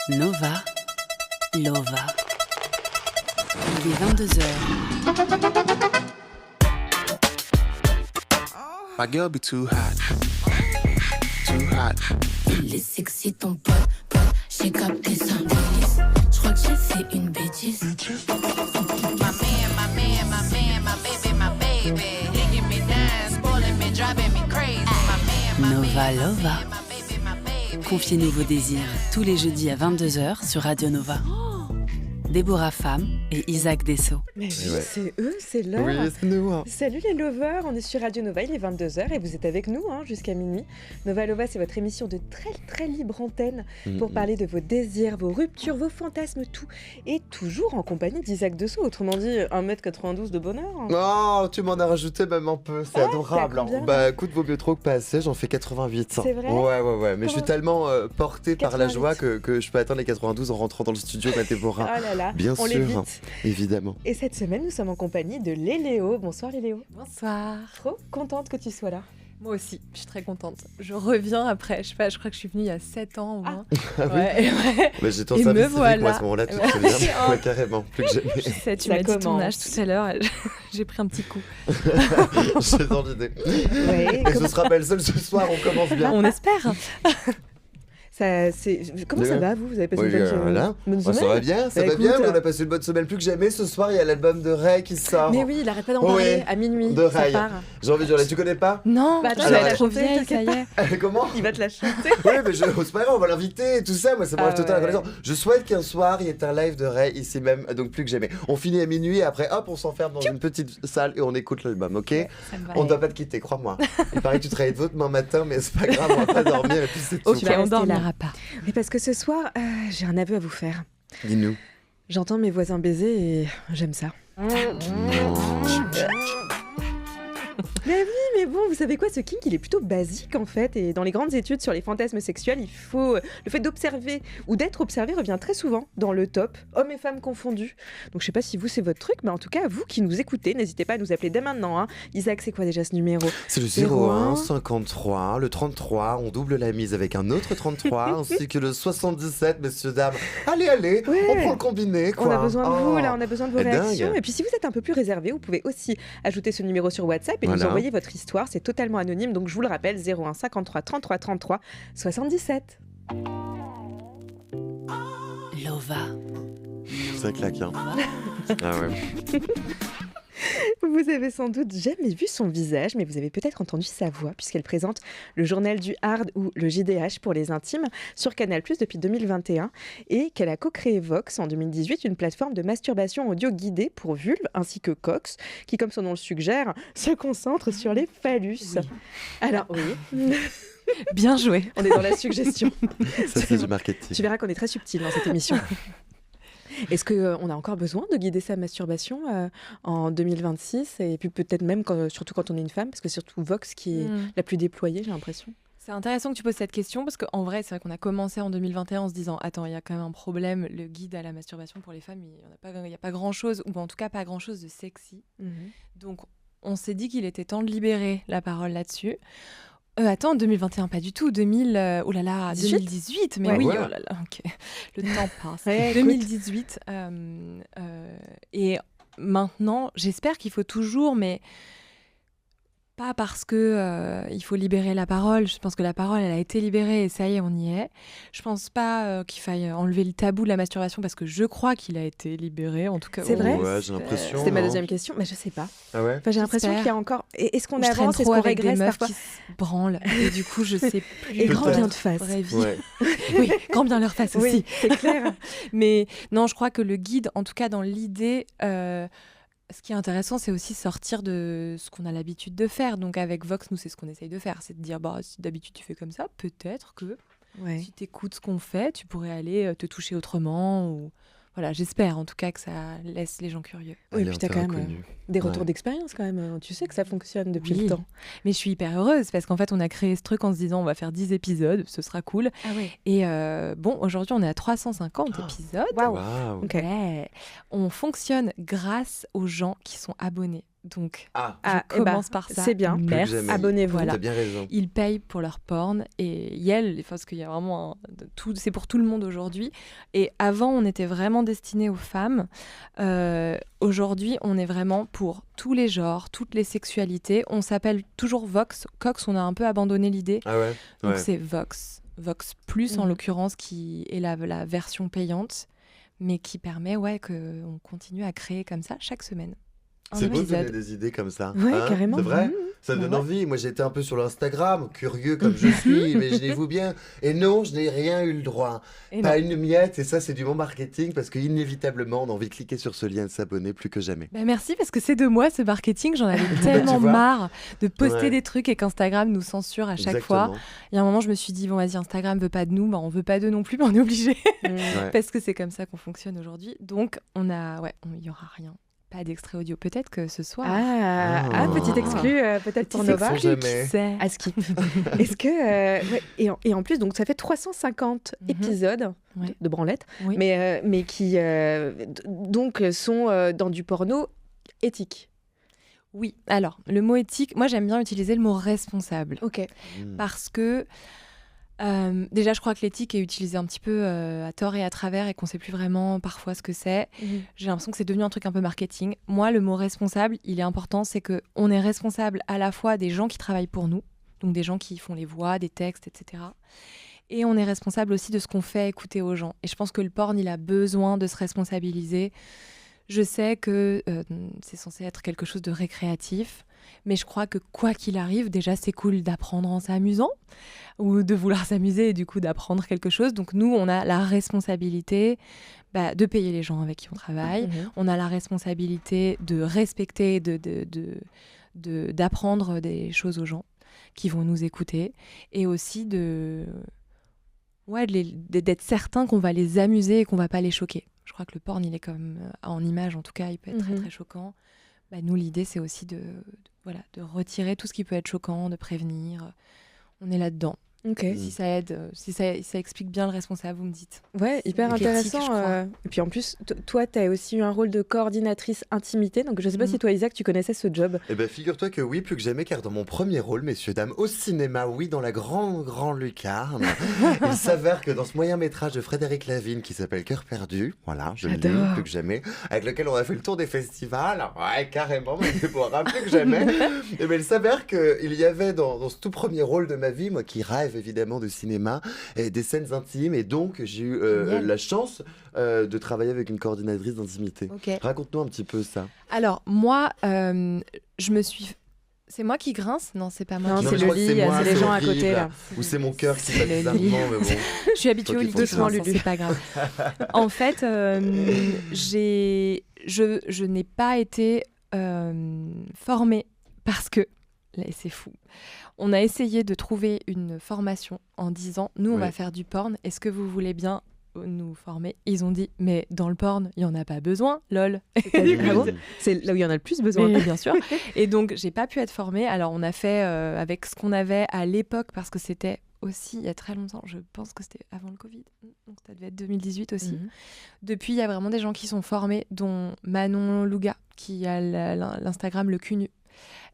Nova, Lova. Il est 22h. My girl be too hot. Too hot. Il est sexy ton pote, j'ai capté son délice. J'crois que j'ai fait une bêtise. Nova Lova. Confiez-nous vos désirs tous les jeudis à 22h sur Radio Nova. Déborah Femme et Isaac Dessau. Mais oui, Ouais. c'est eux, c'est l'heure. Oui, c'est nous. Hein. Salut les lovers, on est sur Radio Nova, il est 22h et vous êtes avec nous jusqu'à minuit. Nova Lova, c'est votre émission de très libre antenne pour parler de vos désirs, vos ruptures, vos fantasmes, tout. Et toujours en compagnie d'Isaac Dessau, autrement dit 1m92 de bonheur. Oh, tu m'en as rajouté même un peu, c'est adorable. t'as combien, Bah écoute, vaut mieux trop que pas assez, j'en fais 88. C'est vrai? Ouais. Mais je suis tellement porté par la 88. joie que je peux atteindre les 92 en rentrant dans le studio, ma Déborah. Oh là là, Bien on sûr, l'évite. évidemment. Et cette semaine, nous sommes en compagnie de Léléo. Bonsoir Léléo. Bonsoir. Trop contente que tu sois là. Moi aussi, je suis très contente. Je reviens après, je sais pas, je crois que je suis venue il y a 7 ans au moins. Ah oui. Ouais. Mais j'étais en Et service me civique, moi, à voilà. ce moment-là, tu te Ouais. souviens? Ouais, carrément, plus que jamais. Je sais, tu Ça m'as dit ton commence. âge tout à l'heure, j'ai pris un petit coup. J'ai dans l'idée. Ouais, Et ce sera pas le seul ce soir, on commence bien. On espère. Comment ça va vous avez passé Oui, une bonne voilà. bonne Ça semaine va bien, ça Bah, va bien, écoute, mais on a passé une bonne semaine plus que jamais. Ce soir, il y a l'album de Ray qui sort. Mais oui, il arrête pas d'en Oui, parler à minuit. de ça Ray. part. J'ai envie de dire, tu connais pas? Non, Bah, attends, je je vais suis la trop chanter, vieille, ça t'inquiète y est. Comment? Il va te la chanter. Oui, mais c'est pas grave, on va l'inviter et tout ça. Moi, ça m'enlève Ah totalement la ouais. connaissance. Je souhaite qu'un soir, il y ait un live de Ray ici même, donc plus que jamais. On finit à minuit et après, hop, on s'enferme dans une petite salle et on écoute l'album, ok? Ça me va. On ne doit pas te quitter, crois-moi. Il paraît que tu travailles tôt demain matin, mais c'est pas grave, on va pas dormir et puis c'est tout. Ok, Tu vas on rester dormira pas. Mais parce que ce soir, j'ai un aveu à vous faire. Dis-nous. J'entends mes voisins baiser et j'aime ça. Mais oui, mais bon, vous savez quoi, ce kink, il est plutôt basique en fait. Et dans les grandes études sur les fantasmes sexuels, le fait d'observer ou d'être observé revient très souvent dans le top, hommes et femmes confondus. Donc je sais pas si vous, c'est votre truc, mais en tout cas, vous qui nous écoutez, n'hésitez pas à nous appeler dès maintenant. Isaac, c'est quoi déjà ce numéro? C'est le 01, 01 53, le 33, on double la mise avec un autre 33, ainsi que le 77, messieurs, dames. Allez, Ouais. on prend le combiné, quoi. On a besoin de vous, Oh. là, on a besoin de vos C'est réactions. dingue. Et puis si vous êtes un peu plus réservé, vous pouvez aussi ajouter ce numéro sur WhatsApp et nous Voilà. envoyer votre histoire. C'est totalement anonyme, donc je vous le rappelle, 01 53 33 33 77. Lova. Ça claque, hein. Ah ouais. Vous avez sans doute jamais vu son visage, mais vous avez peut-être entendu sa voix, puisqu'elle présente le journal du Hard ou le JDH pour les intimes sur Canal+ depuis 2021 et qu'elle a co-créé Vox en 2018, une plateforme de masturbation audio guidée pour vulves ainsi que Cox, qui, comme son nom le suggère, se concentre sur les phallus. Alors oui, Bien joué. on est dans la suggestion. Ça, c'est du marketing. Tu verras qu'on est très subtil dans cette émission. Est-ce qu'on a encore besoin de guider sa masturbation en 2026 et puis peut-être même surtout quand on est une femme, parce que c'est surtout Vox qui est la plus déployée, j'ai l'impression. C'est intéressant que tu poses cette question parce qu'en vrai, c'est vrai qu'on a commencé en 2021 en se disant attends, il y a quand même un problème, le guide à la masturbation pour les femmes, il n'y a pas grand-chose, ou en tout cas pas grand-chose de sexy. Donc on s'est dit qu'il était temps de libérer la parole là-dessus. Attends, 2021, pas du tout. 2018, mais Ouais. oui, Ouais. oh là là, ok. Le temps passe. Ouais, écoute. 2018. Et maintenant, j'espère qu'il faut toujours, mais pas parce que il faut libérer la parole. Je pense que la parole, elle a été libérée et ça y est, on y est. Je pense pas qu'il faille enlever le tabou de la masturbation parce que je crois qu'il a été libéré. En tout cas, C'est vrai Ouais, j'ai l'impression. C'était ma non deuxième question, mais je sais pas. Ah ouais? Enfin, j'ai l'impression J'espère. qu'il y a encore. Est-ce qu'on je traîne avance, est-ce trop qu'on avec des régresse meufs parfois qui se branlent et du coup je sais plus. Et grand Peut-être. bien de face. Vraie vie. Ouais. Oui, grand bien leur face aussi. Oui, c'est clair. Mais non, je crois que le guide, en tout cas dans l'idée, ce qui est intéressant, c'est aussi sortir de ce qu'on a l'habitude de faire. Donc avec Vox, nous, c'est ce qu'on essaye de faire. C'est de dire, bah, si d'habitude tu fais comme ça, peut-être que Ouais. si tu écoutes ce qu'on fait, tu pourrais aller te toucher autrement. Ou... Voilà, j'espère en tout cas que ça laisse les gens curieux. Oui, Elle est puis t'as un quand peu même inconnue. des retours Ouais. d'expérience quand même. Tu sais que ça fonctionne depuis Oui. le temps. Mais je suis hyper heureuse parce qu'en fait, on a créé ce truc en se disant, on va faire 10 épisodes, ce sera cool. Ah ouais. Et bon, aujourd'hui, on est à 350 épisodes. Waouh. Waouh. Ok. Ouais. On fonctionne grâce aux gens qui sont abonnés. Donc, Ah, je commence par ça. c'est bien. plus que Merci. jamais. Abonnez-vous. Voilà. T'as bien raison. Ils payent pour leur porn et Yel, parce qu'il y a vraiment c'est pour tout le monde aujourd'hui. Et avant, on était vraiment destiné aux femmes. Aujourd'hui, on est vraiment pour tous les genres, toutes les sexualités. On s'appelle toujours Vox. Cox, on a un peu abandonné l'idée. Ah ouais. Donc Ouais. c'est Vox. Vox Plus, en l'occurrence, qui est la version payante, mais qui permet qu'on continue à créer comme ça chaque semaine. Un C'est beau de épisode. donner des idées comme ça. Ouais, hein. carrément. C'est vrai. Mmh. Ça me donne Ouais. envie. Moi, j'étais un peu sur l'Instagram, curieux comme je suis, imaginez-vous bien. Et non, je n'ai rien eu le droit. Et Pas non. une miette. Et ça, c'est du bon marketing parce qu'inévitablement, on a envie de cliquer sur ce lien et de s'abonner plus que jamais. Bah merci parce que c'est de moi ce marketing, j'en avais tellement vois marre de poster Ouais. des trucs et qu'Instagram nous censure à chaque fois. Exactement. Il y a un moment je me suis dit bon vas-y Instagram veut pas de nous, on veut pas d'eux non plus, mais on est obligé Ouais. parce que c'est comme ça qu'on fonctionne aujourd'hui. Donc il y aura rien, pas d'extrait audio. Peut-être que ce soir. Petit exclu peut-être pour Petit Nova. exclu. qui jamais. sait. À skip. Est-ce que et en plus donc ça fait 350 Mhm. épisodes Ouais. de branlette, Oui. mais qui donc sont dans du porno éthique. Oui. Alors le mot éthique, moi j'aime bien utiliser le mot responsable. Ok. Mmh. Parce que déjà, je crois que l'éthique est utilisée un petit peu à tort et à travers et qu'on ne sait plus vraiment parfois ce que c'est. J'ai l'impression que c'est devenu un truc un peu marketing. Moi, le mot responsable, il est important, c'est qu'on est responsable à la fois des gens qui travaillent pour nous, donc des gens qui font les voix, des textes, etc. Et on est responsable aussi de ce qu'on fait écouter aux gens. Et je pense que le porn, il a besoin de se responsabiliser. Je sais que c'est censé être quelque chose de récréatif, mais je crois que quoi qu'il arrive, déjà c'est cool d'apprendre en s'amusant ou de vouloir s'amuser et du coup d'apprendre quelque chose. Donc nous, on a la responsabilité de payer les gens avec qui on travaille. On a la responsabilité de respecter, d'apprendre des choses aux gens qui vont nous écouter et aussi d'être certain qu'on va les amuser et qu'on va pas les choquer. Je crois que le porn, il est comme en image, en tout cas, il peut être très très choquant. Nous, l'idée, c'est aussi de retirer tout ce qui peut être choquant, de prévenir. On est là-dedans. Ok. Si ça aide, si ça explique bien le responsable, vous me dites. Ouais, hyper éthique, intéressant. je crois. Et puis en plus, toi, tu as aussi eu un rôle de coordinatrice intimité. Donc je sais pas si toi, Isaac, tu connaissais ce job. Eh ben, figure-toi que oui, plus que jamais, car dans mon premier rôle, messieurs, dames, au cinéma, oui, dans la grande lucarne, il s'avère que dans ce moyen métrage de Frédéric Lavigne qui s'appelle Cœur perdu, voilà, je le dis J'adore. plus que jamais, avec lequel on a fait le tour des festivals, ouais, carrément, mais c'est pour plus que jamais. Et ben, il s'avère qu'il y avait dans ce tout premier rôle de ma vie, moi qui rêve évidemment de cinéma, et des scènes intimes, et donc j'ai eu Génial. la chance de travailler avec une coordinatrice d'intimité. Ok. Raconte-nous un petit peu ça. Alors, moi, je me suis... C'est moi qui grince? Non, c'est pas moi. Non, qui mais c'est je le crois que lit, moi, c'est les gens à horrible. côté là. Ou c'est mon cœur qui C'est bat le bizarrement, lit. mais bon. Je suis habituée Toi au qui lit font de ça. soin, Lulu. c'est pas grave. En fait, je n'ai pas été formée parce que, là c'est fou, on a essayé de trouver une formation en disant, nous on Oui. va faire du porn, est-ce que vous voulez bien nous former? Ils ont dit, mais dans le porn, il n'y en a pas besoin, lol. Ah bon C'est là où il y en a le plus besoin. Mais bien sûr. Et donc, j'ai pas pu être formée. Alors, on a fait avec ce qu'on avait à l'époque, parce que c'était aussi il y a très longtemps. Je pense que c'était avant le Covid. Donc, ça devait être 2018 aussi. Depuis, il y a vraiment des gens qui sont formés, dont Manon Louga, qui a l'Instagram Le Cul Nu.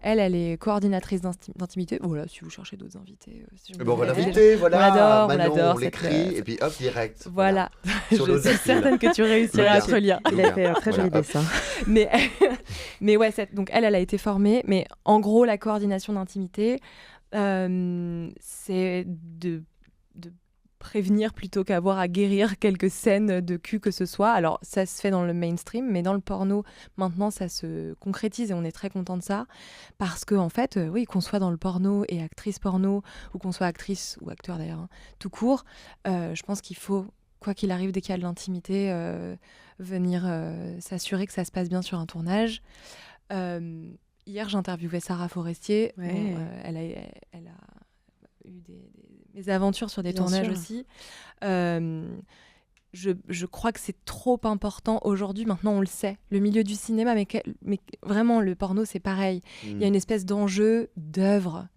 Elle est coordinatrice d'intimité. Voilà, si vous cherchez d'autres invités. Si Bon, on va elle. l'inviter, voilà. On l'adore, Manon, on l'adore, on cette l'écrit, meuf. et puis hop, direct. Voilà. Sur Je l'autre suis fil. certaine que tu réussiras à Louga. te lire. Il a fait un très joli Voilà, hop. dessin. Mais ouais, donc elle a été formée. Mais en gros, la coordination d'intimité, c'est de prévenir plutôt qu'avoir à guérir quelques scènes de cul que ce soit. Alors, ça se fait dans le mainstream, mais dans le porno, maintenant, ça se concrétise et on est très content de ça. Parce que, en fait, oui, qu'on soit dans le porno et actrice porno, ou qu'on soit actrice ou acteur d'ailleurs, tout court, je pense qu'il faut, quoi qu'il arrive, dès qu'il y a de l'intimité, venir s'assurer que ça se passe bien sur un tournage. Hier, j'interviewais Sarah Forestier. Ouais. Bon, elle a eu des aventures sur des Bien tournages sûr. aussi. Je crois que c'est trop important aujourd'hui. Maintenant, on le sait. Le milieu du cinéma, mais vraiment, le porno, c'est pareil. Il y a une espèce d'enjeu d'œuvre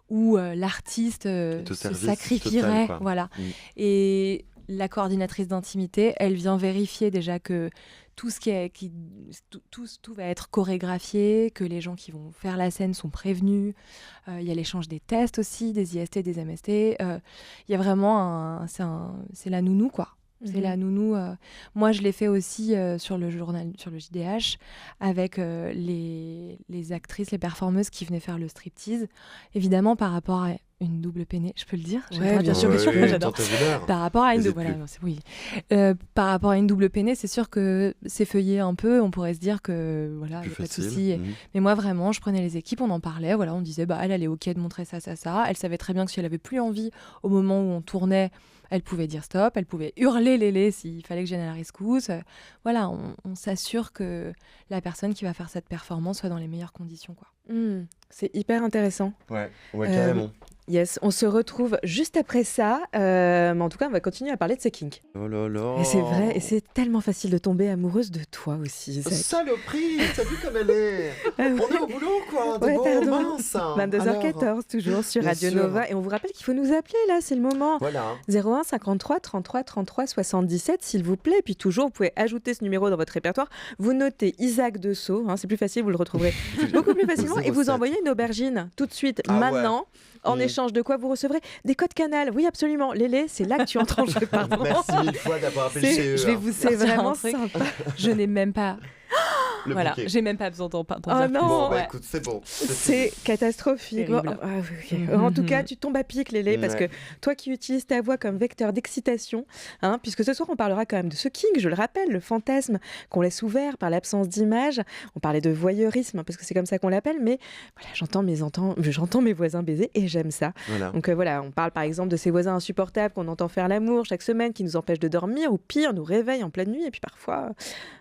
où l'artiste Au se service sacrifierait. total, quoi. Voilà. Mm. Et la coordinatrice d'intimité, elle vient vérifier déjà que tout va être chorégraphié, que les gens qui vont faire la scène sont prévenus. Il y a l'échange des tests aussi, des IST, des MST. Il y a vraiment c'est la nounou, quoi. C'est la nounou. Moi, je l'ai fait aussi sur le JDH, avec les actrices, les performeuses qui venaient faire le striptease. Évidemment, par rapport à une double peinée, je peux le dire. Bien sûr, j'adore. Par rapport à une par rapport à une double peinée, c'est sûr que c'est feuillé un peu. On pourrait se dire que voilà, il n'y a pas de souci. Mais moi, vraiment, je prenais les équipes, on en parlait. Voilà, on disait, elle est ok de montrer ça. Elle savait très bien que si elle avait plus envie au moment où on tournait, elle pouvait dire stop, elle pouvait hurler Lélé s'il fallait que je vienne à la rescousse. Voilà, on s'assure que la personne qui va faire cette performance soit dans les meilleures conditions, quoi. C'est hyper intéressant. Ouais, carrément. Yes, on se retrouve juste après ça. Mais en tout cas, on va continuer à parler de ces kinks. Oh là là. Et c'est vrai, et c'est tellement facile de tomber amoureuse de toi aussi, Isaac. Saloperie, t'as vu comme elle est. On est au boulot, quoi. Ouais, pardon. Mince. 22h14, toujours sur Bien Radio sûr. Nova. Et on vous rappelle qu'il faut nous appeler, là, c'est le moment. Voilà. 01 53 33 33 77, s'il vous plaît. Puis toujours, vous pouvez ajouter ce numéro dans votre répertoire. Vous notez Isaac Dessau, c'est plus facile, vous le retrouverez beaucoup plus facilement. Et vous 07. envoyez une aubergine tout de suite, Ah ouais. maintenant. En échange de quoi vous recevrez des codes Canal. Oui, absolument. Lélé, c'est là que tu entres en jeu. Pardon. Merci mille fois d'avoir appelé chez eux. Je vais vous C'est c'est vraiment un truc. sympa. Je n'ai même pas... Le Voilà, bouquet. j'ai même pas besoin d'en dire Oh plus. non. Bon, Ouais. écoute, c'est bon. C'est catastrophique. Terrible. En tout cas, tu tombes à pic, Lélé, parce Ouais. que toi qui utilises ta voix comme vecteur d'excitation, puisque ce soir on parlera quand même de ce kink, je le rappelle, le fantasme qu'on laisse ouvert par l'absence d'image. On parlait de voyeurisme, parce que c'est comme ça qu'on l'appelle, mais voilà, j'entends mes voisins baiser et j'aime ça. Voilà. Donc voilà, on parle par exemple de ces voisins insupportables qu'on entend faire l'amour chaque semaine, qui nous empêchent de dormir, ou pire, nous réveillent en pleine nuit. Et puis parfois,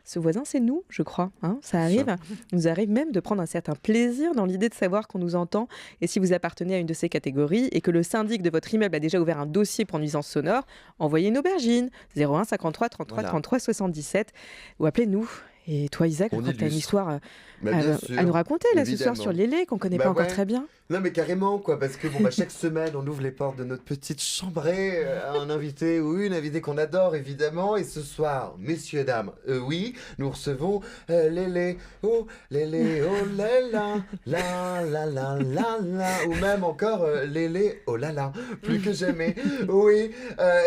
ce voisin, c'est nous, je crois. Ça arrive. Il nous arrive même de prendre un certain plaisir dans l'idée de savoir qu'on nous entend. Et si vous appartenez à une de ces catégories et que le syndic de votre immeuble a déjà ouvert un dossier pour nuisance sonore, envoyez une aubergine 01 53 33 Voilà. 33 77 ou appelez-nous. Et toi, Isaac, je On crois que tu as une illustre. histoire Bah, bien sûr. à nous raconter là ce soir Évidemment. sur Lélé, qu'on connaît Bah pas encore ouais. très bien. Non mais carrément quoi, parce que chaque semaine on ouvre les portes de notre petite chambrée à un invité ou une invitée qu'on adore évidemment, et ce soir, messieurs dames, oui, nous recevons Lélé, oh là là, ou même encore Lélé, oh là là, plus que jamais, oui,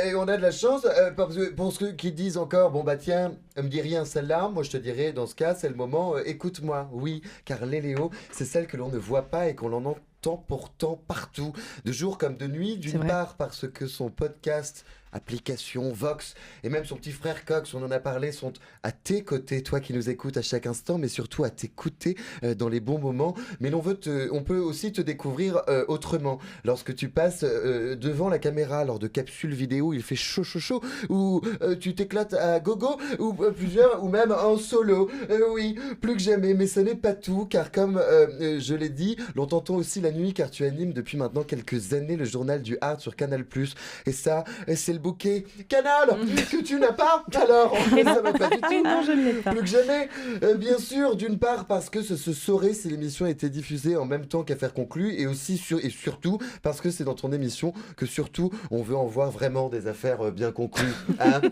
et on a de la chance, parce que pour ceux qui disent encore, tiens, me dis rien celle-là, moi je te dirais dans ce cas, c'est le moment, écoute-moi, oui, car Léléo, c'est celle que l'on ne voit pas et qu'on l'en entend pourtant partout, de jour comme de nuit, d'une vrai. part parce que son podcast, application, Vox, et même son petit frère Cox, on en a parlé, sont à tes côtés, toi qui nous écoutes à chaque instant, mais surtout à t'écouter dans les bons moments. Mais on peut aussi te découvrir autrement. Lorsque tu passes devant la caméra lors de capsules vidéo, il fait chaud, ou tu t'éclates à gogo, ou plusieurs, ou même en solo. Oui, plus que jamais, mais ce n'est pas tout, car comme je l'ai dit, l'on t'entend aussi la nuit, car tu animes depuis maintenant quelques années le journal du Hard sur Canal+. Et ça, c'est le bouquet Canal que tu n'as pas. Alors, ça va pas du tout. Non, je ne l'ai pas. Plus que jamais, bien sûr, d'une part parce que ce se saurait si l'émission était diffusée en même temps qu'Affaires conclues, et aussi et surtout parce que c'est dans ton émission que surtout on veut en voir vraiment des affaires bien conclues.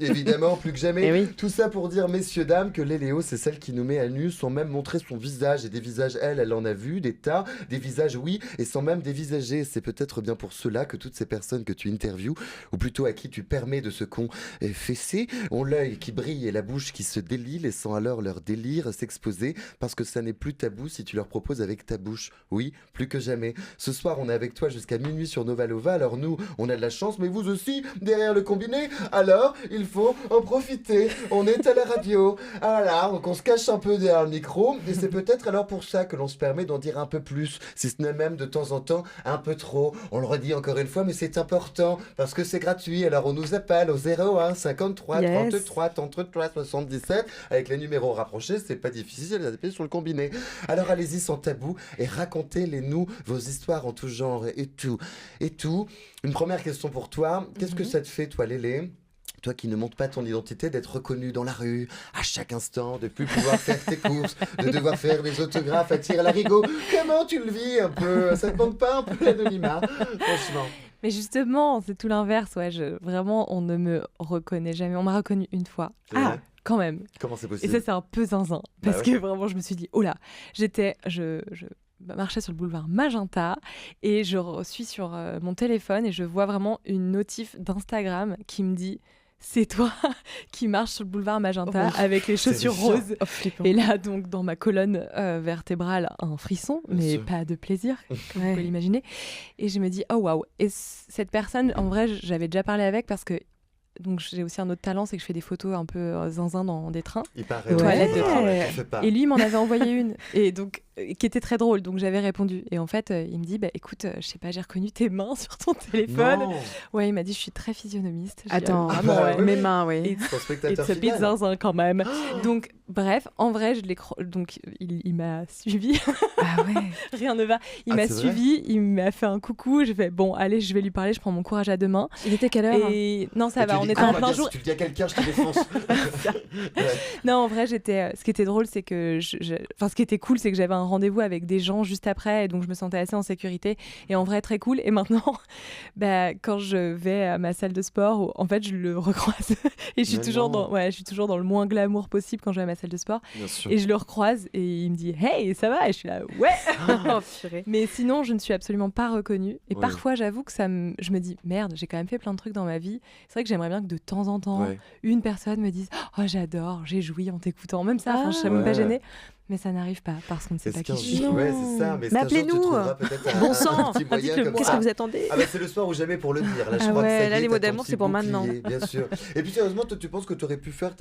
Évidemment, plus que jamais. Eh oui. Tout ça pour dire, messieurs, dames, que Léléo, c'est celle qui nous met à nu sans même montrer son visage. Et des visages, elle en a vu, des tas, des visages, oui, et sans même dévisager. C'est peut-être bien pour cela que toutes ces personnes que tu interviews, ou plutôt à qui tu permets de se confesser, ont l'œil qui brille et la bouche qui se délie, laissant alors leur délire s'exposer, parce que ça n'est plus tabou si tu leur proposes avec ta bouche. Oui, plus que jamais. Ce soir, on est avec toi jusqu'à minuit sur Nova Lova, alors nous, on a de la chance, mais vous aussi, derrière le combiné, alors il faut en profiter. On est à la radio. Voilà, donc on se cache un peu derrière le micro, et c'est peut-être alors pour ça que l'on se permet d'en dire un peu plus, si ce n'est même de temps en temps un peu trop. On le redit encore une fois, mais c'est important, parce que c'est gratuit, alors on nous appelle au 01 53 Yes. 33 33 77, avec les numéros rapprochés, c'est pas difficile d'appeler sur le combiné. Alors allez-y sans tabou, et racontez-les-nous vos histoires en tout genre, et tout. Une première question pour toi, qu'est-ce que ça te fait, toi, Lélé, toi qui ne montres pas ton identité, d'être reconnu dans la rue à chaque instant, de plus pouvoir faire tes courses, de devoir faire des autographes à tir à l'arigot? Comment tu le vis un peu? Ça te manque pas un peu l'anonymat, franchement? Mais justement, c'est tout l'inverse. Ouais, vraiment, on ne me reconnaît jamais. On m'a reconnue une fois. C'est vrai Quand même. Comment c'est Et possible? ça, c'est un peu zinzin. Parce ouais. que vraiment, je me suis dit, oh là, je marchais sur le boulevard Magenta et je suis sur mon téléphone et je vois vraiment une notif d'Instagram qui me dit c'est toi qui marches sur le boulevard Magenta avec les chaussures terrifiant. roses. Et là, donc, dans ma colonne vertébrale, un frisson, Bien mais sûr. pas de plaisir, comme vous pouvez l'imaginer. Et je me dis, oh waouh. Et cette personne, en vrai, j'avais déjà parlé avec parce que donc j'ai aussi un autre talent, c'est que je fais des photos un peu zinzin dans des trains. Il paraît. Toilette de Ah, train. ouais, t'en fais pas. Et lui, il m'en avait envoyé une, et donc qui était très drôle. Donc j'avais répondu. Et en fait, il me dit, bah écoute, je sais pas, j'ai reconnu tes mains sur ton téléphone. Non. Ouais, il m'a dit, je suis très physionomiste. J'ai dit, Attends, ah, bah, vraiment, ouais. oui. mes mains, oui. Et Ton spectateur It's a bit fidèle. zinzin quand même. Donc, bref, en vrai, donc il m'a suivi. Ah ouais. Rien ne va. Il Ah, m'a c'est vrai suivi, il m'a fait un coucou. J'ai fait, bon, allez, je vais lui parler, je prends mon courage à deux mains. Il était quelle heure? Et non, ça Et va, tu on dis, était ah, en bah, plein bien, jour. Si tu le dis à quelqu'un, je te défonce. Ouais. Non, en vrai, ce qui était drôle, c'est que enfin, ce qui était cool, c'est que j'avais un rendez-vous avec des gens juste après, et donc je me sentais assez en sécurité. Et en vrai, très cool. Et maintenant, bah, quand je vais à ma salle de sport, en fait, je le recroise. Et je suis Mais toujours non. je suis toujours dans le moins glamour possible quand je vais à ma salle de sport. Bien sûr. Et je le recroise et il me dit, hey, ça va? Et je suis là, ouais. Oh, purée. Mais sinon, je ne suis absolument pas reconnue. Et Ouais. parfois, j'avoue que je me dis, merde, j'ai quand même fait plein de trucs dans ma vie. C'est vrai que j'aimerais bien que de temps en temps, Ouais. une personne me dise, oh, j'adore, j'ai joui en t'écoutant. Même ça, enfin, je serais même pas Ouais. gênée. Mais ça n'arrive pas parce qu'on ne sait Est-ce pas qui qu'un je suis. jour- Ouais, c'est ça. Mais est-ce qu'un jour, tu appelez-nous. trouveras peut-être Bon un sang, petit moyen dites-le comme moi. Qu'est-ce ça. que vous attendez? Ah bah c'est le soir ou jamais pour le dire. Là, je Ah crois que ouais, ça y là, est, les mots t'as ton d'amour, petit c'est pour bouclier, maintenant. Bien sûr. Et puis sérieusement, toi, tu penses que tu aurais pu faire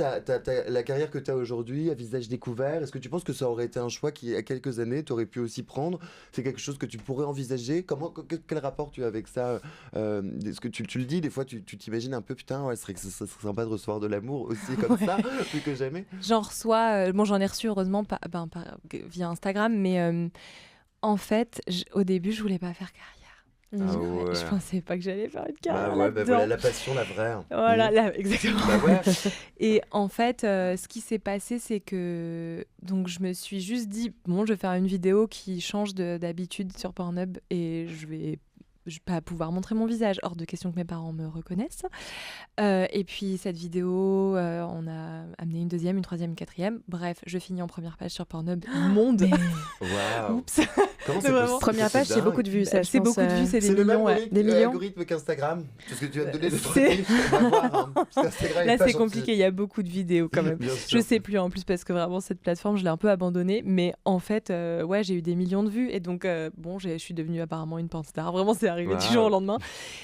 la carrière que tu as aujourd'hui à visage découvert? Est-ce que tu penses que ça aurait été un choix qui, à quelques années, tu aurais pu aussi prendre? C'est quelque chose que tu pourrais envisager? Quel rapport tu as avec ça? Est-ce que tu le dis, des fois, tu t'imagines un peu, putain, ouais, ça serait sympa de recevoir de l'amour aussi comme ça, plus que jamais? J'en reçois, bon, j'en ai reçu heureusement via Instagram, mais en fait, au début, je voulais pas faire carrière. Ah ouais. Je pensais pas que j'allais faire une Bah carrière ouais, bah là-dedans. voilà la passion, la vraie. Voilà, là, exactement. Bah ouais. Et en fait, ce qui s'est passé, c'est que donc je me suis juste dit, bon, je vais faire une vidéo qui change d'habitude sur Pornhub et je vais pas pouvoir montrer mon visage, hors de question que mes parents me reconnaissent. Et puis cette vidéo, on a amené une deuxième, une troisième, une quatrième. Bref, je finis en première page sur Pornhub Monde. Waouh. Oups. Comment C'est c'est vraiment- possible? Première page, c'est dingue. beaucoup de vues, ça. je C'est pense, beaucoup de vues, c'est C'est des le même millions. Ouais. Des millions. algorithme qu'Instagram. Parce que tu viens de donner le C'est- truc. On va voir, hein. Parce qu'Instagram est Là, pas c'est gentil. compliqué, il y a beaucoup de vidéos quand même. Bien Je sûr. sais plus en plus parce que vraiment cette plateforme je l'ai un peu abandonnée, mais en fait ouais, j'ai eu des millions de vues et donc bon, je suis devenue apparemment une pornstar. Vraiment, c'est arrivé Wow. du jour au lendemain.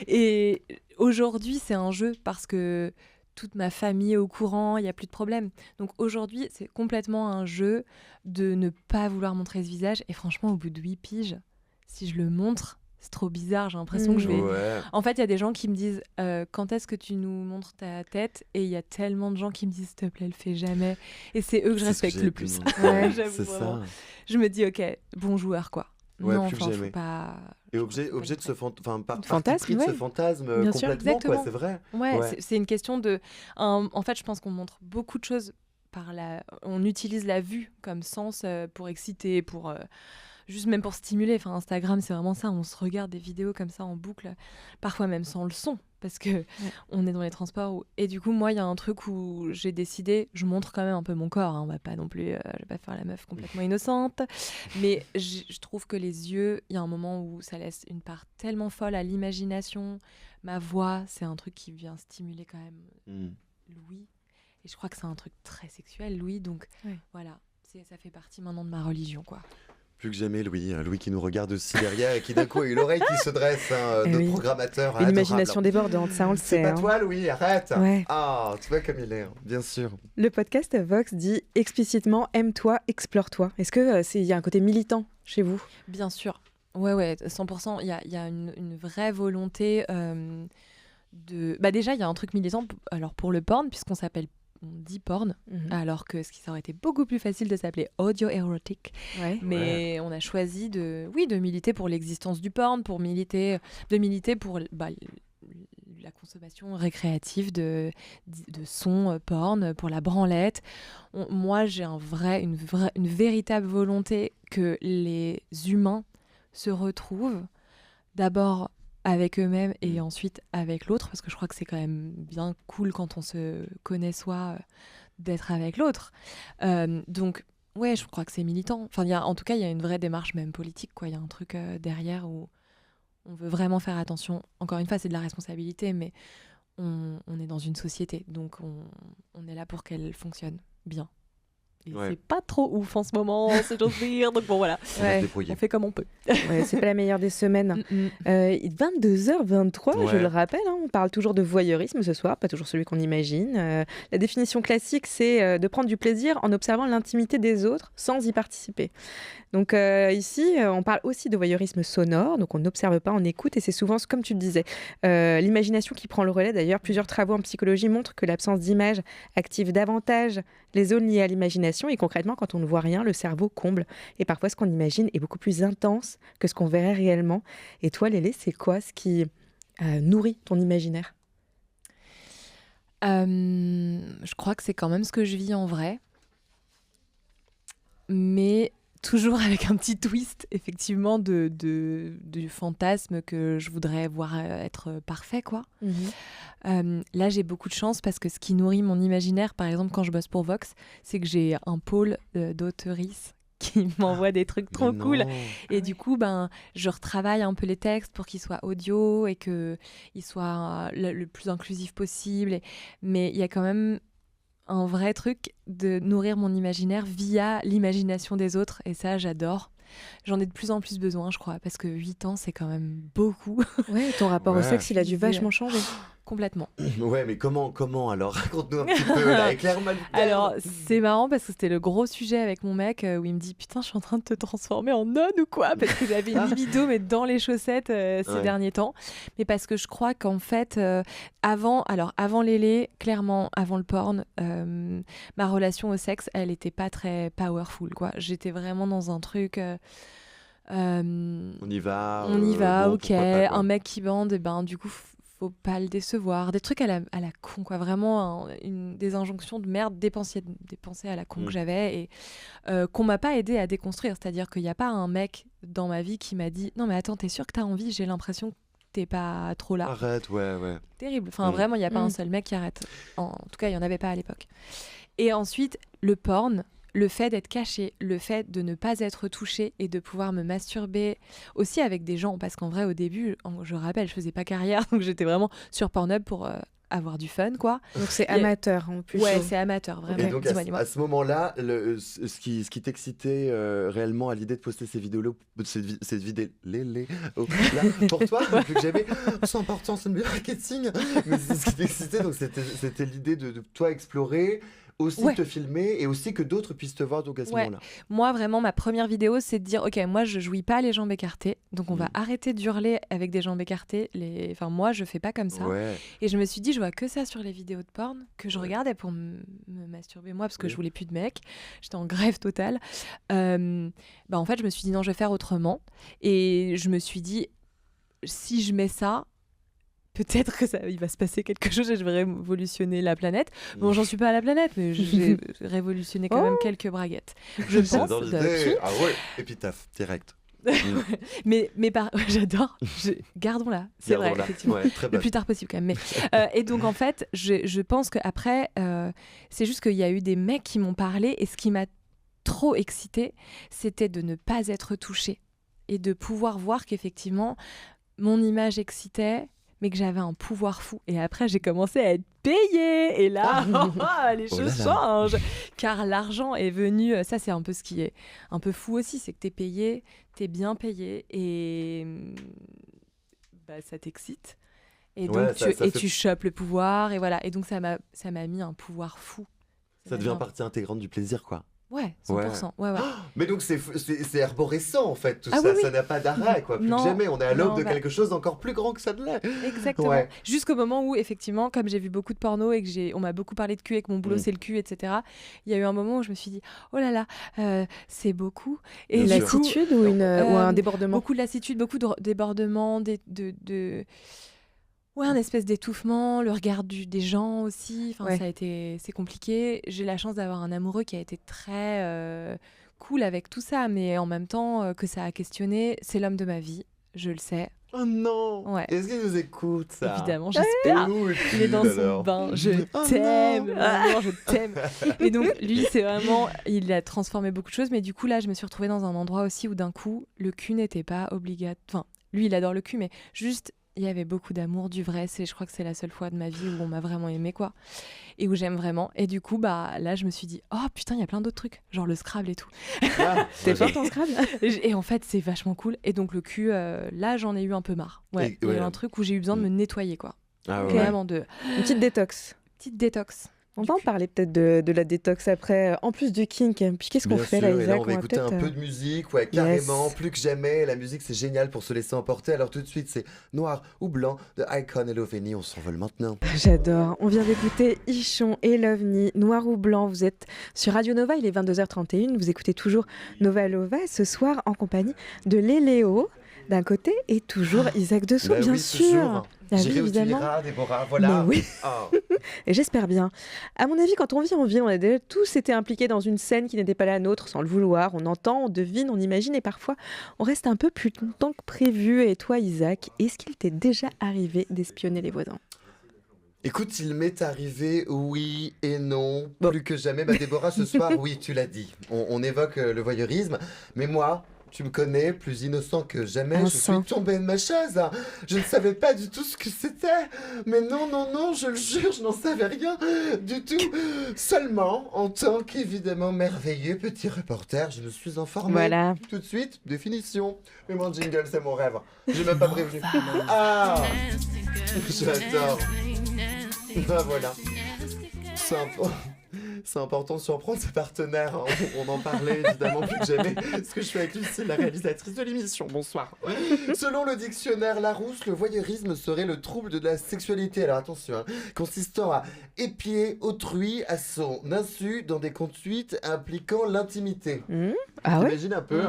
Et aujourd'hui c'est un jeu parce que toute ma famille est au courant, il y a plus de problème. Donc aujourd'hui c'est complètement un jeu de ne pas vouloir montrer ce visage et franchement au bout de 8 piges, si je le montre, c'est trop bizarre, j'ai l'impression que je vais... Ouais. En fait, il y a des gens qui me disent quand est-ce que tu nous montres ta tête? Et il y a tellement de gens qui me disent s'il te plaît, le fais jamais. Et c'est eux que je C'est ce respecte j'ai le pu plus. dire. Ouais, j'avoue C'est vraiment. ça. Je me dis ok, bon joueur quoi. Ouais, non, plus que enfin, jamais. faut pas. Et faut objet pas de le ce faire. Fantasme, de ouais. ce fantasme Bien sûr, complètement, quoi, exactement. c'est vrai. Ouais, Ouais. c'est une question de. En fait, je pense qu'on montre beaucoup de choses on utilise la vue comme sens pour exciter, pour juste même pour stimuler. Enfin, Instagram, c'est vraiment ça. On se regarde des vidéos comme ça en boucle, parfois même sans le son, parce que on est dans les transports. Et du coup, moi, il y a un truc où j'ai décidé, je montre quand même un peu mon corps. Hein, on va pas non plus, je vais pas faire la meuf complètement innocente, mais je trouve que les yeux, il y a un moment où ça laisse une part tellement folle à l'imagination. Ma voix, c'est un truc qui vient stimuler quand même l'ouïe. Et je crois que c'est un truc très sexuel, Louis. Donc voilà, ça fait partie maintenant de ma religion, quoi. Plus que jamais, Louis. Louis qui nous regarde aussi derrière et qui d'un coup a eu l'oreille qui se dresse, hein, Eh notre oui. programmateur. Une adorable. imagination débordante, ça on le C'est sait. pas hein. toi, Louis, arrête. Ouais. Ah, tu vois comme il est, hein, bien sûr. Le podcast Vox dit explicitement aime-toi, explore-toi. Est-ce que il y a un côté militant chez vous? Bien sûr. Ouais, 100%. Il y a une vraie volonté de... Bah déjà, il y a un truc militant alors pour le porn, puisqu'on dit porn, alors que ça aurait été beaucoup plus facile de s'appeler audio érotique. Ouais. Mais on a choisi de militer pour l'existence du porn, de militer pour la consommation récréative de sons porn, pour la branlette. Moi, j'ai une véritable volonté que les humains se retrouvent d'abord avec eux-mêmes et ensuite avec l'autre, parce que je crois que c'est quand même bien cool quand on se connaît soi d'être avec l'autre. Donc, ouais, je crois que c'est militant. Enfin, en tout cas, il y a une vraie démarche même politique, quoi. Il y a un truc derrière où on veut vraiment faire attention. Encore une fois, c'est de la responsabilité, mais on est dans une société, donc on est là pour qu'elle fonctionne bien. Et c'est pas trop ouf en ce moment, si j'ose dire. Donc bon, voilà, on fait comme on peut. Ouais, c'est pas la meilleure des semaines. 22h23, je le rappelle, on parle toujours de voyeurisme ce soir, pas toujours celui qu'on imagine. La définition classique, c'est de prendre du plaisir en observant l'intimité des autres sans y participer. Donc ici, on parle aussi de voyeurisme sonore, donc on n'observe pas, on écoute, et c'est souvent, comme tu le disais, l'imagination qui prend le relais. D'ailleurs, plusieurs travaux en psychologie montrent que l'absence d'image active davantage les zones liées à l'imagination, et concrètement, quand on ne voit rien, le cerveau comble. Et parfois, ce qu'on imagine est beaucoup plus intense que ce qu'on verrait réellement. Et toi, Lélé, c'est quoi ce qui nourrit ton imaginaire ? Je crois que c'est quand même ce que je vis en vrai. Mais toujours avec un petit twist, effectivement, du fantasme que je voudrais voir être parfait, quoi. Là, j'ai beaucoup de chance parce que ce qui nourrit mon imaginaire, par exemple, quand je bosse pour Vox, c'est que j'ai un pôle d'auteuristes qui m'envoie des trucs trop cool. Et du coup, je retravaille un peu les textes pour qu'ils soient audio et qu'ils soient le plus inclusifs possible. Mais il y a quand même un vrai truc de nourrir mon imaginaire via l'imagination des autres, et ça j'adore. J'en ai de plus en plus besoin, je crois, parce que 8 ans c'est quand même beaucoup. Ouais, ton rapport au sexe, il a dû vachement changer. Complètement. Ouais, mais comment alors? Raconte-nous un petit peu, là, éclaire-moi le terme. Alors, c'est marrant parce que c'était le gros sujet avec mon mec où il me dit « Putain, je suis en train de te transformer en nonne ou quoi ?» Parce que j'avais une libido, mais dans les chaussettes ces derniers temps. Mais parce que je crois qu'en fait, avant Lélé, clairement, avant le porn, ma relation au sexe, elle était pas très powerful, quoi. J'étais vraiment dans un truc... on y va, bon, ok. Pas, un mec qui bande, du coup... faut pas le décevoir, des trucs à la con, quoi, vraiment des injonctions de merde, des pensées à la con que j'avais et qu'on m'a pas aidé à déconstruire, c'est-à-dire qu'il n'y a pas un mec dans ma vie qui m'a dit non mais attends, t'es sûr que t'as envie, j'ai l'impression que t'es pas trop là. Arrête, ouais. Terrible, enfin vraiment il n'y a pas un seul mec qui arrête, en tout cas il n'y en avait pas à l'époque. Et ensuite le porn, le fait d'être caché, le fait de ne pas être touchée et de pouvoir me masturber aussi avec des gens, parce qu'en vrai au début, je rappelle, je faisais pas carrière, donc j'étais vraiment sur Pornhub pour avoir du fun, quoi. Donc c'est amateur en plus. Ouais, c'est amateur, vraiment. Et donc à ce moment-là, ce qui t'excitait réellement à l'idée de poster ces vidéos-là, cette vidéo là, pour toi, vu que j'avais sans importance, c'est le marketing, mais c'est ce qui t'excitait, donc c'était l'idée de toi explorer, aussi te filmer et aussi que d'autres puissent te voir donc à ce moment-là. Moi, vraiment, ma première vidéo, c'est de dire, ok, moi, je jouis pas les jambes écartées, donc on va arrêter d'hurler avec des jambes écartées. Enfin, moi, je fais pas comme ça. Ouais. Et je me suis dit, je vois que ça sur les vidéos de porn, que je regardais pour me masturber moi, parce que je voulais plus de mec. J'étais en grève totale. En fait, je me suis dit, non, je vais faire autrement. Et je me suis dit, si je mets ça, peut-être que il va se passer quelque chose et je vais révolutionner la planète. Bon, j'en suis pas à la planète, mais j'ai révolutionné quand même quelques braguettes. Je pense. Ah ouais, épitaphe, direct. mais j'adore. Gardons-la. C'est vrai, effectivement. Ouais, le plus tard possible, quand même. Mais, et donc, en fait, je pense qu'après, c'est juste qu'il y a eu des mecs qui m'ont parlé et ce qui m'a trop excitée, c'était de ne pas être touchée et de pouvoir voir qu'effectivement, mon image excitait, mais que j'avais un pouvoir fou. Et après, j'ai commencé à être payée. Et là, les choses changent. Car l'argent est venu... Ça, c'est un peu ce qui est un peu fou aussi. C'est que t'es payé, t'es bien payé. Et ça t'excite. Et donc, tu chopes le pouvoir. Et voilà. Et donc, ça m'a mis un pouvoir fou. Ça devient partie intégrante du plaisir, quoi. Ouais, 100%. Ouais. Mais donc c'est arborescent en fait, tout ça, oui. Ça n'a pas d'arrêt, quoi. Plus que jamais, on est à l'aube de quelque chose d'encore plus grand que ça de l'est. Exactement. Ouais. Jusqu'au moment où, effectivement, comme j'ai vu beaucoup de porno et que on m'a beaucoup parlé de cul et que mon boulot c'est le cul, etc., il y a eu un moment où je me suis dit, oh là là, c'est beaucoup. Et lassitude ou un débordement? Beaucoup de lassitude, beaucoup de débordement, Ouais, un espèce d'étouffement, le regard des gens aussi. Enfin, c'est compliqué. J'ai la chance d'avoir un amoureux qui a été très cool avec tout ça, mais en même temps que ça a questionné. C'est l'homme de ma vie. je le sais. Oh non. Ouais. Est-ce qu'il nous écoute, ça? Évidemment, j'espère. Il est dans son alors. bain. Je Oh t'aime. non. Vraiment, je t'aime. Et donc, lui, c'est vraiment... Il a transformé beaucoup de choses. Mais du coup, là, je me suis retrouvée dans un endroit aussi où d'un coup, le cul n'était pas obligatoire. Enfin, lui, il adore le cul, mais juste... Il y avait beaucoup d'amour, du vrai. Je crois que c'est la seule fois de ma vie où on m'a vraiment aimé, quoi. Et où j'aime vraiment. Et du coup, là, je me suis dit, oh putain, il y a plein d'autres trucs. Genre le Scrabble et tout. Ah, T'es fort en Scrabble? Et en fait, c'est vachement cool. Et donc, le cul, là, j'en ai eu un peu marre. Ouais, il y a eu un truc où j'ai eu besoin de me nettoyer, quoi. Ah ouais. Vraiment Une petite détox. petite détox. On va en parler peut-être de la détox après, en plus du kink. Puis qu'est-ce qu'on Bien fait sûr, là, et Isaac? là, on va écouter un peu de musique, ouais, carrément, plus que jamais. La musique, c'est génial pour se laisser emporter. Alors tout de suite, c'est Noir ou Blanc de Icon et Loveni. On s'envole maintenant. J'adore. On vient d'écouter Ichon et Lovni, Noir ou Blanc. Vous êtes sur Radio Nova, il est 22h31. Vous écoutez toujours Nova Lova ce soir en compagnie de Léléo d'un côté et toujours Isaac Dessous, Bah bien oui, sûr. toujours. Ah oui, J'irai où tu évidemment. iras, Déborah, voilà. Mais oui. Oh. Et j'espère bien. À mon avis, quand on vit en ville, on a déjà tous été impliqués dans une scène qui n'était pas la nôtre sans le vouloir. On entend, on devine, on imagine et parfois on reste un peu plus longtemps que prévu. Et toi, Isaac, est-ce qu'il t'est déjà arrivé d'espionner les voisins? Écoute, il m'est arrivé oui et non, Bon. plus que jamais. Bah Déborah, ce soir, oui, tu l'as dit. On évoque le voyeurisme, mais moi, tu me connais, plus innocent que jamais, Un je saint. suis tombé de ma chaise. Hein. Je ne savais pas du tout ce que c'était. Mais non, je le jure, je n'en savais rien du tout. Seulement, en tant qu'évidemment merveilleux petit reporter, je me suis informé. Voilà. Tout de suite, définition. Mais mon jingle, c'est mon rêve. J'ai même pas prévenu. Ah, j'adore. Ah, voilà. C'est important de surprendre ses partenaires. Hein. On en parlait évidemment plus que jamais. Ce que je fais avec Lucie, la réalisatrice de l'émission. Bonsoir. Selon le dictionnaire Larousse, le voyeurisme serait le trouble de la sexualité. Alors attention, hein, consistant à épier autrui à son insu dans des conduites impliquant l'intimité. Ah ouais? T'imagines un peu?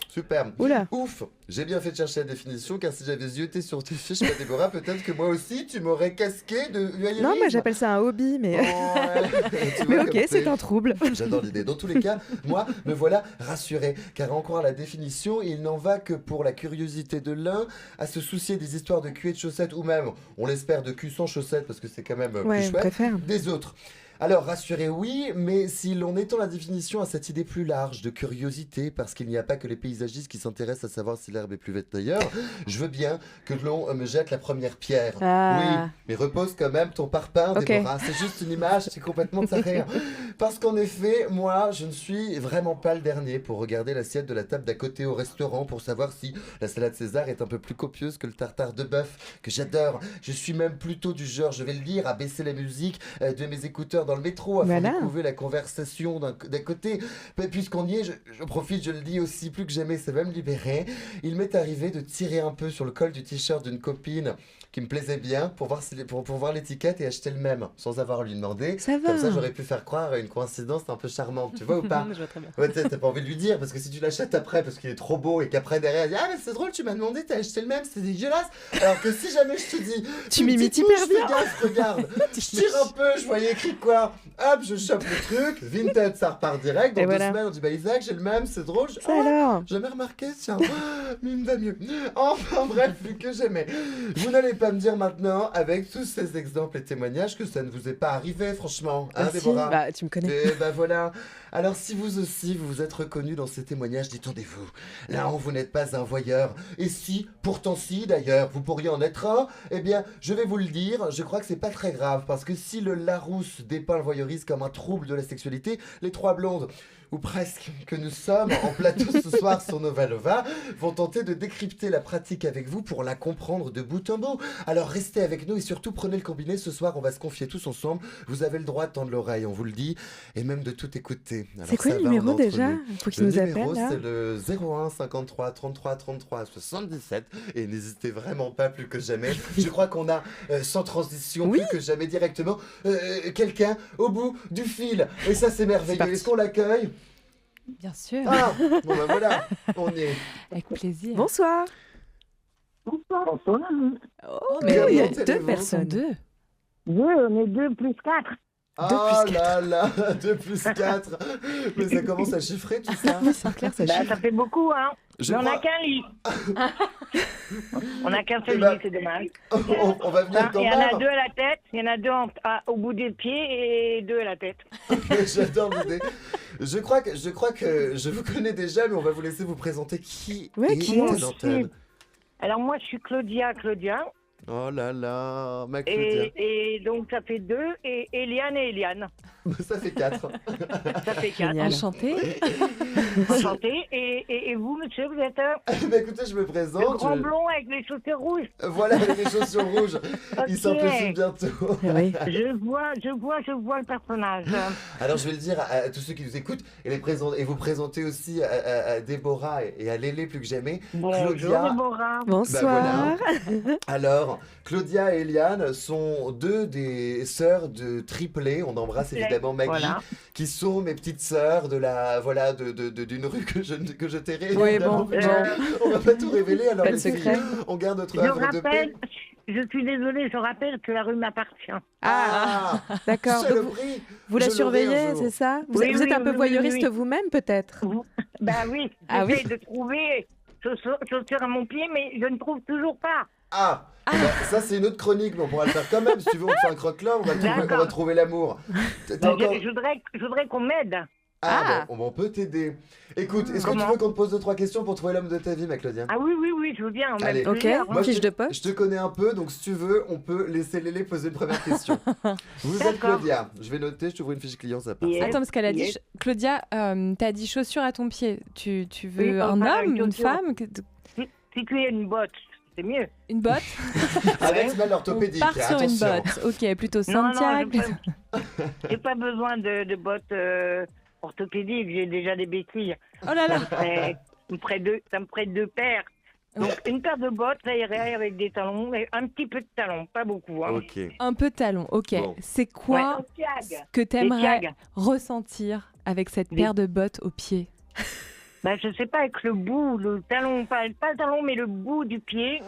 Super. Oula. Ouf. J'ai bien fait de chercher la définition, car si j'avais zioté sur tes fiches, ma Déborah, peut-être que moi aussi, tu m'aurais casqué de voyeurisme. Non, moi j'appelle ça un hobby, mais, Oh, ouais. Tu mais vois, ok, comme c'est un trouble. J'adore l'idée. Dans tous les cas, moi, me voilà rassuré. Car en croire la définition, il n'en va que pour la curiosité de l'un à se soucier des histoires de cul et de chaussettes, ou même, on l'espère, de cul sans chaussettes, parce que c'est quand même Ouais, plus on chouette, préfère. des autres. Alors, rassuré, oui, mais si l'on étend la définition à cette idée plus large de curiosité, parce qu'il n'y a pas que les paysagistes qui s'intéressent à savoir si l'herbe est plus verte d'ailleurs, je veux bien que l'on me jette la première pierre. Ah. Oui, mais repose quand même ton parpaing, Ok. Déborah. C'est juste une image, c'est complètement taré. Parce qu'en effet, moi, je ne suis vraiment pas le dernier pour regarder l'assiette de la table d'à côté au restaurant pour savoir si la salade César est un peu plus copieuse que le tartare de bœuf, que j'adore. Je suis même plutôt du genre, je vais le lire, à baisser la musique de mes écouteurs dans le métro afin Voilà. de trouver la conversation d'un côté. Mais puisqu'on y est, je profite, je le dis aussi, plus que jamais, ça va me libérer. Il m'est arrivé de tirer un peu sur le col du t-shirt d'une copine qui me plaisait bien pour voir, pour voir l'étiquette et acheter le même, sans avoir à lui demander. Ça va. Comme ça, j'aurais pu faire croire à une coïncidence un peu charmante, tu vois ou pas? Je vois très bien. Ouais, t'as pas envie de lui dire, parce que si tu l'achètes après, parce qu'il est trop beau, et qu'après derrière, il dit, ah mais c'est drôle, tu m'as demandé, t'as acheté le même, c'est dégueulasse. Alors que si jamais je te dis, Tu une m'imites petite hyper mouche, bien. fais gaffe, regarde, je tire un peu, je voyais écrit quoi, hop, je chope le truc, Vinted, ça repart direct, dans Et 2 voilà. semaines, on dit, bah Isaac, j'ai le même, c'est drôle, Ça alors? jamais remarqué, tiens, mais il me va mieux. Enfin bref, plus que jamais. Vous n'allez pas me dire maintenant, avec tous ces exemples et témoignages, que ça ne vous est pas arrivé, franchement, hein, Ah, si. Déborah? Bah, tu me connais. Et bah voilà. Alors si vous aussi vous vous êtes reconnu dans ces témoignages, détendez-vous. Là où vous n'êtes pas un voyeur. Et si, pourtant si d'ailleurs, vous pourriez en être un, eh bien je vais vous le dire, je crois que c'est pas très grave. Parce que si le Larousse dépeint le voyeurisme comme un trouble de la sexualité, les trois blondes, ou presque, que nous sommes en plateau ce soir sur Nova Lova, vont tenter de décrypter la pratique avec vous pour la comprendre de bout en bout. Alors restez avec nous et surtout prenez le combiné. Ce soir, on va se confier tous ensemble. Vous avez le droit de tendre l'oreille, on vous le dit, et même de tout écouter. Alors, C'est quoi ça le va, numéro on est entre déjà? nous. Faut qu'il Le nous numéro, appelle là. c'est le 01 53 33 33 77. Et n'hésitez vraiment pas plus que jamais. Je crois qu'on a, sans transition, Oui. plus que jamais directement, quelqu'un au bout du fil. Et ça, c'est merveilleux. parti. Est-ce qu'on l'accueille? Bien sûr. Ah, bon ben voilà, on y est. Avec plaisir. Bonsoir. Bonsoir. Oh, Mais il y a Comment deux allez-vous? personnes. Deux. Deux, on est 2 plus 4. Ah là là, 2 plus 4. Mais ça commence à chiffrer tout ça. Oui, c'est clair, ça Bah, chiffre. ça fait beaucoup, hein. Je Mais on n'a crois- qu'un lit. On n'a qu'un Eh seul ben, lit, c'est dommage. on va venir quand Il y en a même. 2 à la tête, il y en a 2 au bout des pieds et 2 à la tête. J'adore l'idée. Je crois que je vous connais déjà, mais on va vous laisser vous présenter qui Ouais, est qui à est l'antenne. Alors moi, je suis Claudia, Oh là là, ma Claudia. et donc ça fait 2, et Eliane et Eliane. Ça fait 4. Ça fait 4. Génial. Enchantée. Enchanté. Et vous, monsieur, vous êtes Bah écoutez, je me le présente. grand blond avec les chaussures rouges. Voilà, avec les chaussures rouges. Il Ok. s'amplifie bientôt. Oui. Je vois le personnage. Alors je vais le dire à tous ceux qui nous écoutent et vous présenter aussi à Déborah et à Lélé plus que jamais. Bonjour, Claudia. Déborah. Bonsoir. Alors, Claudia et Eliane sont 2 des sœurs de triplé. On embrasse évidemment Maggie, Voilà. qui sont mes petites sœurs de la d'une rue que je tairai. Oui, évidemment, bon, vu que bon. on va pas tout révéler. Alors Pas de les filles, secret. on garde notre Je œuvre de paix. rappelle, je suis désolée, je rappelle que la rue m'appartient. Ah, D'accord. Donc, saloperie. vous la Je l'aurai un surveillez, jour. c'est ça? Vous Oui, êtes oui, un peu oui, voyeuriste oui. vous-même, peut-être? Bah oui, Ah oui. j'essaie de trouver chaussures à mon pied, mais je ne trouve toujours pas. Ah, bah, ça c'est une autre chronique, mais on pourra le faire quand même. Si tu veux, on fait un croque-là, on va trouver l'amour. T'as Donc, encore- je voudrais qu'on m'aide. Ah, bon, on peut t'aider. Écoute, est-ce que tu Comment veux qu'on te pose 2-3 questions pour trouver l'homme de ta vie, ma Claudia? Ah oui, je veux bien. même Allez. Ok, plusieurs, hein. Moi, fiche je de poste. Je te connais un peu, donc si tu veux, on peut laisser Lélé poser une première question. Vous êtes D'accord. Claudia. Je vais noter, je t'ouvre une fiche client, ça part. Yes. Attends, parce qu'elle a dit, Yes. Claudia, t'as dit chaussures à ton pied. Tu veux Oui, un enfin, homme, une une chaussure. femme, Si tu es une botte, c'est mieux. une botte? Avec semelle On orthopédique. part sur une attention. botte. Ok, plutôt Non, non, Santiago. j'ai pas besoin de bottes orthopédiques, j'ai déjà des béquilles. Oh là là. Mais ça me ferait 2 paires. Donc une paire de bottes, ça irait avec des talons, et un petit peu de talons, pas beaucoup. Hein. Ok. Un peu de talon, ok. Bon. C'est quoi Ouais, ce que t'aimerais tiags. ressentir avec cette Des- paire de bottes au pied? Bah, je sais pas, avec le bout, le talon, pas le talon, mais le bout du pied,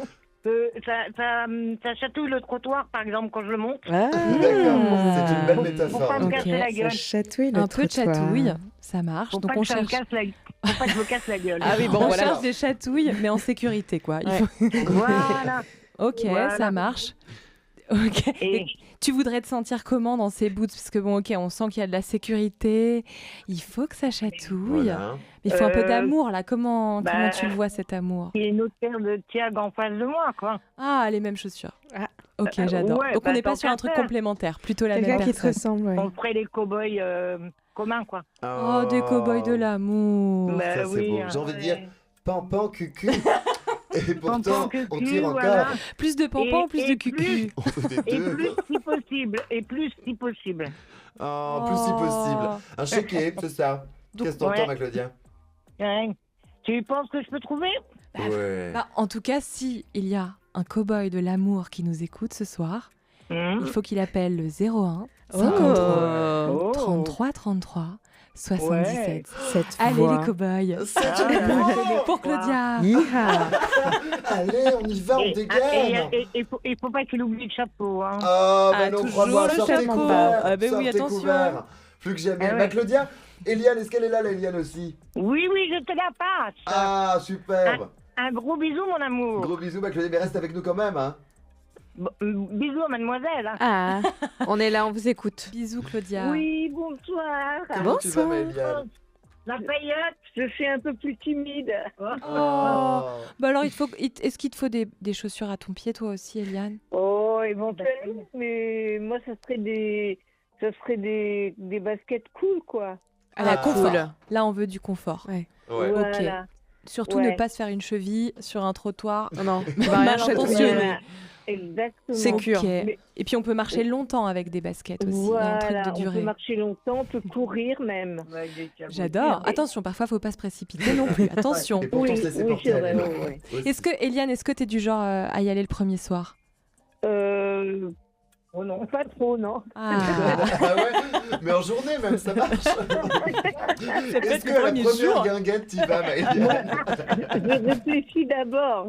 ça chatouille le trottoir, par exemple, quand je le monte. Ah, D'accord, c'est une belle Pour métaphore. pas me Ok. casser la ça gueule. chatouille le Un peu de trottoir. chatouille, ça marche. Faut Donc pas on que ça me cherche. casse la... Faut pas que je me casse la gueule. Ah oui, bon, on voilà. cherche des chatouilles, mais en sécurité, quoi. Il Ouais. faut- Voilà. Ok, Voilà. ça marche. Ok. Et- Et tu voudrais te sentir comment dans ces boots? Parce que bon, ok, on sent qu'il y a de la sécurité. Il faut que ça chatouille. Voilà. Mais il faut un peu Euh, d'amour là. Comment bah, tu le vois cet amour? Il y a une autre paire de tiags en face de moi, quoi. Ah, les mêmes chaussures. Ah. Ok, j'adore. ouais, Donc bah, on n'est pas tant sur un qu'à truc faire. complémentaire, plutôt la Quelqu'un même qui te personne. ressemble, ouais. On ferait les cow-boys communs, quoi. Oh, des cow-boys de l'amour. Bah ça, c'est beau. J'ai envie de dire, Pampan, cucu. Et pourtant, cucu, on tire encore. voilà. Plus de pampan ou plus Et de cucu? On fait des Et deux. plus si possible. Et plus si possible. Oh, plus si possible. Un chéquier, c'est ça. Qu'est-ce que t'entends, ouais. ma Claudia? Hein. Tu penses que je peux trouver? Ouais. Bah, en tout cas, si il y a un cow-boy de l'amour qui nous écoute ce soir, il faut qu'il appelle le 01 53 Oh. 33 33 77. Cette Allez voix. les cow-boys. C'est Ah, une voix. Pour Claudia. Yeeha. Allez, on y va, on dégaine. Il faut pas qu'il oublie le chapeau. Hein. Oh, bah Ah, non, toujours crois-moi, le sortez chapeau. couverts. Ah, ben oui, sortez attention. couverts. Plus que jamais. Ah ouais. Ma Claudia, Eliane, est-ce qu'elle est là, la Eliane aussi? Oui, je te la passe. Ah, superbe. Un gros bisou, mon amour. Gros bisous, ma Claudia, mais reste avec nous quand même, hein. Bisous, mademoiselle. Hein. Ah, on est là, on vous écoute. Bisous Claudia. Oui, bonsoir. Comment tu vas, ma Bonsoir. Eliane? La paillette, je suis un peu plus timide. Oh. Oh. Bah alors, est-ce qu'il te faut des chaussures à ton pied, toi aussi, Eliane? Oh, éventuellement, mais moi, ça serait des baskets cool, quoi. Ah, la Ah. confort. Cool. Là, on veut du confort. Ouais. Voilà. Surtout Ouais. ne pas se faire une cheville sur un trottoir. Non, non, on va rien Mal chatouiller. intentionné. Voilà. Exactement. C'est sûr. Ok. Et puis on peut marcher longtemps avec des baskets aussi. Il y a un truc Voilà, de on peut durée. marcher longtemps, on peut courir même. J'adore. Attention, parfois, faut pas se précipiter non plus. Attention. Et pourtant, Oui, se laisser oui, porter c'est à vrai, l'élan. oui, Aussi. Est-ce que, Eliane, est-ce que tu es du genre à y aller le premier soir? Oh non, pas trop, non. Ah. Ah ouais, mais en journée même, ça marche. Est-ce que le la premier première jour. guinguette, t'y vas, ma Eliane? Je réfléchis d'abord,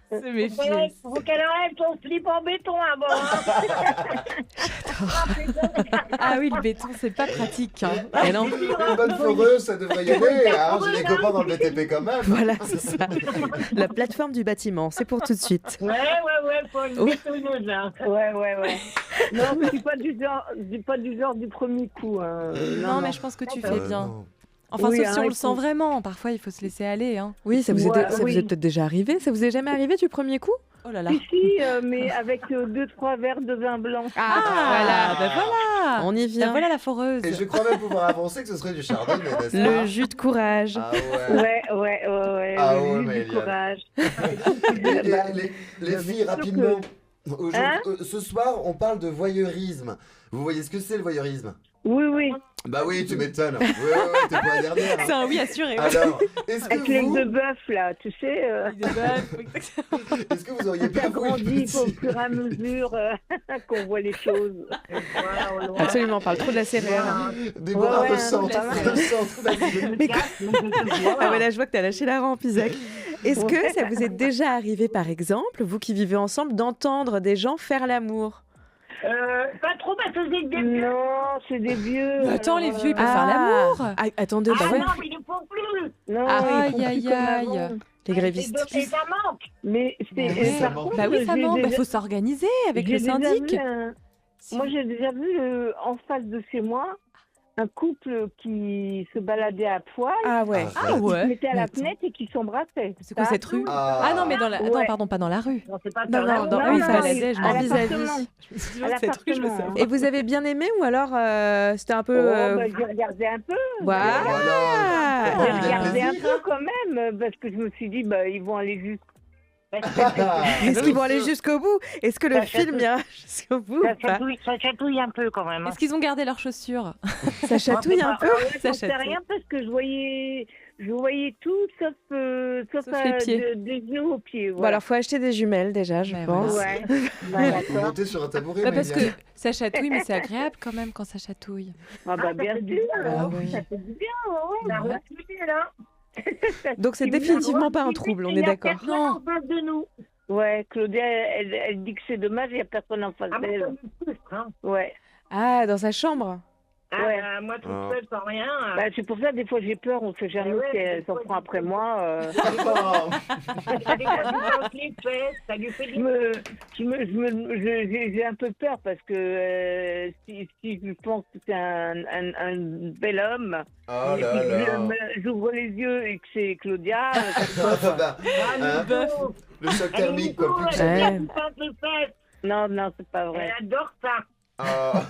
C'est mes Faut qu'elle enlève son slip en béton avant. Hein. Ah oui, le béton, c'est pas pratique. Hein. Et non. Une bonne foreuse, ça devrait y aller. Hein. J'ai des copains dans le BTP quand même. Voilà, c'est ça. La plateforme du bâtiment, c'est pour tout de suite. Ouais, faut une bétonneuse, là. Ouais. Non, je suis pas du genre du premier coup. Non, mais je pense que tu fais bien. Enfin, Oui, sauf si on il le sent vraiment. Parfois, il faut se laisser aller. Hein. Oui, ça vous est oui. peut-être déjà arrivé. Ça vous est jamais arrivé du premier coup? Oh là là. Si, mais avec 2-3 verres de vin blanc. Voilà. On y vient. Voilà la foreuse. Et je crois même pouvoir avancer que ce serait du chardonnay, n'est-ce pas? Le jus de courage. Ah ouais. Ouais. Ah le ouais, jus mais du courage. Les filles, rapidement. Ce soir, on parle de voyeurisme. Vous voyez ce que c'est le voyeurisme? Oui. Bah oui, tu m'étonnes. Ouais, t'es pas la dernière. C'est un oui assuré. Alors, est-ce Avec que l'aigle vous... de bœuf, là, tu sais. Est-ce que vous auriez Ça pas voulu grandit au fur et à mesure qu'on voit les choses. Voilà, au loin. Absolument, on parle trop de la céréale. Déborah Ouais, ressent, pas mal. Ah ouais, là, je vois que t'as lâché la rampe, Isaac. Est-ce que ça vous est déjà arrivé, par exemple, vous qui vivez ensemble, d'entendre des gens faire l'amour? Pas trop, parce que c'est des vieux. Non, c'est des vieux. Mais attends, les vieux, ils peuvent faire l'amour. Attendez, Ah bah ouais. non, mais ils ne font plus. Non, Aïe, ils font plus aïe, comme aïe. avant. Les grévistes. Et ça manque. Mais c'est. Oui, ça par manque. contre, Bah oui, ça j'ai manque. déjà- Il faut s'organiser avec j'ai le déjà syndic. vu Moi, j'ai déjà vu en face de chez moi un couple qui se baladait à poil, Ah ouais. Ah qui se ouais. mettait à Mais la attends. fenêtre et qui s'embrassaient. C'est quoi cette rue? Ah. Ah non, mais dans la. Attends, Ouais. pardon, pas dans la rue. Non, c'est pas Non, faire non, l'amour. dans- Ah oui, à se baladait, je à m'en en disais. l'appartement. À Cette rue, je le l'appartement. sais. Et vous avez bien aimé ou alors c'était un peu... J'ai regardé un peu. Voilà. J'ai Ah. regardé un peu quand même, parce que je me suis dit, ils vont aller juste. Est-ce qu'ils vont aller jusqu'au bout? Est-ce que le Ça film ira jusqu'au bout ou pas? Ça chatouille un peu quand même. hein. Est-ce qu'ils ont gardé leurs chaussures? Ça chatouille un peu? Ça J'en sais chatouille. rien parce que je voyais tout sauf les pieds. des genoux aux pieds. Bon, Voilà. alors faut acheter des jumelles déjà, je Ouais, pense. Ouais. Vous D'accord. montez sur un tabouret, Bah, parce que Maëlia. ça chatouille, mais c'est agréable quand même quand ça chatouille. Bien sûr. Ah oui. Ça fait du bien, ouais. La retenue, là. Donc c'est définitivement pas un trouble, on est d'accord. Non. En face de nous. Ouais, Claudia, elle dit que c'est dommage, il n'y a personne en face Ah, moi, d'elle. ça me frustre, hein. Ouais. Ah, dans sa chambre? Ah, Ouais. moi, toute Ah. seule, sans rien. C'est pour ça, des fois, j'ai peur, on sait jamais Ah ouais, si elle des s'en fois, prend j'ai après peur. moi. Ça décolle les fesses, ça lui fait J'ai un peu peur parce que si je pense que c'est un bel homme, Oh et là puis là. j'ouvre les yeux et que c'est Claudia, Bah, hein, le choc thermique, quoi. Plus que Ouais. jamais. non, c'est pas vrai. Elle adore ça. Ah.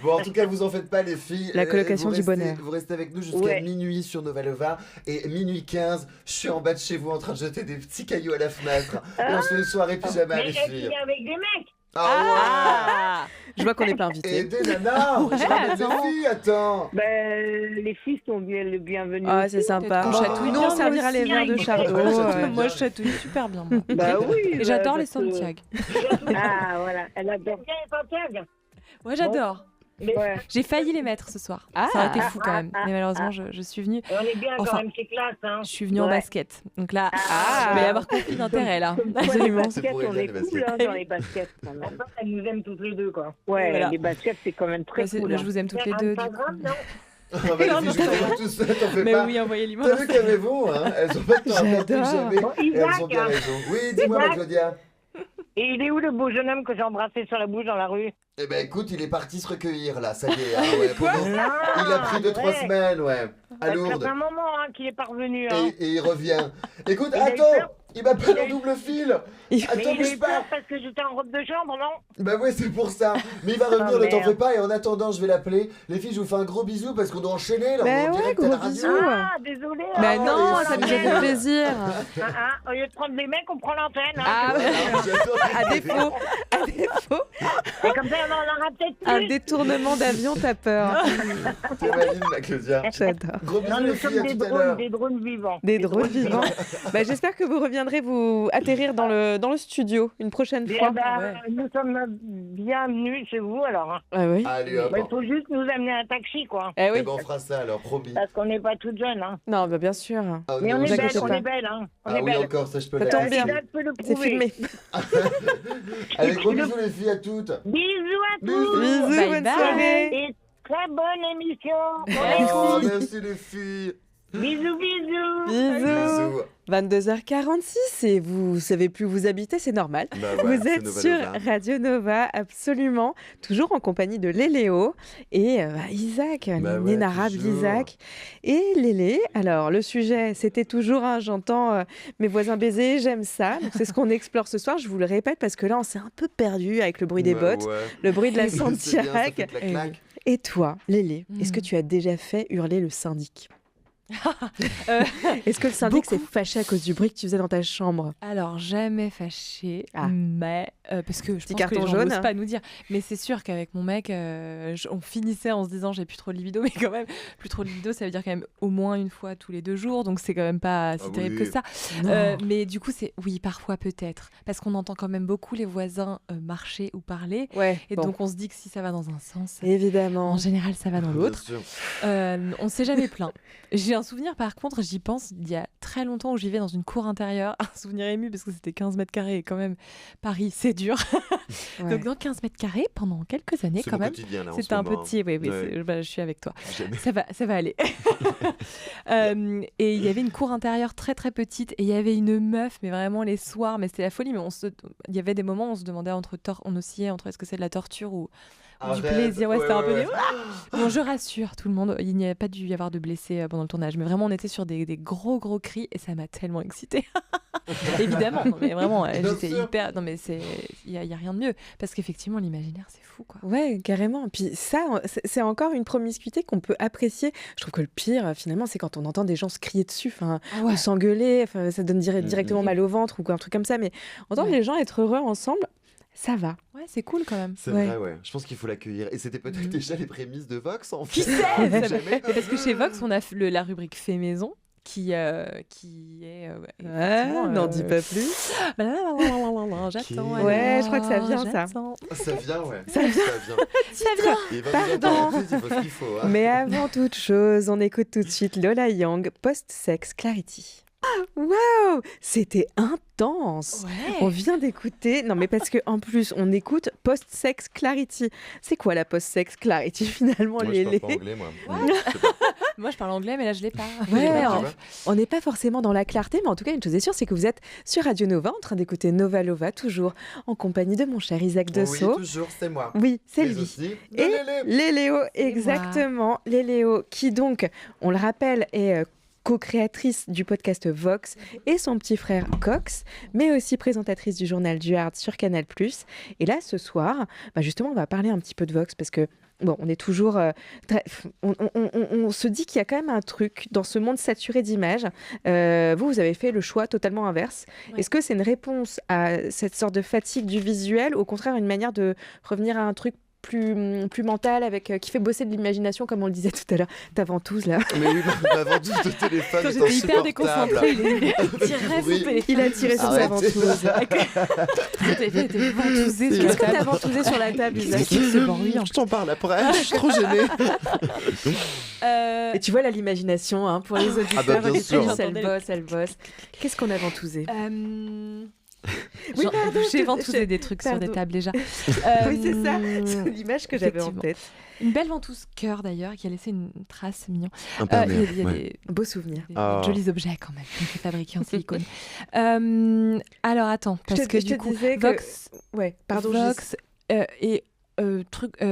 Bon, en tout cas, vous en faites pas, les filles. La colocation Vous du restez- bonheur. Vous restez avec nous jusqu'à Ouais. minuit sur Novalova. Et minuit 15, je suis en bas de chez vous en train de jeter des petits cailloux à la fenêtre. Et on se fait une soirée pyjama, Mais les elle filles. vient avec des mecs. Ah Je vois qu'on n'est pas ouais. Et invités. des nanas. Je ramène attends. les filles, attends. Les filles sont bien les bienvenues. Ah, c'est sympa. Peut-être qu'on chatouille Nous, bien, on servira moi les aussi, verres de hein. Chardot. Ouais, chatouille. Moi, je chatouille super bien. Moi. Oui. Et j'adore les parce que- Santiago. Ah, voilà, elle adore. Viens, Santiago. Moi, j'adore. Ouais. J'ai failli les mettre ce soir. Ah. Ça aurait été fou quand même. Mais malheureusement, je suis venue. On est bien Enfin, quand même, c'est classe. Hein. Je suis venue en Ouais. basket. Donc là, Ah. il va y avoir conflit d'intérêt là. Comme quoi, les Absolument. baskets, Ça pourrait on bien, est les cool baskets. dans les baskets quand même. Enfin, elle nous aime toutes les deux, quoi. Ouais, Voilà. les baskets, c'est quand même très Là, cool. je vous aime toutes les deux. Du Instagram, coup. non Ah, bah, les filles, je vous aime tout seul, t'en fais Mais pas. oui, envoyez-moi. T'as vu qu'avez-vous, hein? Elles ont pas de temps à perdre plus que J'adore. jamais. Bon, Et elles ont Isaac, bien hein. raison. Oui, dis-moi, ma Isaac. Claudia. Et il est où le beau jeune homme que j'ai embrassé sur la bouche dans la rue? Eh ben écoute, il est parti se recueillir là, ça y est. Hein, ouais, pendant- Non, Il a pris 2-3 ouais. semaines, ouais, à Ça Lourdes. fait un moment hein, qu'il est parvenu. Hein. Et il revient. Écoute, Il a eu attends, peur. il m'appelle Il a en eu- double fil. Mais Attends, il a bouge eu pas. peur parce que j'étais en robe de chambre, non? Bah ouais, c'est pour ça. Mais il va revenir, Oh, ne t'en merde. fais pas. Et en attendant, je vais l'appeler. Les filles, je vous fais un gros bisou parce qu'on doit enchaîner là. Bah on est en ouais, direct à la gros radio. bisous. Ah, désolé. Bah Ah, non, les ça nous a filles. fait plaisir. Au lieu de prendre des mecs, on prend l'antenne. Hein. Ah, J'adore. à défaut, Et comme ça, on en aura peut-être un plus. détournement d'avion, t'as peur. T'es maligne, ma Claudia. J'adore. Gros bisous, Non, les nous filles, sommes à tout à l'heure. des drones vivants. Des drôles vivants. Bah, j'espère que vous reviendrez viendrez vous atterrir dans le studio une prochaine fois. Nous sommes bienvenus chez vous alors. Hein. Ah oui. Allez, hop. Il faut juste nous amener un taxi quoi. Eh oui. Eh ben, on fera ça alors, promis. Parce qu'on n'est pas toutes jeunes. Hein. Non, bah, bien sûr. Ah, Mais non, on est je- belles, inquiétez on pas. est belles. Hein. On Ah est oui, belles. encore, ça je peux Ça tombe bien. Isaac peut le C'est prouver. filmé. Allez, gros bisous les filles à toutes. Bisous à Bisous. tous. Bisous, Bye bonne bye. soirée. Et très bonne émission. Oh, merci les filles. Bisous, bisous. Bisous. Bisous. 22h46 et vous savez plus où vous habitez, c'est normal. Bah ouais, Vous c'est êtes Nova sur Nova. Radio Nova, absolument, toujours en compagnie de Léléo et Isaac, Bah ouais, l'inénarrable toujours. Isaac. Et Lélé, alors le sujet, c'était toujours, j'entends mes voisins baiser, j'aime ça. Donc c'est ce qu'on explore ce soir, je vous le répète, parce que là, on s'est un peu perdu avec le bruit des Bah bottes, ouais. le bruit de la C'est bien, ça Santiago. fait clac-clac. Et toi, Lélé, est-ce que Mhm. tu as déjà fait hurler le syndic Euh, Est-ce que le syndic s'est Beaucoup. fâché à cause du bruit que tu faisais dans ta chambre? Alors, jamais fâché, Ah. mais parce que je Petit pense carton que les gens jaune, n'osent hein. pas nous dire. Mais c'est sûr qu'avec mon mec, on finissait en se disant j'ai plus trop de libido, mais quand même, plus trop de libido, ça veut dire quand même au moins une fois tous les 2 jours, donc c'est quand même pas si Ah terrible oui. que ça. Non. Mais du coup, oui, parfois peut-être, parce qu'on entend quand même beaucoup les voisins marcher ou parler, Ouais, et bon, donc on se dit que si ça va dans un sens, évidemment. en général, ça va dans Bien l'autre. sûr. On s'est jamais plaint. J'ai un souvenir, par contre, j'y pense, il y a très longtemps où j'y vais dans une cour intérieure. Un souvenir ému parce que c'était 15 mètres carrés et quand même, Paris, c'est dur. Ouais. Donc, dans 15 mètres carrés, pendant quelques années, C'est quand mon même, quotidien là en c'était ce un moment, petit. Oui, oui, Ouais. je suis avec toi. Jamais. Ça va aller. Et il y avait une cour intérieure très très petite et il y avait une meuf, mais vraiment les soirs, mais c'était la folie. Mais il y avait des moments où on se demandait on oscillait entre est-ce que c'est de la torture ou du Arrête. plaisir. Ouais, c'était un peu ouais. des. Bon, je rassure tout le monde, il n'y a pas dû y avoir de blessés pendant le tournage, mais vraiment on était sur des gros cris et ça m'a tellement excitée. Évidemment, non, mais vraiment, Bien j'étais sûr. hyper. Non, mais il y a rien de mieux parce qu'effectivement l'imaginaire c'est fou quoi. Ouais, carrément. Puis ça, c'est encore une promiscuité qu'on peut apprécier. Je trouve que le pire, finalement, c'est quand on entend des gens se crier dessus, ou s'engueuler. Ça donne directement mal au ventre ou quoi, un truc comme ça. Mais entendre Ouais. les gens être heureux ensemble, ça va. Ouais, c'est cool quand même. C'est Ouais. vrai, ouais. Je pense qu'il faut l'accueillir. Et c'était peut-être Mhm. déjà les prémices de Vox en fait. Qui sait On Ça sait va- jamais. Mais parce que chez Vox on a la rubrique fait maison qui est effectivement, N'en dis pas plus. J'attends. Ouais, je crois que ça vient, ça. j'attends. Ça vient, ouais. Ça vient. Ça vient. Il va Pardon. nous entendre en plus, il faut ce qu'il faut. Hein. Mais avant toute chose, on écoute tout de suite Lola Young, Post-Sex Clarity. Waouh, c'était intense. On vient d'écouter, non mais parce que en plus on écoute Post-Sex Clarity. C'est quoi la Post-Sex Clarity finalement, Moi, je Lélé? parle pas anglais, moi. Ouais. Je sais pas. Moi je parle anglais mais là je l'ai pas. Ouais, Tu en- vois. on n'est pas forcément dans la clarté, mais en tout cas une chose est sûre, c'est que vous êtes sur Radio Nova en train d'écouter Nova Lova, toujours en compagnie de mon cher Isaac Oui, Dessau. toujours, c'est moi. Oui, c'est Mais lui. aussi, Et Lélé. Léléo, exactement. Léléo, qui donc, on le rappelle, est co-créatrice du podcast Vox et son petit frère Cox, mais aussi présentatrice du journal du Hard sur Canal+. Et là, ce soir, justement, on va parler un petit peu de Vox parce que bon, on est toujours... on se dit qu'il y a quand même un truc dans ce monde saturé d'images. Vous avez fait le choix totalement inverse. Ouais. Est-ce que c'est une réponse à cette sorte de fatigue du visuel ou au contraire une manière de revenir à un truc plus mental, qui fait bosser de l'imagination, comme on le disait tout à l'heure? Ta ventouse, là. Mais oui, ma ventouse de téléphone Quand est j'étais hyper insupportable. déconcentrée, il tirait son Oui. téléphone. Il a tiré sur sa Arrêtez. ventouse. Son téléphone était ventousé sur la Qu'est-ce que t'as table. ventousé sur la table, Isaac? C'est bruyant. Je t'en parle après, je suis trop gênée. Euh, Et tu vois là l'imagination, pour les auditeurs, bah, bien sûr. auditrices, elle bosse. Qu'est-ce qu'on a ventousé? Oui, genre, pardon, j'ai ventousé des trucs sur des pardon. tables déjà. Oui, c'est ça, c'est l'image que j'avais en effectivement. tête. Une belle ventouse cœur d'ailleurs qui a laissé une trace mignon. Un Il y a des Beau souvenir. Ah. jolis objets quand même, qui étaient fabriqués en silicone. Alors attends, parce Je te- que je du te coup, disais que- Vox, Ouais, pardon, Vox et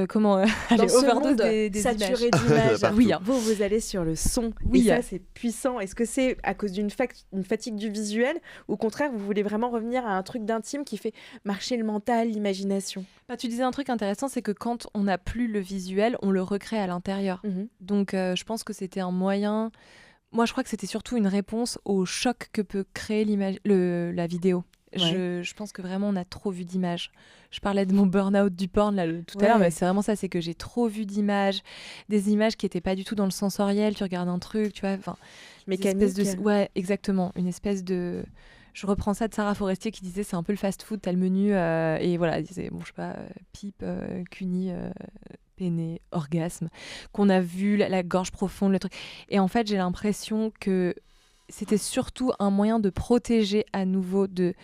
comment dans allez, ce overdose monde des saturé images. d'images, Partout. Oui, hein. vous allez sur le son. Oui, Et ça, c'est puissant. Est-ce que c'est à cause d'une fatigue du visuel ou au contraire, vous voulez vraiment revenir à un truc d'intime qui fait marcher le mental, l'imagination? Bah, tu disais un truc intéressant, c'est que quand on n'a plus le visuel, on le recrée à l'intérieur. Donc je pense que c'était un moyen. Moi, je crois que c'était surtout une réponse au choc que peut créer la vidéo. Ouais. Je pense que vraiment on a trop vu d'images. Je parlais de mon burn-out du porn là, tout à l'heure, mais c'est vraiment ça, c'est que j'ai trop vu d'images, des images qui n'étaient pas du tout dans le sensoriel. Tu regardes un truc, tu vois, enfin, Mécanique. ouais, exactement, une espèce de je reprends ça de Sarah Forestier qui disait c'est un peu le fast-food, t'as le menu et voilà, elle disait bon je sais pas, pipe, cuni, peiné, orgasme, qu'on a vu la gorge profonde, le truc. Et en fait j'ai l'impression que c'était surtout un moyen de protéger à nouveau, de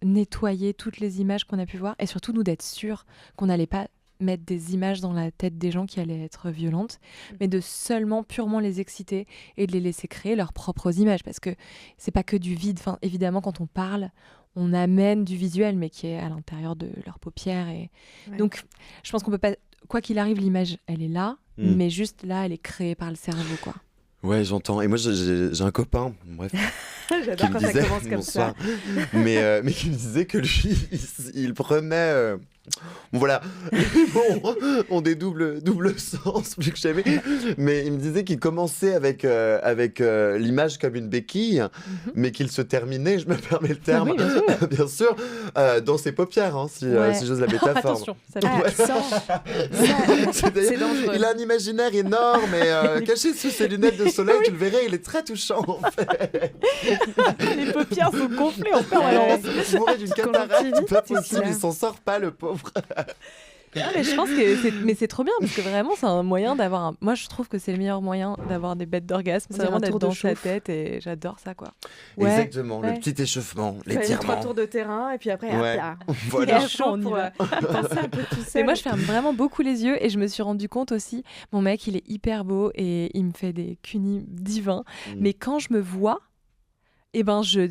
nettoyer toutes les images qu'on a pu voir et surtout nous d'être sûrs qu'on n'allait pas mettre des images dans la tête des gens qui allaient être violentes, mais de seulement purement les exciter et de les laisser créer leurs propres images, parce que c'est pas que du vide. Enfin, évidemment, quand on parle, on amène du visuel, mais qui est à l'intérieur de leurs paupières. Et... Ouais. Donc, je pense qu'on peut pas... Quoi qu'il arrive, l'image, elle est là, mais juste là, elle est créée par le cerveau, quoi. Ouais, j'entends. Et moi, j'ai un copain, bref, j'adore quand ça commence comme ça. Mais qui me disait que lui, il prenait... Bon, voilà, bon, on des double sens plus que jamais. Mais il me disait qu'il commençait avec l'image comme une béquille, mais qu'il se terminait, je me permets le terme, oui, bien sûr, dans ses paupières, hein, si j'ose la métaphore. Attention, ça c'est dangereux. Il a un imaginaire énorme et caché sous ses lunettes de soleil, tu le verrais, il est très touchant en fait. Les paupières sont gonflées en permanence. Il mourrait d'une cataracte, pas possible, il s'en sort pas le pauvre. Ah, mais je pense que c'est trop bien parce que vraiment c'est un moyen d'avoir moi je trouve que c'est le meilleur moyen d'avoir des bêtes d'orgasme, c'est vraiment d'être dans sa tête et j'adore ça quoi. Ouais, exactement, le petit échauffement, l'étirement. 3 tours de terrain et puis après hop là. Voilà. Et chaud pour penser un peu tout seul. Mais moi je ferme vraiment beaucoup les yeux et je me suis rendu compte aussi, mon mec il est hyper beau et il me fait des cunis divins, mais quand je me vois eh ben je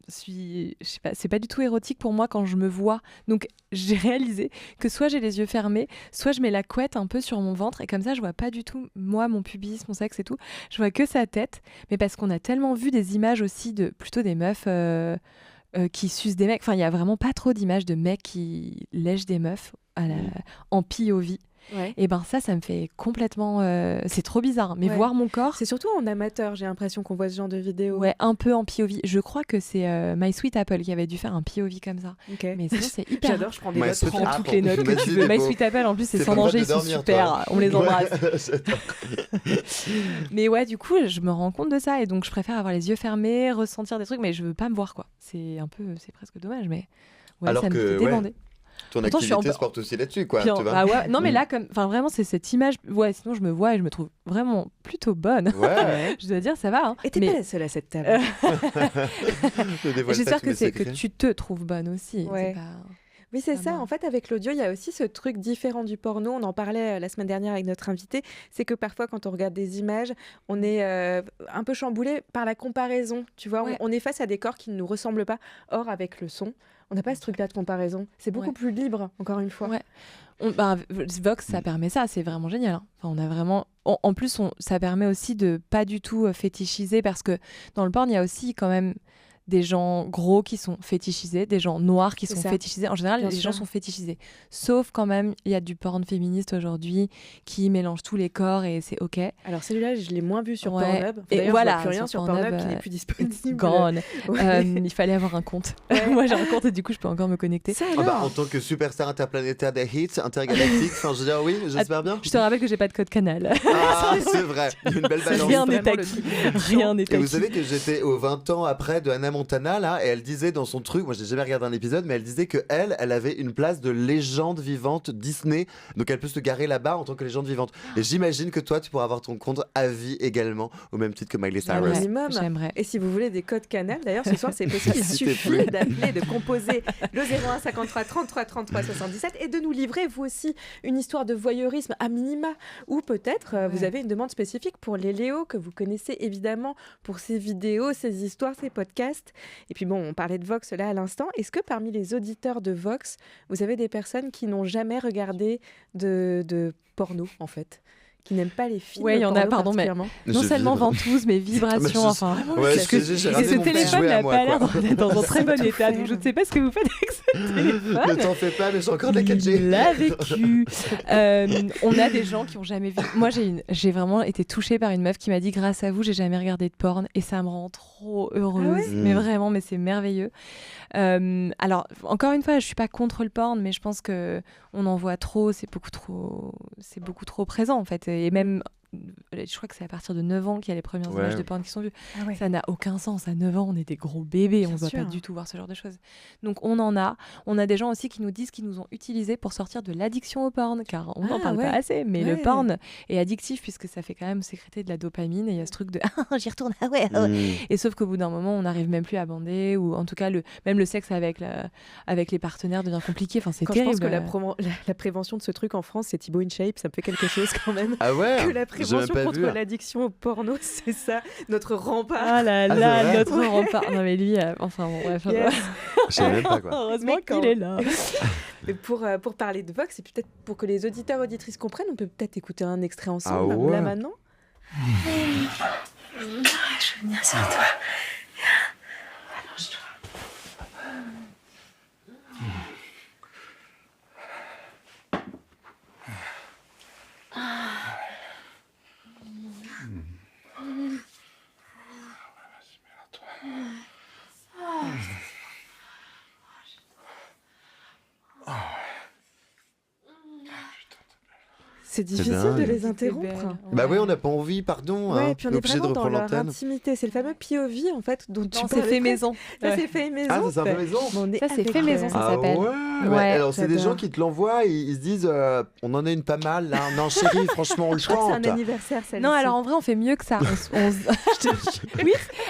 suis, je sais pas, c'est pas du tout érotique pour moi quand je me vois. Donc j'ai réalisé que soit j'ai les yeux fermés, soit je mets la couette un peu sur mon ventre et comme ça je vois pas du tout moi, mon pubis, mon sexe et tout. Je vois que sa tête, mais parce qu'on a tellement vu des images aussi de plutôt des meufs qui sucent des mecs. Enfin, il y a vraiment pas trop d'images de mecs qui lèchent des meufs en POV. Ouais. Et ben ça me fait complètement c'est trop bizarre mais voir mon corps, c'est surtout en amateur, j'ai l'impression qu'on voit ce genre de vidéo. Ouais, un peu en POV. Je crois que c'est My Sweet Apple qui avait dû faire un POV comme ça. Mais sinon c'est hyper j'adore, je prends des notes, prends toutes les notes que tu veux. My Sweet Apple en plus c'est sans danger, ils sont super, toi. On les embrasse. Mais ouais, du coup je me rends compte de ça et donc je préfère avoir les yeux fermés, ressentir des trucs, mais je veux pas me voir quoi. C'est presque dommage, mais ouais, alors ça me fait débander. Ton activité se porte aussi là-dessus, quoi. Tu vois bah ouais. Non, mais là, vraiment, c'est cette image. Ouais, sinon, je me vois et je me trouve vraiment plutôt bonne. Ouais. Je dois dire, ça va. Hein. Et t'es pas la seule à cette table. J'espère que tu te trouves bonne aussi. Ouais. Oui, c'est ça. En fait, avec l'audio, il y a aussi ce truc différent du porno. On en parlait la semaine dernière avec notre invité. C'est que parfois, quand on regarde des images, on est un peu chamboulé par la comparaison. Tu vois, on est face à des corps qui ne nous ressemblent pas. Or, avec le son, on n'a pas ce truc-là de comparaison. C'est beaucoup plus libre, encore une fois. Ouais. Vox, ça permet ça. C'est vraiment génial. Hein. Enfin, on a vraiment... En plus, ça permet aussi de pas du tout fétichiser parce que dans le porn, il y a aussi quand même... des gens gros qui sont fétichisés, des gens noirs qui sont fétichisés. En général, les gens sont fétichisés. Sauf quand même, il y a du porn féministe aujourd'hui qui mélange tous les corps et c'est OK. Alors celui-là, je l'ai moins vu sur Pornhub. Et voilà, je vois plus rien sur Pornhub qui n'est plus disponible. Gone. Il fallait avoir un compte. Moi, j'ai un compte et du coup, je peux encore me connecter. En tant que superstar interplanétaire des hits, intergalactique, enfin, je veux dire, oui, j'espère bien. Je te rappelle que j'ai pas de code canal. Ah, c'est vrai. Une belle balance. Rien n'est acquis. Rien n'est acquis. Et vous savez que j'étais aux 20 ans après de Hannah Montana là, et elle disait dans son truc, moi j'ai jamais regardé un épisode, mais elle disait que elle avait une place de légende vivante Disney, donc elle peut se garer là-bas en tant que légende vivante. Et j'imagine que toi tu pourras avoir ton compte à vie également, au même titre que Miley Cyrus. J'aimerais. Et si vous voulez des codes canal, d'ailleurs ce soir c'est possible, il suffit d'appeler, de composer le 01 53 33 33 77 et de nous livrer vous aussi une histoire de voyeurisme à minima, ou peut-être vous avez une demande spécifique pour les Léo que vous connaissez évidemment pour ces vidéos, ces histoires, ces podcasts. Et puis bon, on parlait de Vox là à l'instant. Est-ce que parmi les auditeurs de Vox, vous avez des personnes qui n'ont jamais regardé de porno, en fait, qui n'aiment pas les films? Ouais, il y en a, pardon, mais non seulement ventouses, mais vibrations, enfin vraiment. Et ce téléphone n'a pas l'air d'être dans un très bon état, donc je ne sais pas ce que vous faites avec ce téléphone. Ne t'en fais pas, mais j'ai encore de la 4G. Il l'a vécu. On a des gens qui n'ont jamais vu. Moi, j'ai vraiment été touchée par une meuf qui m'a dit, grâce à vous, j'ai jamais regardé de porn, et ça me rend trop heureuse. Mais vraiment, mais c'est merveilleux. Alors, encore une fois, je suis pas contre le porn, mais je pense que on en voit trop, c'est beaucoup trop présent en fait. Et même je crois que c'est à partir de 9 ans qu'il y a les premières images de porn qui sont vues. Ah ouais. Ça n'a aucun sens. À 9 ans, on est des gros bébés, on ne doit sûr. pas du tout voir ce genre de choses. Donc on en a. On a des gens aussi qui nous disent qu'ils nous ont utilisés pour sortir de l'addiction au porn, car on n'en parle pas assez, mais le porn est addictif puisque ça fait quand même sécréter de la dopamine et il y a ce truc de j'y retourne, Et sauf qu'au bout d'un moment, on n'arrive même plus à bander, ou en tout cas, même le sexe avec les partenaires devient compliqué. Enfin, c'est terrible. Je pense que la prévention de ce truc en France, c'est Thibaut InShape, ça me fait quelque chose quand même. Ah ouais. Que la prévention contre l'addiction au porno, c'est ça, notre rempart. Ah là là, notre rempart. Non mais lui, enfin bon, bref. Je sais même pas quoi. Heureusement qu'il est là. Mais pour parler de Vox, et peut-être pour que les auditeurs auditrices comprennent, on peut peut-être écouter un extrait ensemble, là maintenant. Je veux venir sur toi. Allonge-toi. C'est difficile de les interrompre. Bah oui, on n'a pas envie, pardon. Ouais, puis on est obligé de vraiment dans reprendre leur l'antenne. intimité. C'est le fameux POV en fait dont tu Non, parlais. c'est fait maison. Ça, c'est fait maison. Ah, ça, c'est un peu maison. Ça, c'est fait maison, ça s'appelle. Ouais. Alors, c'est des gens qui te l'envoient et ils se disent on en a une pas mal là. Non, chérie, franchement, on le Je crois que chante. c'est un anniversaire, celle-ci. Non, alors en vrai, on fait mieux que ça. Oui,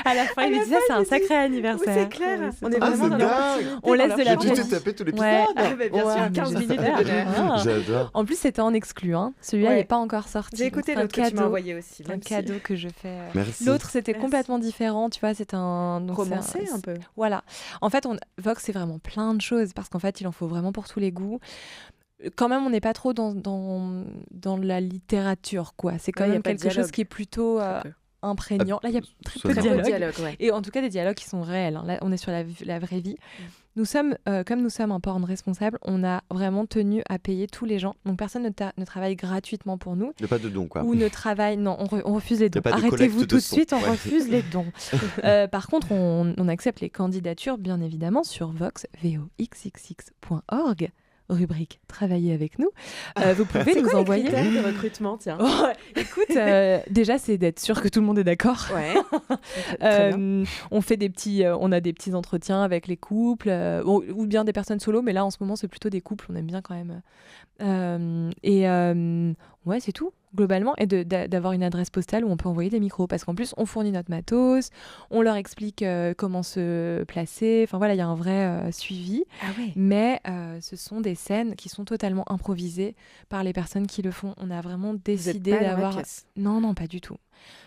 à la fin, il lui dit ça, c'est un sacré anniversaire. C'est clair. On est Ah, vraiment c'est dans dingue. On laisse de la J'ai dû te taper tout l'épisode. Ouais. Ah, bah, bien sûr, 15 minutes de bonheur. J'adore. En plus, c'était en exclu. Celui-là, il n'est pas encore sorti. J'ai écouté C'est un l'autre que tu m'as cadeau. envoyé aussi. Un cadeau que je fais. Merci. L'autre, c'était Merci. complètement différent. Tu vois, c'est un Romancé un peu. Voilà. En fait, Vox, c'est vraiment plein de choses parce qu'en fait, il en faut vraiment pour tous les goûts. Quand même, on n'est pas trop dans la littérature, quoi. C'est quand Ouais, y a même pas de quelque chose dialogue. qui est plutôt imprégnant. Là, il y a très peu de Très peu de dialogue. ouais. Et en tout cas, des dialogues qui sont réels. Là, on est sur la vraie vie. Nous sommes, comme nous sommes un porn responsable, on a vraiment tenu à payer tous les gens. Donc, personne ne travaille gratuitement pour nous. Il n'y a pas de don, quoi. Ou ne travaille... Non, on refuse les Y a dons. pas de Arrêtez-vous collecte tout de de suite, on sons. Ouais. refuse les dons. Par contre, on accepte les candidatures, bien évidemment, sur voxxxx.org. Rubrique Travailler avec nous. Vous pouvez nous envoyer... C'est quoi les critères de recrutement, tiens. Écoute, déjà, c'est d'être sûr que tout le monde est d'accord. Ouais. Très bien. On fait on a des petits entretiens avec les couples, ou bien des personnes solo, mais là, en ce moment, c'est plutôt des couples. On aime bien quand même. Ouais, c'est tout, globalement. Et d'avoir une adresse postale où on peut envoyer des micros. Parce qu'en plus, on fournit notre matos, on leur explique comment se placer. Enfin, voilà, il y a un vrai suivi. Ah ouais. Mais ce sont des scènes qui sont totalement improvisées par les personnes qui le font. On a vraiment décidé d'avoir... Non, pas du tout.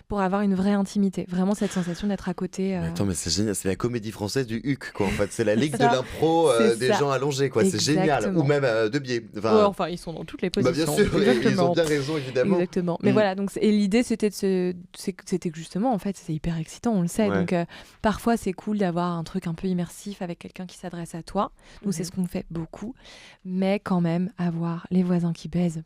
Pour avoir une vraie intimité. Vraiment cette sensation d'être à côté. Mais attends, mais c'est génial. C'est la comédie française du HUC, quoi. En fait, c'est la ligue de ça. l'impro C'est des ça. gens allongés, quoi. C'est génial. Exactement. Ou même de biais. Enfin, ils sont dans toutes les bah, positions. bien sûr, ils Exactement. ont bien raison, évidemment. Exactement. Mais voilà, donc et l'idée c'était c'était que justement en fait c'est hyper excitant, on le sait. Ouais. Donc parfois c'est cool d'avoir un truc un peu immersif avec quelqu'un qui s'adresse à toi. Nous c'est ce qu'on fait beaucoup, mais quand même avoir les voisins qui baisent.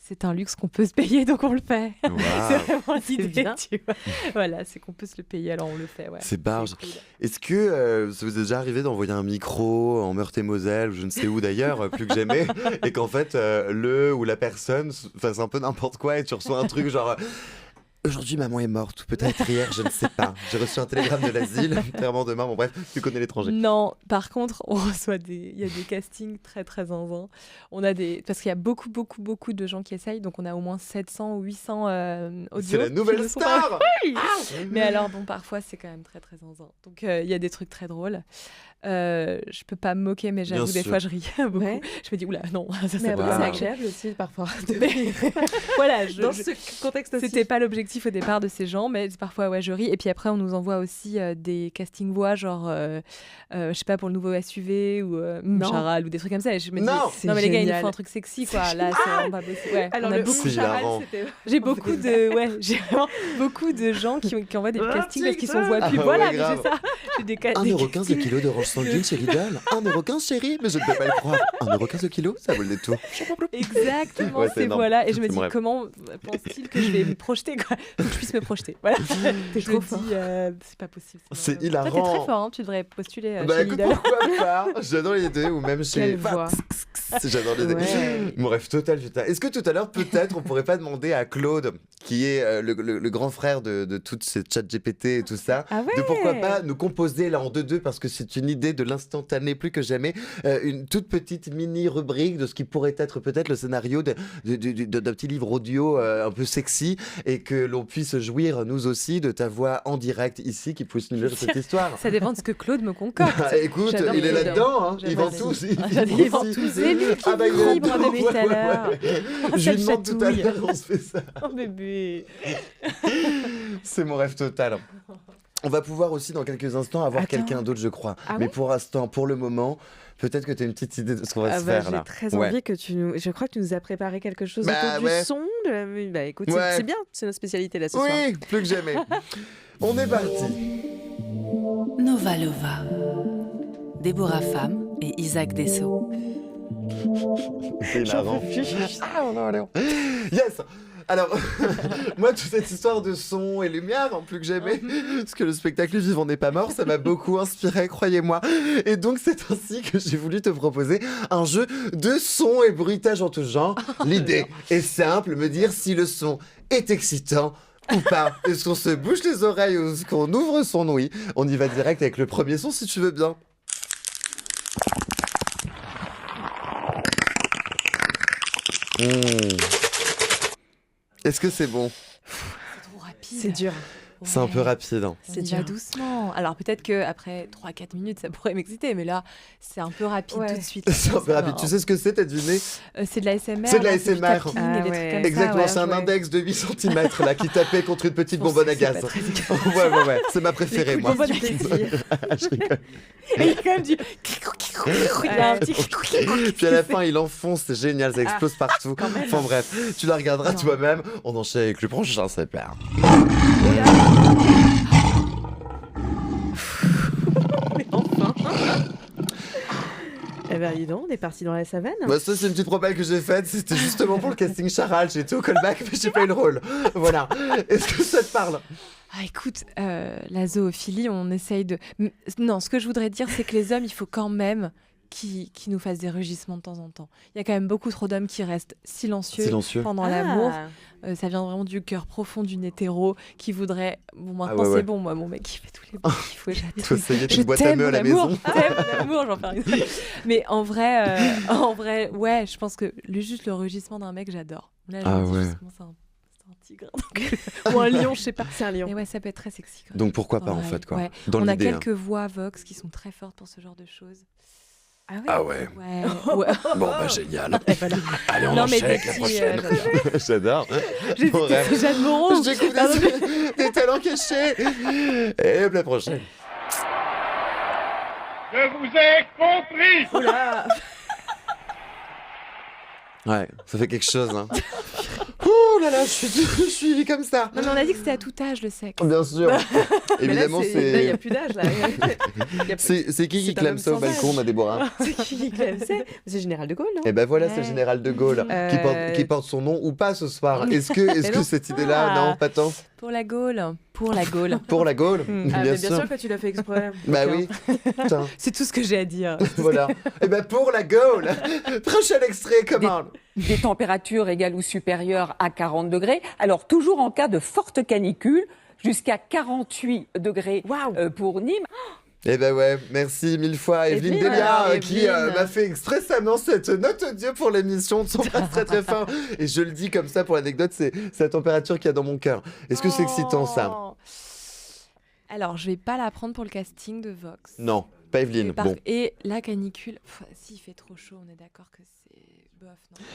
C'est un luxe qu'on peut se payer, donc on le fait. Wow. C'est vraiment l'idée, bien. tu vois. Voilà, c'est qu'on peut se le payer, alors on le fait. Ouais. C'est barge. cool. Est-ce que ça vous est déjà arrivé d'envoyer un micro en Meurthe-et-Moselle, ou je ne sais où d'ailleurs, plus que jamais, et qu'en fait, le ou la personne fasse un peu n'importe quoi et tu reçois un truc genre... Aujourd'hui, maman est morte, ou peut-être hier, je ne sais pas. J'ai reçu un télégramme de l'asile, clairement demain, bon bref, tu connais l'étranger. Non, par contre, on reçoit il y a des castings très très zinzin. On a parce qu'il y a beaucoup de gens qui essayent, donc on a au moins 700 ou 800 audios. C'est la qui nouvelle ne sont star pas- Oui. Mais alors bon, parfois c'est quand même très très zinzin. Donc il y a des trucs très drôles. Je peux pas me moquer, mais j'avoue Bien des sûr. fois je ris beaucoup. Ouais. Je me dis oula non, ça Mais c'est après, pas c'est Wow. agréable aussi parfois. Voilà, Dans ce contexte aussi. c'était pas l'objectif au départ de ces gens, mais parfois ouais je ris. Et puis après on nous envoie aussi des casting voix genre je sais pas pour le nouveau SUV ou Charal ou des trucs comme ça. Et je me dis Non. non mais les gars il nous génial. faut un truc sexy quoi. Là c'est vraiment pas possible. Ouais, Alors on a le beaucoup C'est hilarant. j'ai vraiment beaucoup de gens qui envoient des castings parce qu'ils sont voix Ah pub. ouais, Voilà, mais grave. c'est ça. J'ai des 1,15€ le kilo d'orange sanguine chez Lidl, 1,15 € chérie, mais je ne peux pas le croire. 1,15 € le kilo, ça vaut le détour. Exactement, Ouais, c'est c'est énorme. voilà. Et je me C'est dis, mon rêve. comment pense-t-il que je vais me projeter quoi. Faut que je puisse me projeter. Voilà. T'es Je trop me fort. dis, c'est pas possible. C'est Toi, hilarant. t'es très fort, hein, tu devrais postuler Bah chez écoute, Lidl. pourquoi pas. J'adore les deux, ou même chez... Quelle voix. J'adore les deux. Ouais. Mon rêve total, putain. Est-ce que tout à l'heure, peut-être, on pourrait pas demander à Claude, qui est le grand frère de toutes ces chat GPT et tout ça, Ah ouais. de pourquoi pas nous composer là en 2-2, parce que c'est une idée de l'instantané plus que jamais, une toute petite mini rubrique de ce qui pourrait être peut-être le scénario d'un petit livre audio un peu sexy, et que l'on puisse jouir nous aussi de ta voix en direct ici, qui puisse nous lire cette histoire. Ça dépend de ce que Claude me concocte. Bah, écoute, J'adore il est Claude. là-dedans, hein. Il vend J'adore tous. Ils vendent tous. C'est lui qui il est vibre là-dedans. depuis tout à l'heure. Je Ça lui le demande tout à chatouille. l'heure, on se fait ça. Oh bébé. C'est mon rêve total. On va pouvoir aussi dans quelques instants avoir Attends. quelqu'un d'autre, je crois. Ah Mais ouais pour l'instant, pour le moment, peut-être que tu as une petite idée de ce qu'on va Ah se bah, faire j'ai là. très Ouais. envie que tu nous... Je crois que tu nous as préparé quelque chose Bah, autour ouais. du son, de la musique. Bah écoute, Ouais. c'est bien, c'est notre spécialité là ce soir. Oui, plus que jamais. On est parti. Nova Lova. Déborah Femme et Isaac Dessau. C'est hilarant. Ah, on en est. Yes. Alors, moi, toute cette histoire de son et lumière, en plus que jamais, parce que le spectacle Vivant n'est pas mort, ça m'a beaucoup inspiré, croyez-moi. Et donc, c'est ainsi que j'ai voulu te proposer un jeu de son et bruitage en tout genre. L'idée est simple, me dire si le son est excitant ou pas. Est-ce qu'on se bouche les oreilles ou est-ce qu'on ouvre son ouïe? On y va direct avec le premier son, si tu veux bien. Est-ce que c'est bon? C'est trop rapide. C'est dur. C'est un peu rapide. Hein. C'est dur. déjà doucement. Alors peut-être qu'après 3-4 minutes, ça pourrait m'exciter, mais là, c'est un peu rapide Ouais. tout de suite. C'est un peu rapide. Tu sais ce que c'est, t'as deviné? C'est de la SMR. C'est de la là, du ASMR. tapping Ah et des ouais. trucs comme Exactement, ça. c'est un ouais. index de 8 cm là, qui tapait contre une petite Bon, bonbonne à c'est gaz. pas très Ouais, c'est ma préférée, moi. Bonbonne à Du gaz. plaisir. Je rigole. Il y a quand même du... Il y a un petit... Puis à la fin, il enfonce, c'est génial, ça explose partout. Enfin bref, tu la regarderas Non. toi-même. On enchaîne avec le prochain, c'est super. Eh ben dis donc, on est parti dans la savane. Bah, ça, c'est une petite propale que j'ai faite. C'était justement pour le casting Charal. J'ai été au callback, mais j'ai pas eu le rôle. Voilà. Est-ce que ça te parle? Ah, écoute, la zoophilie, on essaye de... Non, ce que je voudrais dire, c'est que les hommes, il faut quand même qui nous fassent des rugissements de temps en temps. Il y a quand même beaucoup trop d'hommes qui restent silencieux, Silencieux. pendant Ah. l'amour. Ça vient vraiment du cœur profond d'une hétéro qui voudrait... Bon, maintenant, ouais, c'est ouais. bon, moi, mon mec, il fait tous les bons qu'il faut. Toi, J'adore. ça y est, tu Je bois ta t'aime, meuf à la mon amour. maison. Je t'aime, mon amour, j'en fais rien. Mais en vrai, ouais, je pense que juste le rugissement d'un mec, j'adore. Là, je Ah me dis ouais. justement, c'est un tigre. Donc, ou un lion, je sais pas. C'est un lion. Mais ouais, ça peut être très sexy. Quand même. Donc pourquoi pas, en Ouais, fait, quoi. ouais. Dans On a l'idée. hein. quelques voix Vox qui sont très fortes pour ce genre de choses. Ah ouais. Ah ouais. Ouais. ouais. Bon, bah génial. Voilà. Allez, on Non, mais enchaîne des avec la petits, prochaine. j'adore. J'adore. J'ai Mon rêve. dit Jeanne Moreau. Je découvre des talents cachés. Et hop, la prochaine. Je vous ai compris. Oula. Ouais, ça fait quelque chose. Hein. Ouh là là, je suis comme ça. Non, mais on a dit que c'était à tout âge, le sexe. Bien sûr. Évidemment, Mais là, il n'y c'est. a plus d'âge là. Y a plus- C'est qui c'est un clame homme ça au sans balcon, âge. ma Déborah? C'est qui clame ça? C'est Général de Gaulle, non? Et ben voilà, c'est le Ouais. général de Gaulle qui porte son nom ou pas ce soir. Est-ce que non. cette idée-là, Ah. non, pas tant? Pour la Gaule. Pour la Gaule. Pour la Gaule, Ah, bien mais sûr. que tu l'as fait exprès. Bah Tiens. oui. Putain, C'est tout ce que j'ai à dire. voilà. Et ben pour la Gaule. Prochain extrait, commande. Des températures égales ou supérieures à 40 degrés. Alors, toujours en cas de forte canicule, jusqu'à 48 degrés Waouh. pour Nîmes. Eh ben ouais, merci mille fois Evelyne Evelyne, Delia alors, qui Evelyne. m'a fait expressément cette note audio pour l'émission de son passe très très fort. Et je le dis comme ça pour l'anecdote, c'est la température qu'il y a dans mon cœur. Est-ce que c'est excitant ça? Oh. Alors, je vais pas la prendre pour le casting de Vox. Non, pas Evelyne. Bon. Et la canicule, s'il fait trop chaud, on est d'accord que c'est bof, non?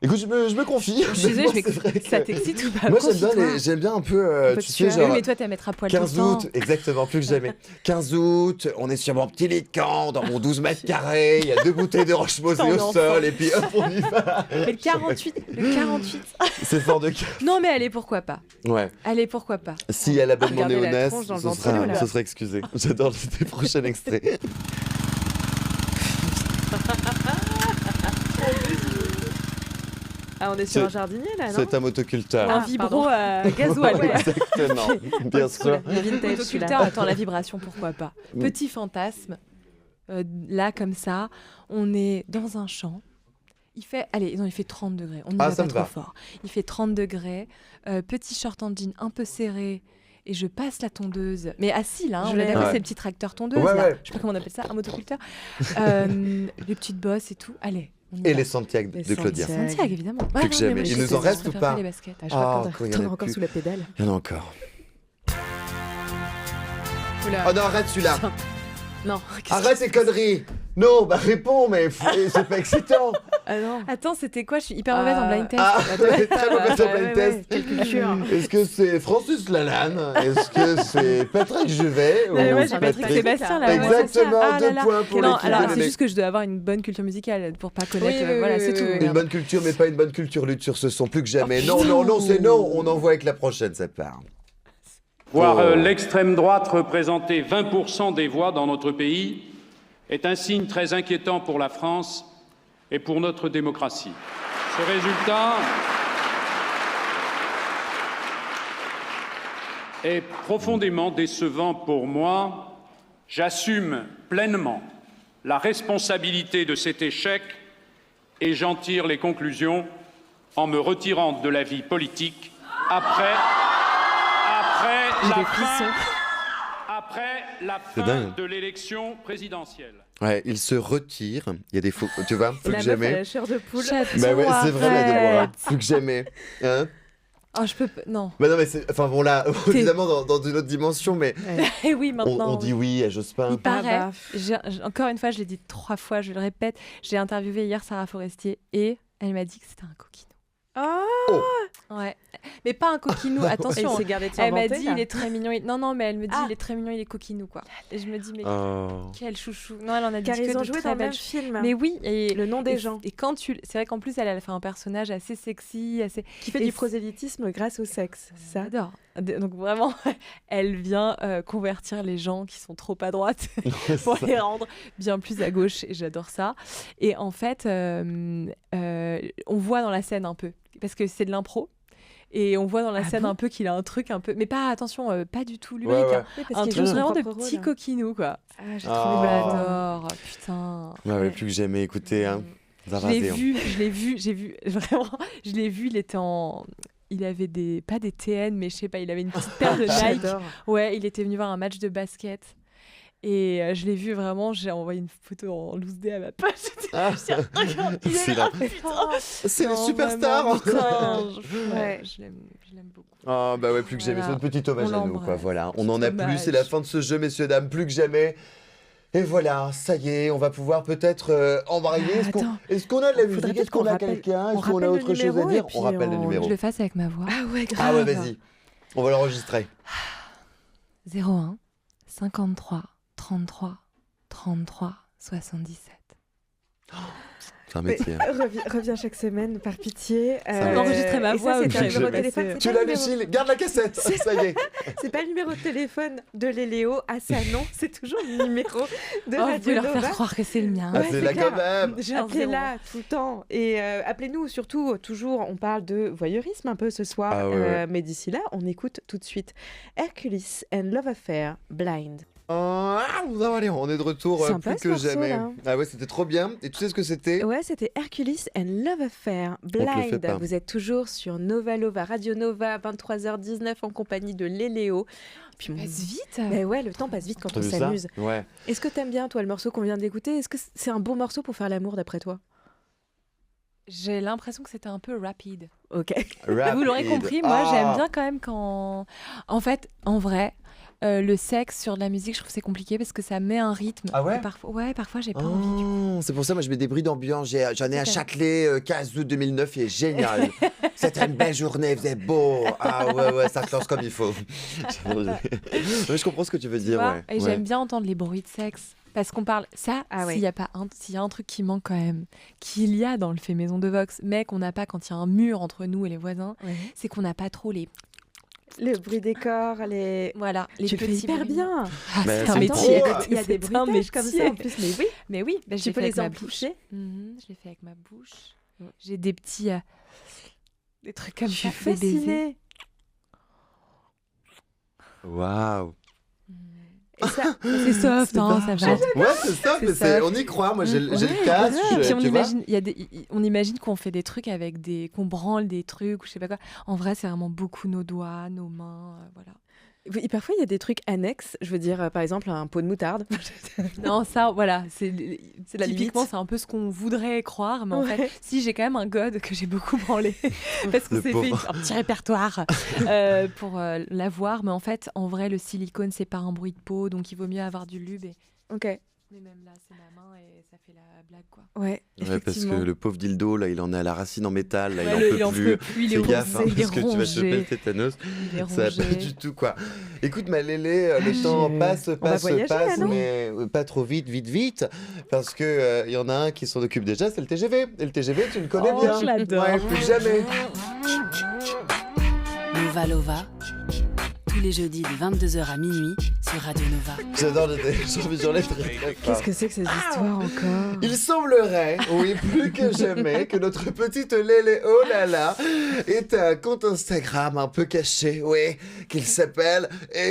Écoute, je me confie. Je suis désolée, Moi, c'est vrai ça que- t'excite ou pas? Moi, Confie-toi. j'aime bien un peu, tu sais, Oui, genre... mais toi, t'aimes être à poil 15 tout le temps. août, exactement, plus que jamais. 15 août, on est sur mon petit lit de camp, dans mon 12 mètres carrés, il y a 2 bouteilles de Roche-Posay Ton au enfant. sol, et puis hop, on y va. Mais le 48. C'est fort de cœur. Non, mais allez, pourquoi pas? Ouais. Allez, pourquoi pas? Si elle abonnement Regardez la néonès, tronche dans le ce ventilo, là. serait excusé. J'adore le prochain extrait. Ah, on est sur C'est- un jardinier là, non? C'est un motoculteur. Un vibro gasoil. quoi. Exactement, bien sûr. Le vintage, Motoculteur, celui-là. attends, la vibration, pourquoi pas? Petit fantasme, là, comme ça, on est dans un champ. Il fait, allez, non, il fait 30 degrés. On n'y va ça pas me trop va. fort. Il fait 30 degrés, petit short en jean un peu serré. Et je passe la tondeuse, mais assis là, Je on est l'ai. d'accord, Ouais. c'est le petit tracteur tondeuse, Ouais, là. ouais. Je sais pas comment on appelle ça, un motoculteur. Les petites bosses et tout, allez. On y Et va. les Santiago Les de Claudia. Santiago. Santiago, évidemment. Plus que jamais. Il nous en reste ou pas les baskets. Ah, je crois Oh, qu'on quand il y en t'en a as encore plus. sous la pédale. Il y en a encore. Oula. Oh non, arrête celui-là. Non. Arrête ces conneries. Non, bah réponds, mais c'est pas excitant. Ah non. Attends, c'était quoi? Je suis hyper mauvaise en blind test. Ah, très mauvaise en blind ouais, test. quelle culture. Est-ce que c'est Francis Lalanne? Est-ce que c'est Patrick Juvet? Non, mais ou moi, j'ai Patrick Sébastien là. Exactement, Ah là 2 là. points pour Non, l'équipe alors de c'est Lélé. juste que je dois avoir une bonne culture musicale pour pas connaître. Oui, oui, voilà, oui, c'est oui, tout. oui. Une bonne culture, mais pas une bonne culture lutte sur ce son, plus que jamais. Oh, Non, non, non, c'est non. On envoie avec la prochaine, ça part. Voir Oh. l'extrême droite représenter 20% des voix dans notre pays est un signe très inquiétant pour la France et pour notre démocratie. Ce résultat est profondément décevant pour moi. J'assume pleinement la responsabilité de cet échec et j'en tire les conclusions en me retirant de la vie politique après la C'est fin dingue. de l'élection présidentielle. Ouais, il se retire. Il y a des faux. Tu vois, plus La que meuf, elle a jamais. la chair de poule. Bah ouais, c'est vrai, la Déborah. Plus que jamais. Hein? Oh, je peux pas. Non. Bah non, mais c'est. Enfin bon, là, évidemment, dans une autre dimension, mais Et oui, maintenant. on dit oui à Jospin. Il paraît. bah. Encore une fois, je l'ai dit 3 fois, je le répète. J'ai interviewé hier Sarah Forestier et elle m'a dit que c'était un coquinou. Oh. Ouais. Mais pas un coquinou, attention. Elle s'est gardée de Elle m'a s'inventer, dit là. il est très mignon. Non, mais elle me dit Ah. il est très mignon, il est coquinou quoi. Et je me dis mais Oh. quel chouchou. Non, elle en a dit Car que ils ont de joué très dans le belles même film. Mais oui, et Le nom des gens. Et quand c'est vrai qu'en plus elle a fait un personnage assez sexy, assez Qui fait et du c'est- prosélytisme grâce au sexe. Ça. J'adore. Donc vraiment, elle vient convertir les gens qui sont trop à droite pour les rendre bien plus à gauche. Et j'adore ça. Et en fait, on voit dans la scène un peu, parce que c'est de l'impro. Et on voit dans la scène un peu qu'il a un truc un peu, mais pas attention, pas du tout lubrique. Ouais, ouais. Hein. Oui, parce Un qu'il truc joue son vraiment de propre petit rôle. coquinou quoi. Ah, j'ai Ah. trouvé Je beau. l'adore, putain. Ouais, plus que jamais. Écoutez, hein. Je l'ai vu, vraiment, je l'ai vu, il avait pas des TN, mais je sais pas, il avait une petite paire de Nike. J'adore. Ouais, il était venu voir un match de basket. Et je l'ai vu vraiment, j'ai envoyé une photo en loose day à ma page. Ah. Regarde, il est C'est là, là. putain. C'est le Non, superstar. vraiment, putain, Ouais. je l'aime beaucoup. Ah bah ouais, plus que jamais. Voilà. C'est un petit hommage On à nous, quoi. l'embrasse. Voilà, on en a plus. Hommage. C'est la fin de ce jeu, messieurs dames. Plus que jamais. Et voilà, ça y est, on va pouvoir peut-être embrayer. Est-ce qu'on a de la Faudrait musique? peut-être Est-ce qu'on qu'on a rappelle- quelqu'un? on Est-ce qu'on a rappelle le autre chose à numéro dire? et puis On rappelle le numéro. Je le fasse avec ma voix. Ah ouais, grave. Ah ouais, vas-y. On va l'enregistrer. 01 53 33 33 77. C'est un métier. Reviens chaque semaine, par pitié. va. Enregistrer ma et voix, ça, c'est ok. un numéro de Jamais. téléphone. c'est Tu pas l'as, le numéro- Lucille? Garde la cassette. Ça y est. C'est pas le numéro de téléphone de Léléo à ça, non. C'est toujours le numéro de Oh, vous Radio pouvez leur Nova. faire croire que c'est le mien. Ah, Ouais, c'est là clair. quand même. J'ai un Appelez-la tout le temps. Et appelez-nous surtout, toujours, on parle de voyeurisme un peu ce soir. Ah ouais, ouais. Mais d'ici là, on écoute tout de suite Hercules and Love Affair, Blind. Non, allez, on est de retour Sympa, plus ce que morceau, jamais. là. Ah ouais, c'était trop bien. Et tu sais ce que c'était? Ouais, c'était Hercules and Love Affair, te le fait Blind. pas. Vous êtes toujours sur Nova Lova, Radio Nova, 23h19 en compagnie de Léléo. Puis Passe vite. Mais ouais, le temps passe vite quand T'as on vu ça? s'amuse. Ouais. Est-ce que t'aimes bien, toi, le morceau qu'on vient d'écouter? Est-ce que c'est un bon morceau pour faire l'amour, d'après toi? J'ai l'impression que c'était un peu rapide. Ok. Vous l'aurez Rapide. compris, moi Ah. j'aime bien quand même quand... En fait, en vrai, Le sexe sur de la musique, je trouve que c'est compliqué parce que ça met un rythme. Ah ouais? Et parfois j'ai pas envie du coup. C'est pour ça, moi, je mets des bruits d'ambiance. J'en ai à Châtelet, 15 août 2009, il est génial. C'était une belle journée, il faisait beau. Ah ouais, ça se lance comme il faut. Mais je comprends ce que tu veux dire, ouais. Et j'aime bien entendre les bruits de sexe. Parce qu'on parle, s'il y a un truc qui manque quand même, qu'il y a dans le fait maison de Vox, mais qu'on n'a pas quand il y a un mur entre nous et les voisins, c'est qu'on n'a pas trop le bruit des corps, les tu le fais hyper bien. C'est un métier. Il y a des bruitages comme ça en plus, mais oui. Tu peux les amplifier. Je l'ai fait avec ma bouche. J'ai des petits des trucs comme ça. Je suis fascinée. Waouh. C'est soft, ça va. Ouais, c'est soft, mais on y croit. Moi, j'ai le casque. Puis on imagine qu'on fait des trucs avec qu'on branle des trucs ou je sais pas quoi. En vrai, c'est vraiment beaucoup nos doigts, nos mains, voilà. Et parfois, il y a des trucs annexes. Je veux dire, par exemple, un pot de moutarde. Non, ça, voilà, c'est la limite. C'est un peu ce qu'on voudrait croire, mais en fait, si j'ai quand même un god que j'ai beaucoup branlé, parce qu'on s'est fait un petit répertoire pour l'avoir, mais en fait, en vrai, le silicone, c'est pas un bruit de peau, donc il vaut mieux avoir du lube. Ok. Mais même là, c'est ma main et ça fait la blague, quoi. Ouais, parce que le pauvre dildo, là, il en a la racine en métal, là, il en peut plus. Fais gaffe, parce que tu vas choper le tétanos. Ça va pas du tout, quoi. Écoute, ma Lélé, le temps passe, mais pas trop vite, parce que il y en a un qui s'en occupe déjà, c'est le TGV. Et le TGV, tu le connais bien. Je l'adore. Ouais, plus jamais. Nova Lova, tous les jeudis de 22h à minuit sur Radio Nova. J'adore les très Qu'est-ce que c'est que cette histoire encore? Il semblerait, oui, plus que jamais, que notre petite Lélé oh là là ait un compte Instagram un peu caché, oui, qu'il s'appelle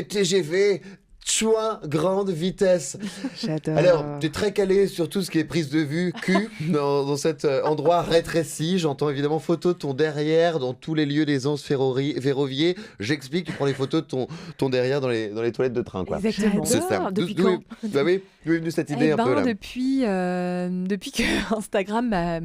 TGV Chouin grande vitesse. J'adore. Alors, tu es très calé sur tout ce qui est prise de vue cul dans cet endroit rétréci. J'entends évidemment photos de ton derrière dans tous les lieux des anses ferroviaires. J'explique, tu prends les photos de ton derrière dans les toilettes de train, quoi. Exactement. C'est ça. Depuis quand Bah oui, d'où est venue cette idée un peu là? Depuis que Instagram m'a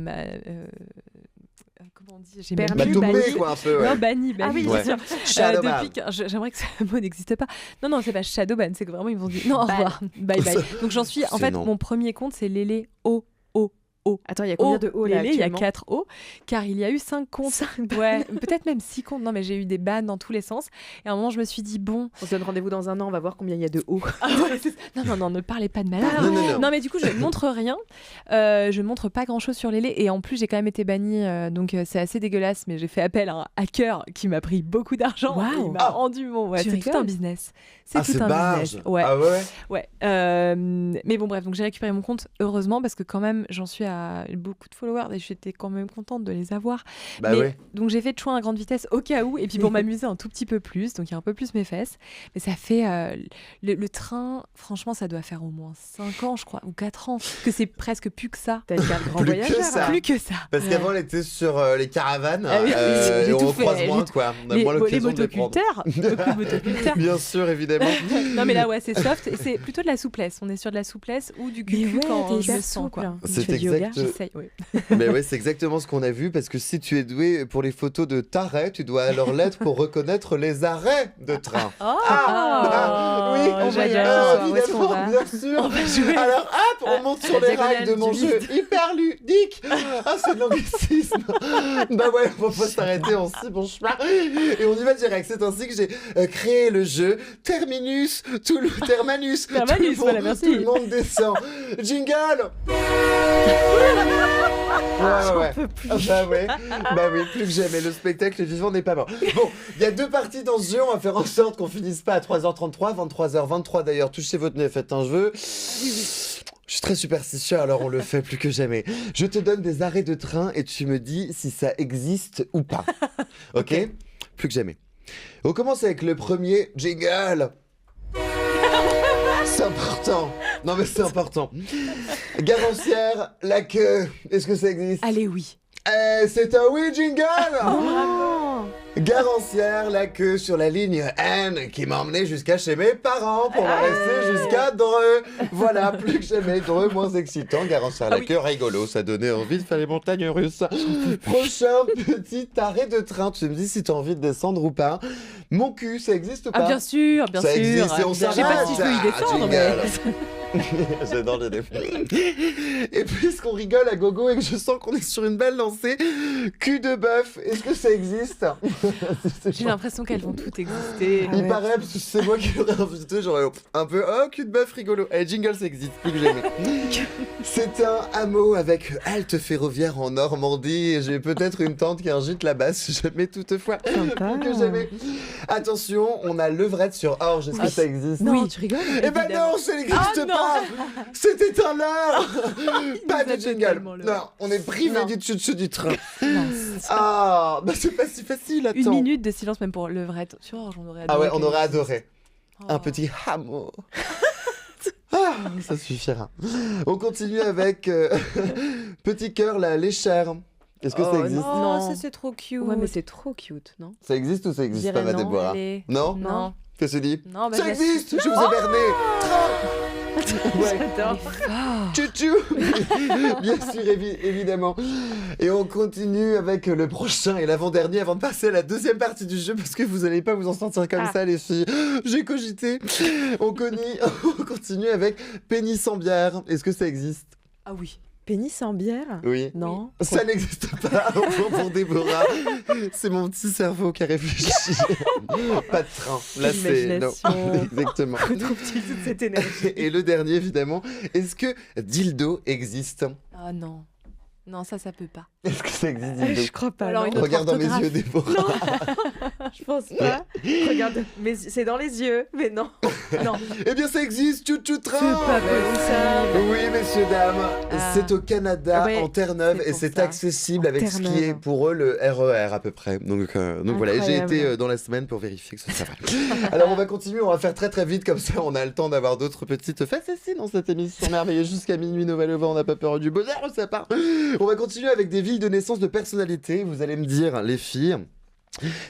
comment on dit, j'ai banni quoi un peu. Ouais. Non, banni. Ah oui, ouais. bien sûr. Shadowban. J'aimerais que ce mot n'existe pas. Non, c'est pas shadowban, c'est que vraiment ils vont dire non, au revoir, bye. Donc j'en suis en fait mon premier compte c'est Lélé O. Attends, il y a combien de O là? Il y a 4 O, car il y a eu 5 comptes. Ouais, peut-être même 6 comptes. Non, mais j'ai eu des bans dans tous les sens. Et à un moment, je me suis dit, bon. On se donne rendez-vous dans un an, on va voir combien il y a de O. Non, ne parlez pas de malade. Non, mais du coup, je ne montre rien. Je ne montre pas grand-chose sur Lélé. Et en plus, j'ai quand même été bannie. Donc, c'est assez dégueulasse. Mais j'ai fait appel à un hacker qui m'a pris beaucoup d'argent. Wow. Il m'a rendu mon. Ouais, c'est tout un business. C'est tout un business. Ouais. Ah ouais. Mais bon, bref. Donc, j'ai récupéré mon compte, heureusement, parce que quand même, j'en suis à beaucoup de followers et j'étais quand même contente de les avoir. Donc j'ai fait de choix à grande vitesse au cas où et puis pour m'amuser un tout petit peu plus, donc il y a un peu plus mes fesses. Mais ça fait le train, franchement ça doit faire au moins 5 ans je crois, ou 4 ans, que c'est presque plus que ça. T'as une carte grand voyageur. Plus que ça. Parce qu'avant elle était sur les caravanes, j'ai on tout croise fait. moins quoi. On a moins l'occasion de les prendre. Motoculteurs. Bien sûr, évidemment. Non mais là ouais c'est soft et c'est plutôt de la souplesse. On est sur de la souplesse ou du cul quand je me sens quoi. C'est exact. Mais ouais, c'est exactement ce qu'on a vu parce que si tu es doué pour les photos de tarés, tu dois alors l'être pour reconnaître les arrêts de train. Oui, on va y aller, évidemment, bien sûr. Alors hop, on monte sur les rails de mon jeu hyper ludique. Ah, c'est de l'anglicisme. Bah ouais, on va pas s'arrêter en si bon chemin. Et on y va direct. C'est ainsi que j'ai créé le jeu Termanus. Tout le monde descend. Jingle. Bah oui, plus que jamais, le spectacle vivant n'est pas mort. Bon, il y a 2 parties dans ce jeu, on va faire en sorte qu'on finisse pas à 3h33, 23h23 d'ailleurs, touchez votre nez, faites un jeu. Je suis très superstitieux, alors on le fait plus que jamais. Je te donne des arrêts de train et tu me dis si ça existe ou pas. Ok. Plus que jamais. On commence avec le premier jingle. C'est important. Non mais c'est important. Garancière, la queue. Est-ce que ça existe? Allez, oui. C'est un oui jingle. Garancière, la queue sur la ligne N qui m'a emmené jusqu'à chez mes parents pour me rester jusqu'à Dreux. Voilà, plus que jamais Dreux, moins excitant. Garancière, la queue, rigolo, ça donnait envie de faire les montagnes russes. Prochain petit arrêt de train, tu me dis si tu as envie de descendre ou pas. Mon cul, ça existe ou pas? Ah, bien sûr, bien ça sûr. existe et on Je sais s'arrête. pas si je peux y défendre, mais. J'adore les défendre. Et puisqu'on rigole à gogo et que je sens qu'on est sur une belle lancée, cul de bœuf, est-ce que ça existe? J'ai l'impression qu'elles vont toutes exister. Il paraît, parce que c'est moi qui aurais invité, j'aurais un peu, oh, cul de bœuf rigolo. Allez, jingle, ça existe, plus que jamais. C'est un hameau avec halte ferroviaire en Normandie, et j'ai peut-être une tante qui a un gîte là-bas, si jamais toutefois, plus que jamais. Attention, on a levrette sur Orge, est-ce que ça existe? Non, tu rigoles? Eh ben non, ça n'existe pas. C'était un leurre. Pas de jingle. Non, on est privé du tchou du train. Ah, bah c'est pas si facile, attends. 1 minute de silence même pour levrette sur Orge, on aurait adoré. Ah ouais, on aurait adoré. Un petit hameau. Ah, ça suffira. On continue avec Petit cœur, la léchère. Est-ce que ça existe? Non, ça c'est trop cute. Ouais, mais c'est trop cute, non? Ça existe ou ça existe pas, ma Déborah? Allez. Non? Non. Qu'est-ce que tu dis? Non, bah, ça existe, je vous ai berné. Ouais. J'adore. Tchou-tchou. Bien sûr, évidemment. Et on continue avec le prochain et l'avant-dernier avant de passer à la deuxième partie du jeu parce que vous n'allez pas vous en sortir comme ça, les filles. J'ai cogité. On continue avec pénis en bière. Est-ce que ça existe? Ah oui. Pénis en bière? Oui. Non. Ça n'existe pas, enfin pour Déborah. C'est mon petit cerveau qui a réfléchi. Pas de train. Là, c'est... Non, exactement. Où trouve-t-il toute cette énergie? Et le dernier, évidemment, est-ce que dildo existe? Ah non. Non, ça peut pas. Est-ce que ça existe, dildo? Je crois pas. Alors, non. une autre Regarde dans mes orthographe. yeux, Déborah. Non, je pense pas. Regarde, mais c'est dans les yeux, mais non. Non. Eh bien, ça existe, chou-chou train. C'est pas possible. Oui, messieurs, dames, c'est au Canada, ouais, en Terre-Neuve, c'est et pour c'est ça. accessible En avec ce qui Terre-Neuve. est pour eux le RER à peu près. Donc voilà, et j'ai Incroyable. été dans la semaine pour vérifier que ça va. Alors on va continuer, on va faire très très vite, comme ça on a le temps d'avoir d'autres petites facéties dans cette émission merveilleuse jusqu'à minuit. Nouvelle-Over, on n'a pas peur du bonheur, ça part. On va continuer avec des villes de naissance de personnalités. Vous allez me dire, les filles,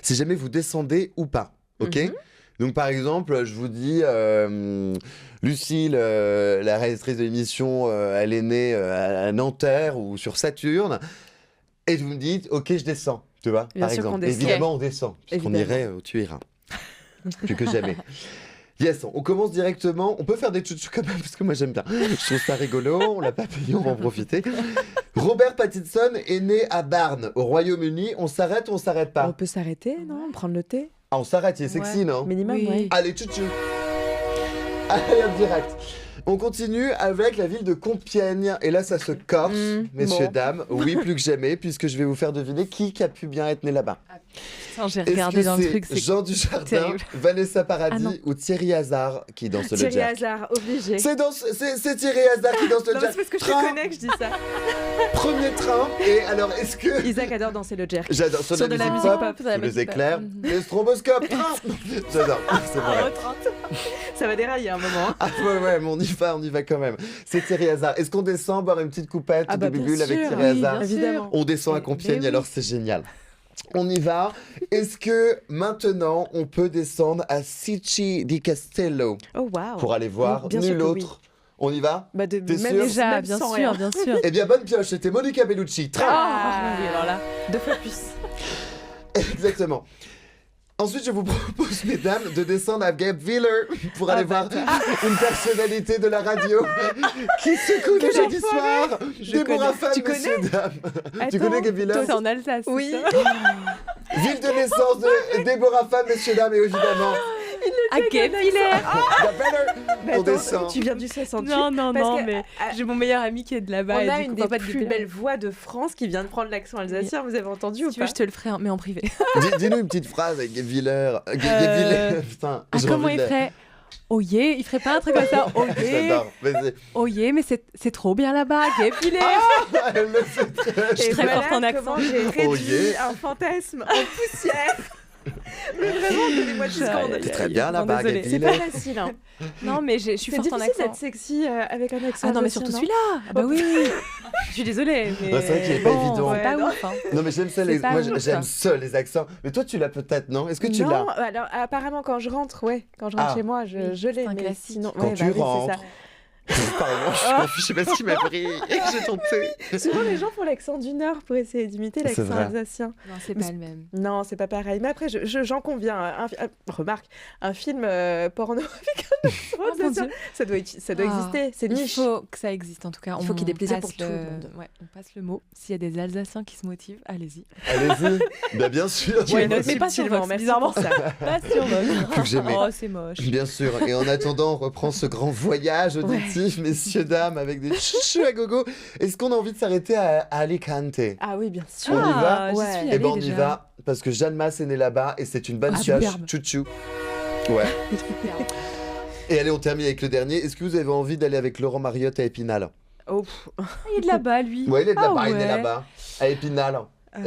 si jamais vous descendez ou pas, ok? Donc par exemple, je vous dis, Lucille, la réalisatrice de l'émission, elle est née à Nanterre ou sur Saturne, et vous me dites, ok, je descends, tu vois, Bien par sûr exemple. qu'on descend. Évidemment, on descend, puisqu'on Évidemment. irait où tu iras, plus que jamais. Yes, on commence directement. On peut faire des chouchous quand même, parce que moi j'aime bien. Je trouve ça rigolo, on l'a pas payé, on va en profiter. Robert Pattinson est né à Barnes, au Royaume-Uni. On s'arrête ou on s'arrête pas? On peut s'arrêter, non? Prendre le thé? Ah, on s'arrête, il est sexy, Ouais. non? Minimum, Oui. ouais. Allez, chouchou. Allez, en direct. On continue avec la ville de Compiègne. Et là, ça se corse, messieurs, bon. dames. Oui, plus que jamais, puisque je vais vous faire deviner qui a pu bien être né là-bas. Putain, j'ai Est-ce regardé que dans le c'est truc, c'est Jean Dujardin, terrible. Vanessa Paradis Ah non. ou Thierry Hazard qui danse le Thierry jerk? Hazard, obligé. C'est Thierry Hazard qui danse le Non, mais jerk. c'est parce que je Train, te connais que je dis ça. Premier train. Et alors, est-ce que... Isaac adore danser le jerk. J'adore sur Sur de la musique pop, de la sous les musique éclairs, pop. les stroboscopes. J'adore, c'est vrai. Ça va dérailler à un moment. Ah ouais, mais on y va quand même. C'est Thierry Hazard. Est-ce qu'on descend boire une petite coupette Ah de bah, bien bubule avec sûr, Thierry oui, Hazard? bien sûr. Évidemment. On descend à Compiègne, oui. alors c'est génial. On y va. Est-ce que maintenant on peut descendre à Sicci di Castello Oh waouh. pour aller voir Bien sûr nul que autre? On y va? Bah de T'es même sûr? Déjà, même bien sans sûr, rien. bien sûr. Eh bien, bonne pioche, c'était Monica Bellucci. Train. Ah oui, alors là. 2 fois plus. Exactement. Ensuite, je vous propose, mesdames, de descendre à Gapviller pour aller voir une personnalité de la radio qui secoue le jeudi soir. Déborah connais. Fan, Tu messieurs, connais dames. Tu Attends, connais Gapviller? C'est en Alsace. Oui. c'est ça Ville de naissance de Déborah Fan, messieurs, dames, et évidemment, À Gapviller. Gapviller. Mais On attends, descend. tu viens du 68. Non, non, Parce non, que, mais j'ai mon meilleur ami qui est de là-bas. on et a du une coup, des pas de plus Gapviller. belles voix de France qui vient de prendre l'accent alsacien. Vous avez entendu ou Si tu veux, pas? je te le ferai, mais en privé. Dis-nous une petite phrase avec Gapviller. Gapviller. Putain, Ah, j'ai comment envie il de... ferait? Oh yeah, il ferait pas un truc comme ça. Oh yeah, J'adore. Vas-y. oh yeah, mais c'est trop bien là-bas, Gapviller. Elle le fait très Je suis très voilà forte en accent. comment j'ai réduit Oh yeah. un fantasme en poussière. Mais vraiment, donnez-moi 10 secondes. C'est très bien là-bas, désolée. C'est Gapviller. pas facile, hein. Non, mais je suis C'est forte en difficile accent. d'être sexy avec un accent Ah non, mais alsacien, surtout non? celui-là. Ah bah oui. Je suis désolée, mais Ouais, c'est vrai qu'il est pas bon, évident. C'est pas Ouais, ouf. Hein. Non, mais j'aime ça, C'est pas moi ouf, j'aime ça. ça, les accents. Mais toi, tu l'as peut-être, non? Est-ce que tu Non, l'as? alors apparemment quand je rentre, ouais, quand je rentre Ah. chez moi, je l'ai, c'est un mais classique. sinon, Quand ouais, tu bah oui, c'est rentres. ça. Pardon, je suis confus, je sais pas ce qui m'a pris. J'ai tenté. Souvent, les gens font l'accent du Nord pour essayer d'imiter C'est l'accent vrai. alsacien. Non, c'est pas le même. Non, c'est pas pareil. Mais après, j'en conviens. Remarque, un film porno avec un accent mon alsacien, Dieu. ça doit exister. C'est Il niche. faut que ça existe en tout cas. Il faut qu'il y ait des plaisirs passe pour tout le monde. Ouais, on passe le mot. S'il y a des Alsaciens qui se motivent, allez-y. Allez-y. Bah, bien sûr. Ouais, mais pas sur Vox, merci bizarrement. pour ça. Pas sur Vox. Plus que jamais. Oh, c'est moche. Bien sûr. Et en attendant, on reprend ce grand voyage auditif, messieurs, dames, avec des chouchous à gogo. Est-ce qu'on a envie de s'arrêter à Alicante? Ah oui, bien sûr. On y va j'y suis Ouais. Eh ben, on allée y déjà. va, parce que Jeanne Masse est née là-bas et c'est une bonne pioche. superbe. Chouchou. Ouais. Et allez, on termine avec le dernier. Est-ce que vous avez envie d'aller avec Laurent Mariotte à Épinal? Oh, Il est de là-bas, lui. Ouais, il est de là-bas, Ah il est ouais. là-bas. À Épinal.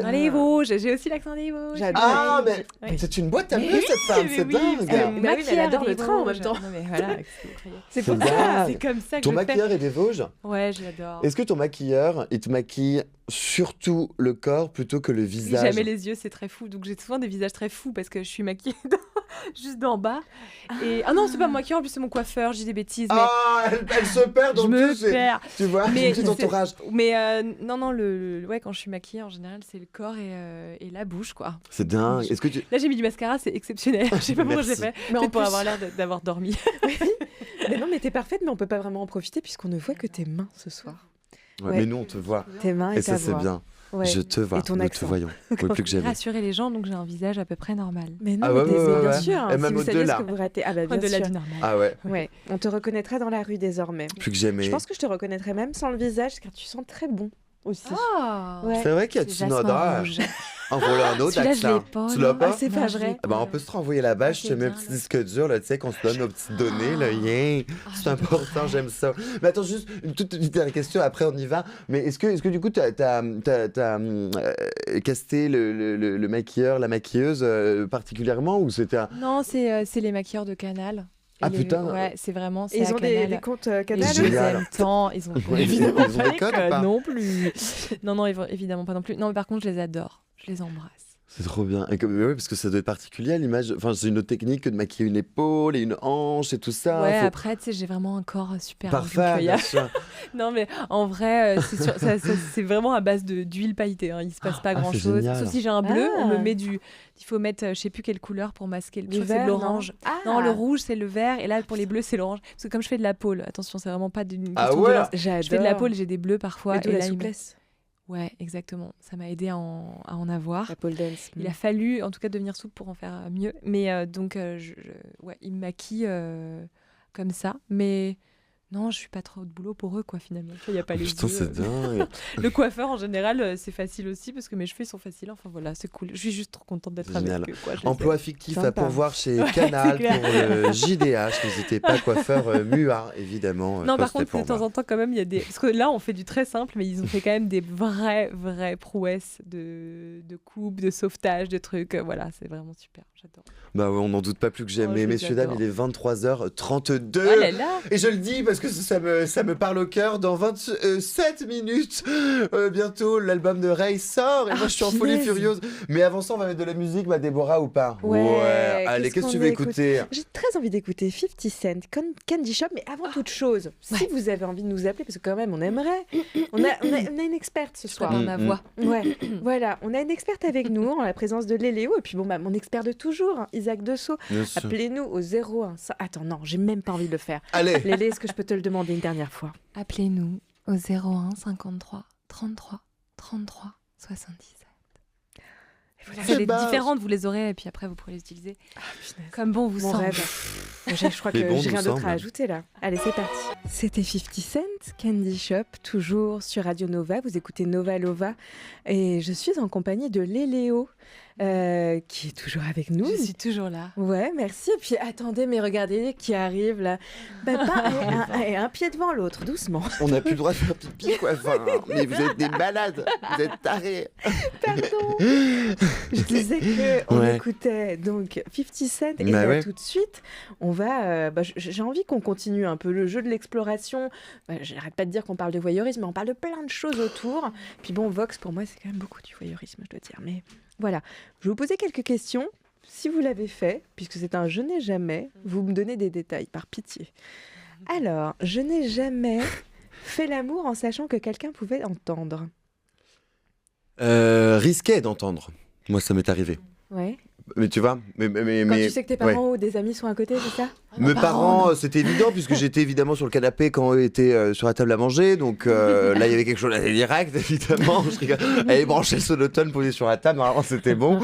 Dans les Vosges. J'ai aussi l'accent des Vosges. J'adore. Ah, mais Ouais. c'est une boîte à Mais mousse, cette femme, mais c'est oui, dingue. c'est Bah oui, mais elle maquilleur adore des le train en Vosges. même temps. Non, mais voilà, c'est incroyable. c'est pour C'est ça. dingue. C'est comme ça que Ton je fais. maquilleur est des Vosges? Ouais, je l'adore. Est-ce que ton maquilleur, il te maquille surtout le corps plutôt que le Oui, visage? jamais les yeux, c'est très fou. Donc j'ai souvent des visages très fous parce que je suis maquillée juste d'en bas. Et ah non, c'est pas mon maquilleur, en plus c'est mon coiffeur. Je dis des bêtises, mais Ah, elle se perd dans je me tout. perds. Tu vois, Mais tout ton entourage. Mais non, ouais, quand je suis maquillée, en général, c'est le corps et la bouche, quoi. C'est dingue. Est-ce que tu... Là, j'ai mis du mascara, c'est exceptionnel. Je sais pas pourquoi je l'ai Merci. fait. Mais en Peut-être pour plus- avoir l'air d'avoir dormi. Mais non, mais t'es parfaite, mais on peut pas vraiment en profiter puisqu'on ne voit que tes mains ce soir. Ouais, Ouais. mais nous, on te voit. Tes mains et, Et ça, ta c'est voix. bien. Ouais. Je te vois. Et ton Nous te accent. voyons. Oui, plus que jamais. Rassurer les gens, donc j'ai un visage à peu près normal. Mais non, Ah ouais, mais ouais, bien ouais. sûr. Et Si même vous saviez au-delà. ce que vous ratez. Ah bah bien Au-delà sûr. du normal. Ah ouais, Ouais, on te reconnaîtra dans la rue désormais. plus que jamais. Je pense que je te reconnaîtrais même sans le visage car tu sens très bon aussi. Ah Ouais. C'est vrai qu'il y a C'est une jasmin odeur. rouge. Envoie un autre Celui-là, je l'ai accent. pas. Tu non. l'as pas? Ah, c'est pas Non, je vrai. l'ai pas. Ah bah, on peut se renvoyer là-bas, je te C'est mets un bien, petit là. disque dur, là, tu sais, qu'on se donne nos petites données, là, yeah. C'est important, j'aime ça. Mais attends, juste une toute petite dernière question, après on y va. Mais est-ce que du coup, t'as casté le maquilleur, la maquilleuse particulièrement, ou c'était un... Non, c'est les maquilleurs de Canal. Ah, Et les- putain. Ouais, c'est vraiment. Et ils à ont Canal. des comptes Et Canal. je les Génial. aime tant. Ils ont Ouais, évidemment ils ont pas des les codes ou codes pas non plus. Non, évidemment pas non plus. Non, mais par contre, je les adore. Je les embrasse. C'est trop bien. Et oui, parce que ça doit être particulier à l'image. Enfin, c'est une autre technique que de maquiller une épaule et une hanche et tout ça. Ouais, Faut- après, tu sais, j'ai vraiment un corps super Parfait, bien impitoyable. sûr. Non, mais en vrai, c'est vraiment à base d'huile pailletée. Hein. Il se passe pas c'est grand-chose. génial. Sauf si j'ai un bleu, Ah. on me met du... Il faut mettre, je sais plus quelle couleur pour masquer. Je Du crois que c'est de vert, l'orange. non Ah. Non, le rouge, c'est le vert. Et là, pour les bleus, c'est l'orange. Parce que comme je fais de la pôle, attention, c'est vraiment pas d'une Ah question de ouais. violence. J'adore. Je fais de la pôle, j'ai des bleus parfois. Et d'où et la là, il me- souplesse. Ouais, exactement. Ça m'a aidé à en avoir. La pole dance. Il a fallu, en tout cas, devenir souple pour en faire mieux. Mais donc, ouais, il me maquille comme ça. Mais non, je suis pas trop de boulot pour eux, quoi, finalement. Il n'y a pas les Putain, yeux. c'est dingue. Le coiffeur, en général, c'est facile aussi parce que mes cheveux ils sont faciles. Enfin voilà, c'est cool. Je suis juste trop contente d'être C'est génial. avec eux. Quoi, je les Emploi aime. fictif à Sympa. pourvoir chez Ouais, Canal c'est clair. pour le JDH. N'hésitez pas, coiffeur Muat, évidemment. Non, par postez contre, pour de temps moi. en temps, quand même, il y a des. Parce que là, on fait du très simple, mais ils ont fait quand même des vraies prouesses de coupe, de sauvetage, de trucs. Voilà, c'est vraiment super. J'adore. Bah ouais, on n'en doute pas plus que Oh, jamais. je les Messieurs, dames, adore. il est 23h32. Oh là là. Et je le dis parce que ça me parle au cœur. Dans 27 minutes, bientôt, l'album de Ray sort. Et moi, je suis en folie punaise. furieuse. Mais avant ça, on va mettre de la musique, ma Déborah, ou pas? Ouais, Allez, qu'est-ce que tu qu'on veux écoute écouter? J'ai très envie d'écouter 50 Cent, Candy Shop, mais avant toute chose, si vous avez envie de nous appeler, parce que quand même on aimerait, on a une experte ce soir. Dans ma voix. Ouais, voilà, on a une experte avec nous en la présence de Léléo, et puis bon, bah, mon expert de toujours, hein, Isaac Dessau. Bien sûr. Appelez-nous au 01. Attends, non, j'ai même pas envie de le faire. Allez. Lélé, est-ce que je peux te le demander une dernière fois? Appelez-nous au 01 53 33 33 77. C'est des différentes, vous les aurez et puis après vous pourrez les utiliser comme bon vous Mon semble. rêve. Je crois que Mais bon, j'ai nous rien d'autre semble. à ajouter là. Allez, c'est parti. C'était 50 Cent, Candy Shop, toujours sur Radio Nova. Vous écoutez Nova Lova et je suis en compagnie de Léléo qui est toujours avec nous. Je suis toujours là. Ouais, merci. Et puis attendez, mais regardez qui arrive là. Bah, un pied devant l'autre, doucement. On n'a plus le droit de faire pipi, quoi. Enfin, mais vous êtes des malades. Vous êtes tarés. Pardon. Je disais qu'on Ouais. écoutait donc 50 Cent et Bah là, ouais. tout de suite, on va. J'ai envie qu'on continue un peu le jeu de l'exploration. J'arrête pas de dire qu'on parle de voyeurisme, mais on parle de plein de choses autour. Puis bon, Vox, pour moi, c'est quand même beaucoup du voyeurisme, je dois dire. Mais voilà, je vais vous poser quelques questions. Si vous l'avez fait, puisque c'est un je n'ai jamais, vous me donnez des détails, par pitié. Alors, je n'ai jamais fait l'amour en sachant que quelqu'un pouvait entendre. Risqué d'entendre. Moi, ça m'est arrivé. Ouais. Mais tu vois, Quand tu sais que tes parents ou des amis sont à côté, c'est ça? Mes parents, c'était évident puisque j'étais évidemment sur le canapé quand eux étaient sur la table à manger. Donc là, il y avait quelque chose à direct, évidemment. Je rigole. Elle branchait le sonotone posé sur la table. Normalement, c'était bon.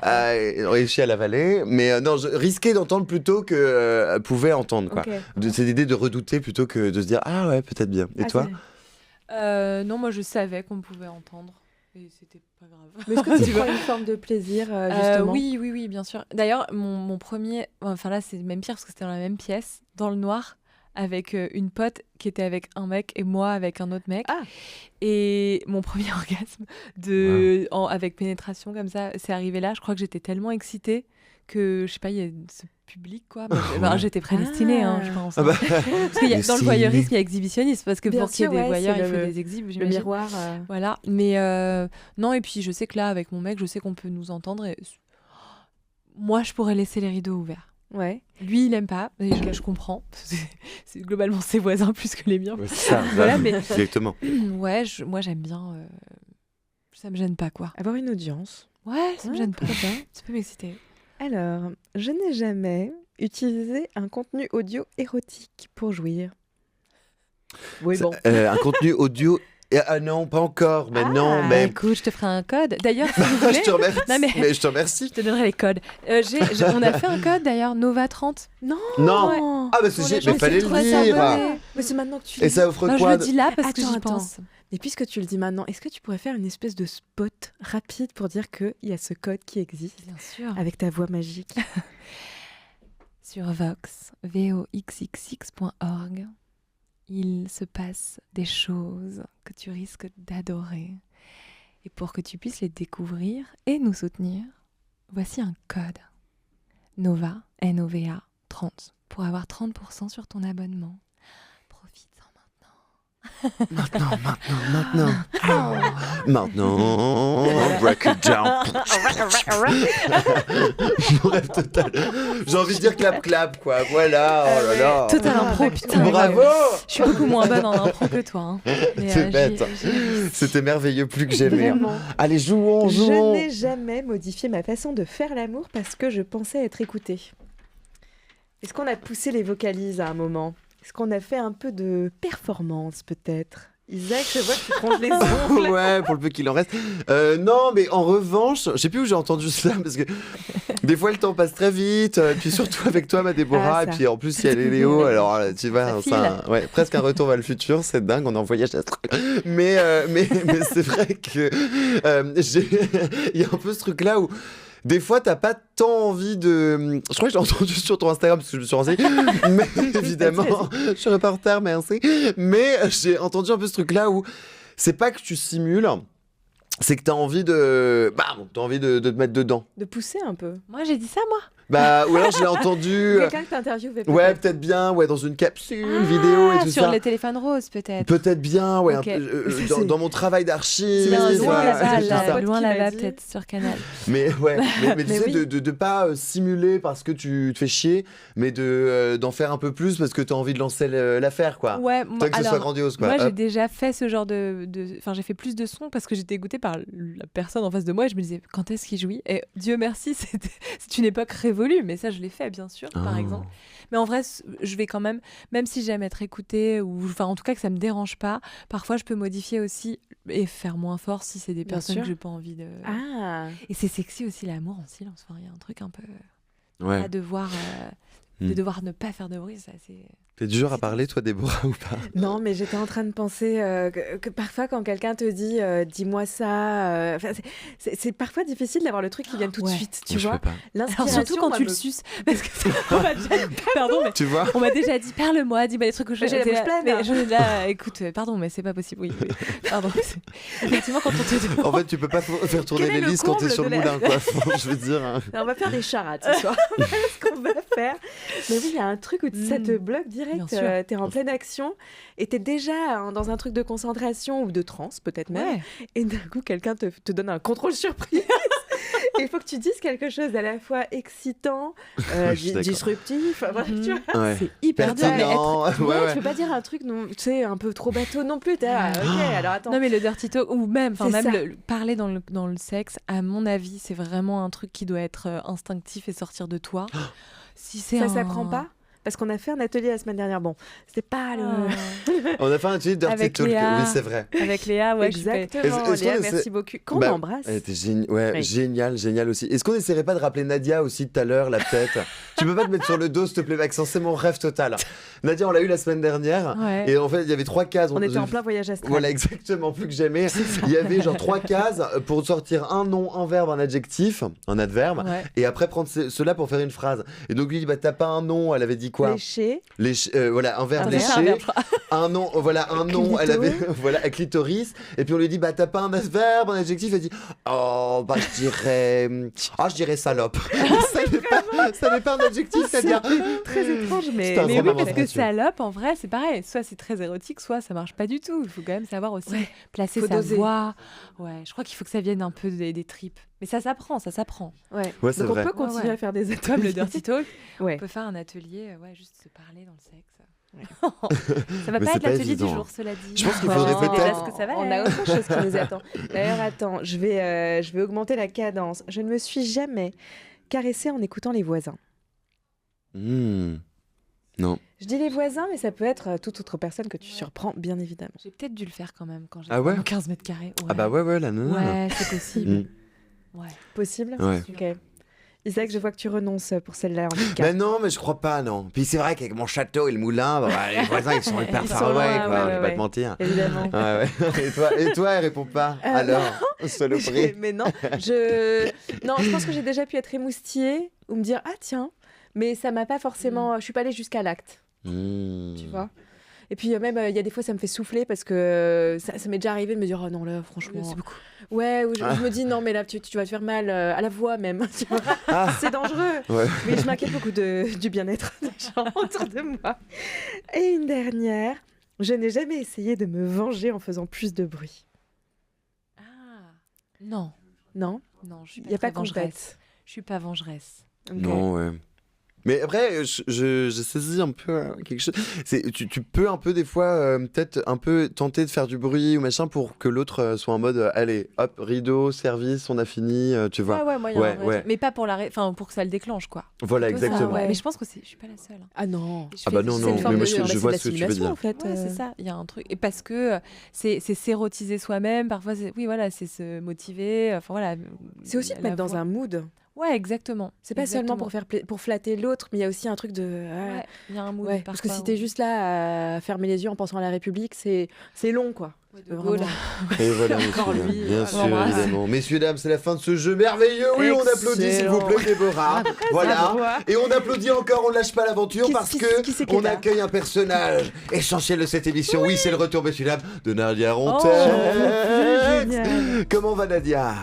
Ils ont réussi à l'avaler. Mais non, risqué d'entendre plutôt que pouvait entendre. Quoi. Okay. C'est l'idée de redouter plutôt que de se dire ah ouais, peut-être bien. Et toi? Non, moi je savais qu'on pouvait entendre. Et c'était pas grave. Mais est-ce que tu prends une forme de plaisir, justement? Oui, bien sûr. D'ailleurs, mon premier... Enfin là, c'est même pire parce que c'était dans la même pièce, dans le noir, avec une pote qui était avec un mec et moi avec un autre mec. Ah. Et mon premier orgasme avec pénétration comme ça, c'est arrivé là. Je crois que j'étais tellement excitée que, je sais pas, il y a ce public, quoi. J'étais prédestinée, je pense. Parce que dans le voyeurisme, il y a exhibitionnisme, parce que bien pour qu'il y ait des voyeurs, il faut des exhibes, le j'imagine. miroir. Voilà, mais non, et puis je sais que là, avec mon mec, je sais qu'on peut nous entendre. Et... Moi, je pourrais laisser les rideaux ouverts. Ouais. Lui, il aime pas, et je comprends. C'est globalement ses voisins plus que les miens. Ouais, ça, voilà, mais exactement. Ouais, moi j'aime bien. Ça me gêne pas, quoi. Avoir une audience. Ouais, ça me gêne pas. Ça peut m'exciter. Alors, je n'ai jamais utilisé un contenu audio érotique pour jouir. Oui, bon. Un contenu audio. Ah non, pas encore. Mais non, mais. Écoute, je te ferai un code. D'ailleurs, si vous voulez. Je te remercie. Non, mais je te remercie. Je te donnerai les codes. On a fait un code d'ailleurs, Nova 30. Non. Ah, bah mais fallait le dire. Mais c'est maintenant que tu. Et ça offre quoi? Je le dis là parce que j'y pense. Mais puisque tu le dis maintenant, est-ce que tu pourrais faire une espèce de spot rapide pour dire qu'il y a ce code qui existe? Bien sûr. Avec ta voix magique. Sur Vox, voxxx.org, il se passe des choses que tu risques d'adorer. Et pour que tu puisses les découvrir et nous soutenir, voici un code. Nova, N-O-V-A, 30, pour avoir 30% sur ton abonnement. Maintenant, break it down. Mon rêve total. J'ai envie de dire clap, quoi. Voilà, oh là là. Total impro, putain. Bravo. Je suis beaucoup moins bonne en impro que toi. Hein. C'est bête. C'était merveilleux, plus que j'aimais. Allez, jouons. Je n'ai jamais modifié ma façon de faire l'amour parce que je pensais être écoutée. Est-ce qu'on a poussé les vocalises à un moment? Est-ce qu'on a fait un peu de performance, peut-être? Isaac, je vois que tu tronches les ongles. Ouais, pour le peu qu'il en reste. Non, mais en revanche, je sais plus où j'ai entendu ça, parce que des fois, le temps passe très vite. Et puis surtout avec toi, ma Déborah. Et puis en plus, il y a les Léo. Alors, tu vois, ouais, presque un retour vers le futur. C'est dingue, on est en voyage astral. Mais c'est vrai que il y a un peu ce truc-là où... Des fois, t'as pas tant envie de... Je crois que j'ai entendu sur ton Instagram, parce que je me suis renseigné. Mais évidemment, je suis reporter, merci. Mais j'ai entendu un peu ce truc-là où c'est pas que tu simules, c'est que t'as envie de... t'as envie de te mettre dedans. De pousser un peu. Moi, j'ai dit ça, moi. Ou alors je l'ai entendu... Quelqu'un que t'interviewais peut-être. Ouais, peut-être bien, dans une capsule vidéo et tout sur ça. les téléphones roses, peut-être. Peut-être bien, ouais. Okay. Dans mon travail d'archive. Loin là-bas, peut-être, sur Canal. Mais ouais, mais tu sais, de pas simuler parce que tu te fais chier, mais d'en faire un peu plus parce que t'as envie de lancer l'affaire, quoi. Ouais, que ce soit grandiose, quoi. Moi, j'ai déjà fait ce genre Enfin, j'ai fait plus de sons parce que j'étais dégoûtée par la personne en face de moi et je me disais, quand est-ce qu'il jouit? Et Dieu merci, c'est une époque révolue, mais ça, je l'ai fait, bien sûr, par exemple. Mais en vrai, je vais quand même si j'aime être écoutée, ou enfin, en tout cas, que ça me dérange pas, parfois, je peux modifier aussi et faire moins fort si c'est des personnes que j'ai pas envie de... Et c'est sexy aussi, l'amour en silence. Enfin, il y a un truc un peu... Ouais. À devoir... de devoir ne pas faire de bruit, ça, c'est... T'es dur à parler, toi, Déborah, ou pas? Non, mais j'étais en train de penser que parfois, quand quelqu'un te dit « dis-moi ça », c'est parfois difficile d'avoir le truc qui vient tout de suite, tu vois. Alors, surtout quand tu le suces. Parce que pardon, mais tu vois, on m'a déjà dit « parle-moi, dis-moi des trucs que j'ai la bouche pleine. Mais je là, écoute, pardon, mais c'est pas possible. Oui. Pardon. Effectivement, quand on te demande... En fait, tu peux pas faire tourner l'hélice quand t'es sur le moulin, quoi. Je veux dire... On va faire des charades ce soir. Voilà ce qu'on va faire. Mais oui, il y a un truc où ça te bloque direct. T'es en pleine action et t'es déjà dans un truc de concentration ou de transe peut-être même, et d'un coup quelqu'un te donne un contrôle surprise il faut que tu dises quelque chose d'à la fois excitant, Je suis d'accord. disruptif. Enfin, tu vois, Ouais. c'est hyper dur. Pertinent. Tu peux pas dire un truc, non, tu sais, un peu trop bateau non plus. T'es là, ok, alors attends. Non mais le dirty talk ou même C'est ça. parler dans le sexe, à mon avis, c'est vraiment un truc qui doit être instinctif et sortir de toi. Si c'est Ça un... s'apprend pas. Parce qu'on a fait un atelier la semaine dernière. Bon, c'était pas le. On a fait un atelier de Dirty Avec Talk. Léa. Oui, c'est vrai. Avec Léa, ouais. Exactement. Est-ce Léa, qu'on merci essaie- beaucoup. Qu'on Bah, embrasse. Elle était Oui. génial aussi. Est-ce qu'on essaierait pas de rappeler Nadia aussi tout à l'heure, la tête? Tu peux pas te mettre sur le dos, s'il te plaît, Maxence, c'est mon rêve total. Nadia, on l'a eu la semaine dernière. Ouais. Et en fait, il y avait 3 cases. On était en plein voyage astral. Voilà, exactement, plus que jamais. Il y avait genre 3 cases pour sortir un nom, un verbe, un adjectif, un adverbe. Ouais. Et après prendre cela pour faire une phrase. Et donc lui dit, bah t'as pas un nom, elle avait dit quoi? Léché. Voilà, un verbe Un léché. verbe. Un nom, voilà, un nom, elle avait, voilà, un clitoris. Et puis on lui dit, bah t'as pas un verbe, un adjectif? Elle dit, oh, bah je dirais salope. ça n'est pas un adjectif, c'est-à-dire. Très étrange, mais. C'est un Mais grand oui, moment parce que précieux. salope, en vrai, c'est pareil. Soit c'est très érotique, soit ça marche pas du tout. Il faut quand même savoir aussi placer Faut sa doser. voix. Ouais, je crois qu'il faut que ça vienne un peu des tripes. Mais ça s'apprend, ça s'apprend. Ouais. Ouais, c'est Donc vrai. on peut continuer Ouais. à faire des ateliers. Comme le dirty talk, Ouais. on peut faire un atelier, juste se parler dans le sexe. Ouais. Ça va Mais pas c'est être pas l'atelier du évident. jour, cela dit. Je pense qu'il faudrait On sait déjà peut-être- ce que ça va On a être. autre chose qui nous attend. D'ailleurs, attends, je vais augmenter la cadence. Je ne me suis jamais caressée en écoutant les voisins. Non. Je dis les voisins, mais ça peut être toute autre personne que tu surprends, bien évidemment. J'ai peut-être dû le faire quand même quand j'avais Ah ouais 15 mètres carrés. Ah bah ouais, la nana. Ouais, c'est possible. Ouais. Possible Ouais. Ok. Isaac, je vois que tu renonces pour celle-là, en tout cas. Mais non, mais je crois pas, non. Puis c'est vrai qu'avec mon château et le moulin, les voisins, ils sont hyper Ils far sont away, loin, quoi. ouais, Je vais ouais. pas te mentir. Évidemment. Ouais. Et toi, elle répond pas. Alors, saloperie. Mais non, non, je pense que j'ai déjà pu être émoustillée ou me dire ah tiens, mais ça m'a pas forcément. Je suis pas allée jusqu'à l'acte, tu vois. Et puis même il y a des fois ça me fait souffler parce que ça m'est déjà arrivé de me dire oh non là franchement C'est beaucoup. ouais ou je me dis non mais là tu vas te faire mal à la voix même tu vois. C'est dangereux. Ouais. Mais je m'inquiète beaucoup du bien-être des gens autour de moi. Et une dernière, je n'ai jamais essayé de me venger en faisant plus de bruit. Non, Non, non, je suis il pas n'y a pas très vengeresse. vengeresse. Je suis pas vengeresse. Ok. Non, ouais. Mais après, je saisis un peu quelque chose. Tu peux un peu, des fois, peut-être un peu tenter de faire du bruit ou machin pour que l'autre soit en mode allez, hop, rideau, service, on a fini, tu vois. Ouais, moi, il y a un vrai ouais. truc. Mais pas pour pour que ça le déclenche, quoi. Voilà, Plutôt ça, exactement. ouais. Mais je pense que je suis pas la seule. Ah non. Ah bah non, C'est non, une forme mais moi, de- je c'est vois de ce que tu veux l'assimilation, dire. en fait. Ouais, c'est ça. Il y a un truc. Et parce que c'est s'érotiser soi-même. Parfois, c'est se motiver. Enfin voilà. C'est aussi te mettre dans un mood. Ouais, exactement. C'est pas seulement pour pour flatter l'autre, mais il y a aussi un truc de. Ouais, il y a un mood. Ouais, parce que si parfois, t'es juste là à fermer les yeux en pensant à la République, c'est long, quoi. De Gaulle. Et voilà, Encore messieurs, lui, bien on sûr, l'embrasse. évidemment. Messieurs, dames, c'est la fin de ce jeu merveilleux. Oui, on applaudit, s'il vous plaît, Déborah. Voilà. Et on applaudit encore, on lâche pas l'aventure parce que qui c'est qui est on là accueille un personnage essentiel de cette émission. Oui, c'est le retour, messieurs, dames, de Nadia Oh, Rontet. génial. Comment va Nadia?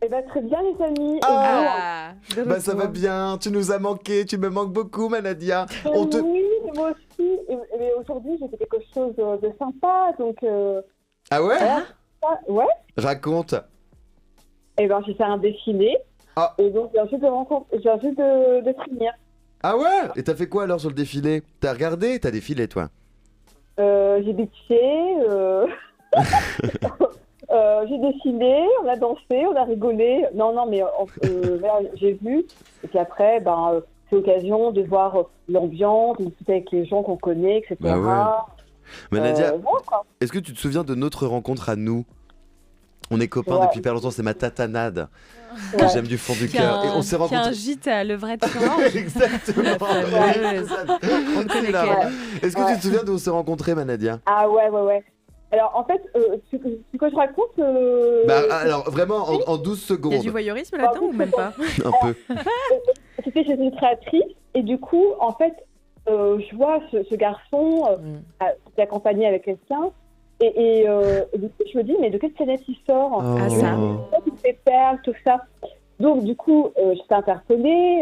Eh ben, très bien, les amis. Et Ah, de Bah ça retour. va bien, tu nous as manqué, tu me manques beaucoup, ma Nadia. On te... Oui, moi aussi. Et aujourd'hui, j'ai fait quelque chose de sympa. Donc, Ah ouais? ouais. Raconte. Et ben, j'ai fait un défilé. Ah. Et donc, j'ai envie de finir. Ah ouais? Et t'as fait quoi alors sur le défilé? T'as regardé? T'as défilé toi? J'ai bitché. J'ai défilé, on a dansé, on a rigolé. Non, mais là, j'ai vu. Et puis après, c'est l'occasion de voir l'ambiance, de discuter avec les gens qu'on connaît, etc. Bah ouais. Mais Nadia, voilà, quoi. est-ce que tu te souviens de notre rencontre à nous? On est copains Ouais. depuis hyper longtemps, c'est ma tatanade que Ouais. j'aime du fond du Qui a cœur. Et on s'est un rencontrés. gîte à Levrette-sur-Orge. Exactement. On ne connaît là. qu'elle. Est-ce que tu te souviens d'où on s'est rencontrés, ma Nadia? Ah ouais. Alors, en fait, ce que je raconte... Bah alors vraiment en 12 Il y secondes. a du voyeurisme là-dedans ou même pas? Un peu. C'était chez une créatrice. Et du coup, en fait, je vois ce garçon qui est accompagné avec quelqu'un. Et du coup, je me dis, mais de quelle planète il sort? Oh. Ah, ça. Il fait perdre, tout ça. Donc, du coup, j'étais interpellée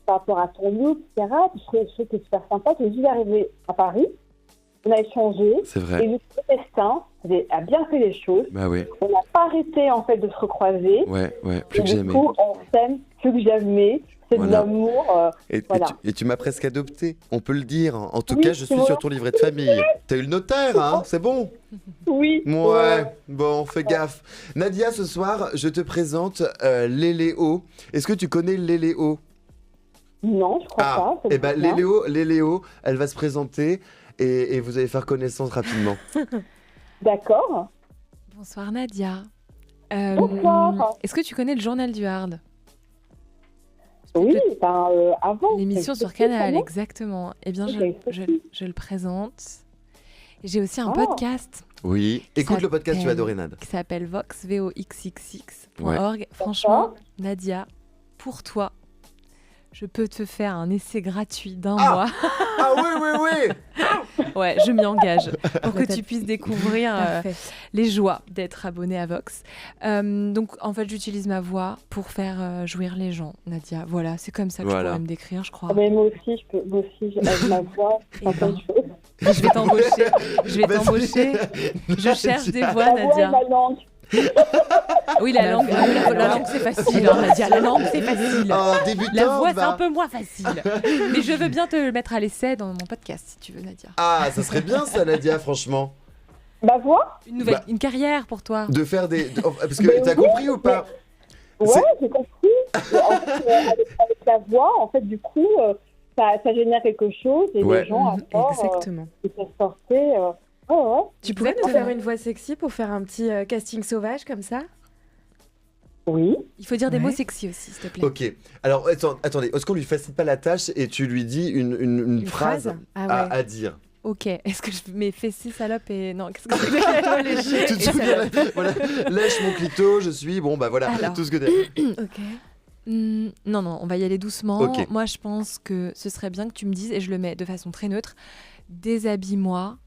par rapport à ton look, etc. Je trouvais que c'était super sympa. Je suis arrivée à Paris. on a échangé. C'est vrai. Et le destin a bien fait les choses. Bah oui. On n'a pas arrêté en fait de se recroiser. Ouais, plus et que du jamais. coup, on s'aime plus que jamais. C'est de Voilà. l'amour. Et tu m'as presque adopté, on peut le dire. En tout Oui, cas, je suis c'est sur vrai. ton livret de famille. T'as eu le notaire, hein? C'est bon? Oui. Ouais, bon, fais gaffe. Nadia, ce soir, je te présente Léléo. Est-ce que tu connais Léléo? Non, je crois pas. ça Eh me ben, dit rien. Léléo, elle va se présenter et vous allez faire connaissance rapidement. D'accord. Bonsoir Nadia. Bonsoir. Est-ce que tu connais le journal du Hard? Oui, avant. L'émission ça sur existait, Canal, non exactement. Eh bien, Oui, ça je le présente. Et j'ai aussi un Ah. podcast Oui, écoute le podcast, tu vas adorer, Nad. qui s'appelle Vox, voxxx.org. Ouais. Franchement, Nadia, pour toi, je peux te faire un essai gratuit d'1 mois. Ah oui. Ouais, je m'y engage pour que tu puisses découvrir les joies d'être abonné à Vox. Donc, en fait, j'utilise ma voix pour faire jouir les gens, Nadia. Voilà, c'est comme ça que je pourrais me décrire, je crois. Ah, mais moi aussi, avec ma voix, certaines choses. Je vais t'embaucher. Je cherche des voix, La voix et Nadia. ma langue. Oui, la langue, la langue c'est facile, hein, Nadia. La langue, c'est facile. Débutant, La voix, c'est bah. un peu moins facile. Mais je veux bien te le mettre à l'essai dans mon podcast, si tu veux, Nadia. Ah, ça serait bien ça, Nadia, franchement. Ma voix Une carrière pour toi. De faire des... Parce que t'as compris ou pas? Ouais, j'ai compris. Mais en fait, avec la voix, en fait, du coup, ça génère quelque chose et les gens, à fort, Exactement. ils peuvent sortir. Tu pourrais nous faire une voix sexy pour faire un petit casting sauvage comme ça? Oui. Il faut dire des mots sexy aussi, s'il te plaît. Ok, alors attendez, est-ce qu'on lui facilite pas la tâche et tu lui dis une phrase à dire? Ok, est-ce que je mets fessée, salope et... Non, qu'est-ce que c'est lécher Tu te souviens, voilà, lèche mon clito, je suis... Bon, bah voilà, Alors. tout ce que t'as. Ok. Non, on va y aller doucement. Ok. Moi, je pense que ce serait bien que tu me dises, et je le mets de façon très neutre, déshabille-moi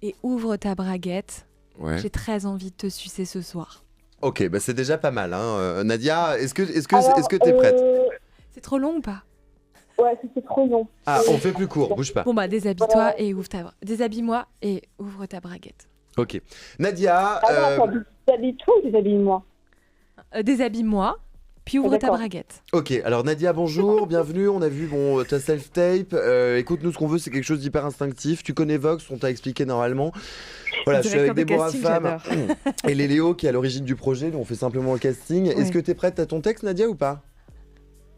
et ouvre ta braguette. Ouais. J'ai très envie de te sucer ce soir. Ok, bah c'est déjà pas mal, hein. Nadia, est-ce que t'es prête? C'est trop long ou pas? Ouais, c'est trop long. Ah, on fait plus court, bouge pas. Bon bah, déshabille-toi et ouvre déshabille-moi et ouvre ta braguette. Ok. Nadia... Attends, déshabille-toi ou déshabille-moi? Déshabille-moi, puis ouvre ta braguette. Ok, alors Nadia, bonjour, bienvenue. On a vu ta self-tape. Écoute, nous, ce qu'on veut, c'est quelque chose d'hyper instinctif. Tu connais Vox, on t'a expliqué normalement. Voilà, je suis avec Déborah Femme et Léléo qui est à l'origine du projet. Donc on fait simplement le casting. Est-ce que t'es prête à ton texte, Nadia, ou pas?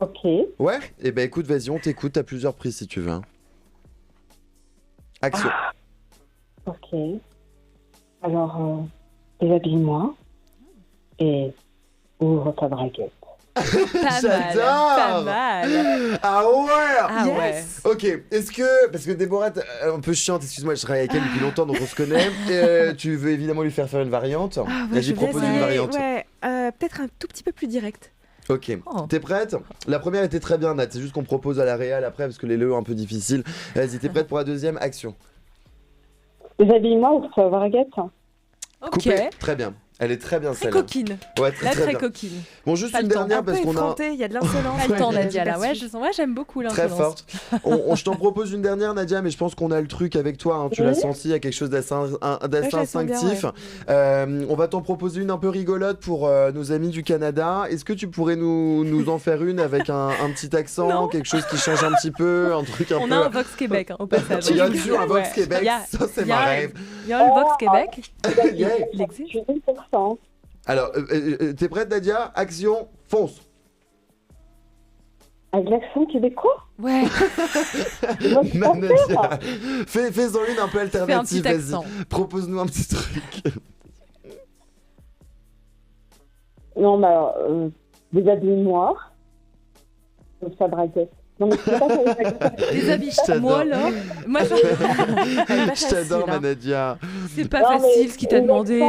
Ok. Ouais. Eh ben écoute, vas-y, on t'écoute. T'as plusieurs prises si tu veux. Hein. Action. Ok. Alors, déshabille-moi et ouvre ta braguette. J'adore. Pas mal. Ah ouais. Ah ouais. Ok, est-ce que, parce que Déborah est un peu chiante, excuse-moi, je travaille avec elle depuis longtemps, donc on se connaît. Tu veux évidemment lui faire une variante. Vas-y, propose une variante. Ouais, peut-être un tout petit peu plus direct. Ok, t'es prête? La première était très bien, Nat, c'est juste qu'on propose à la réal après, parce que les leux un peu difficiles. Vas-y, t'es prête pour la deuxième? Action. Déshabille-moi, ouvre ta braguette. Ok. Coupé. Très bien. Elle est très bien Très celle-là. coquine. Ouais, Là, très bien. coquine. Bon, juste Pas une le temps. dernière Un peu parce qu'on a. Il y a de l'insolence. Pas le temps, Ouais, Nadia, j'ai là. pas Ouais, su. j'aime beaucoup Très l'insolence. forte. Je t'en propose une dernière, Nadia, mais je pense qu'on a le truc avec toi. Hein. Tu l'as senti, il y a quelque chose d'assez instinctif. On va t'en proposer une un peu rigolote pour nos amis du Canada. Est-ce que tu pourrais nous en faire une avec un petit accent, quelque chose qui change un petit peu, un truc un peu. On a un Vox Québec, hein, au passage. Il y a toujours un Vox Québec, ça c'est ma rêve. Il y a un Vox Québec. Yeah. Il existe. Je suis 10%. Alors, t'es prête, Nadia? Action, fonce. Avec l'accent québécois? Ouais. Nadia, fais-en une un peu alternative, petit vas-y. accent. Propose-nous un petit truc. Non, mais alors, déshabille-moi. Ouvre ta braguette. Non, mais c'est pas ça. Déshabille-moi, là. Moi, Je t'adore, ma hein. Nadia. C'est pas facile ce qu'il t'a demandé.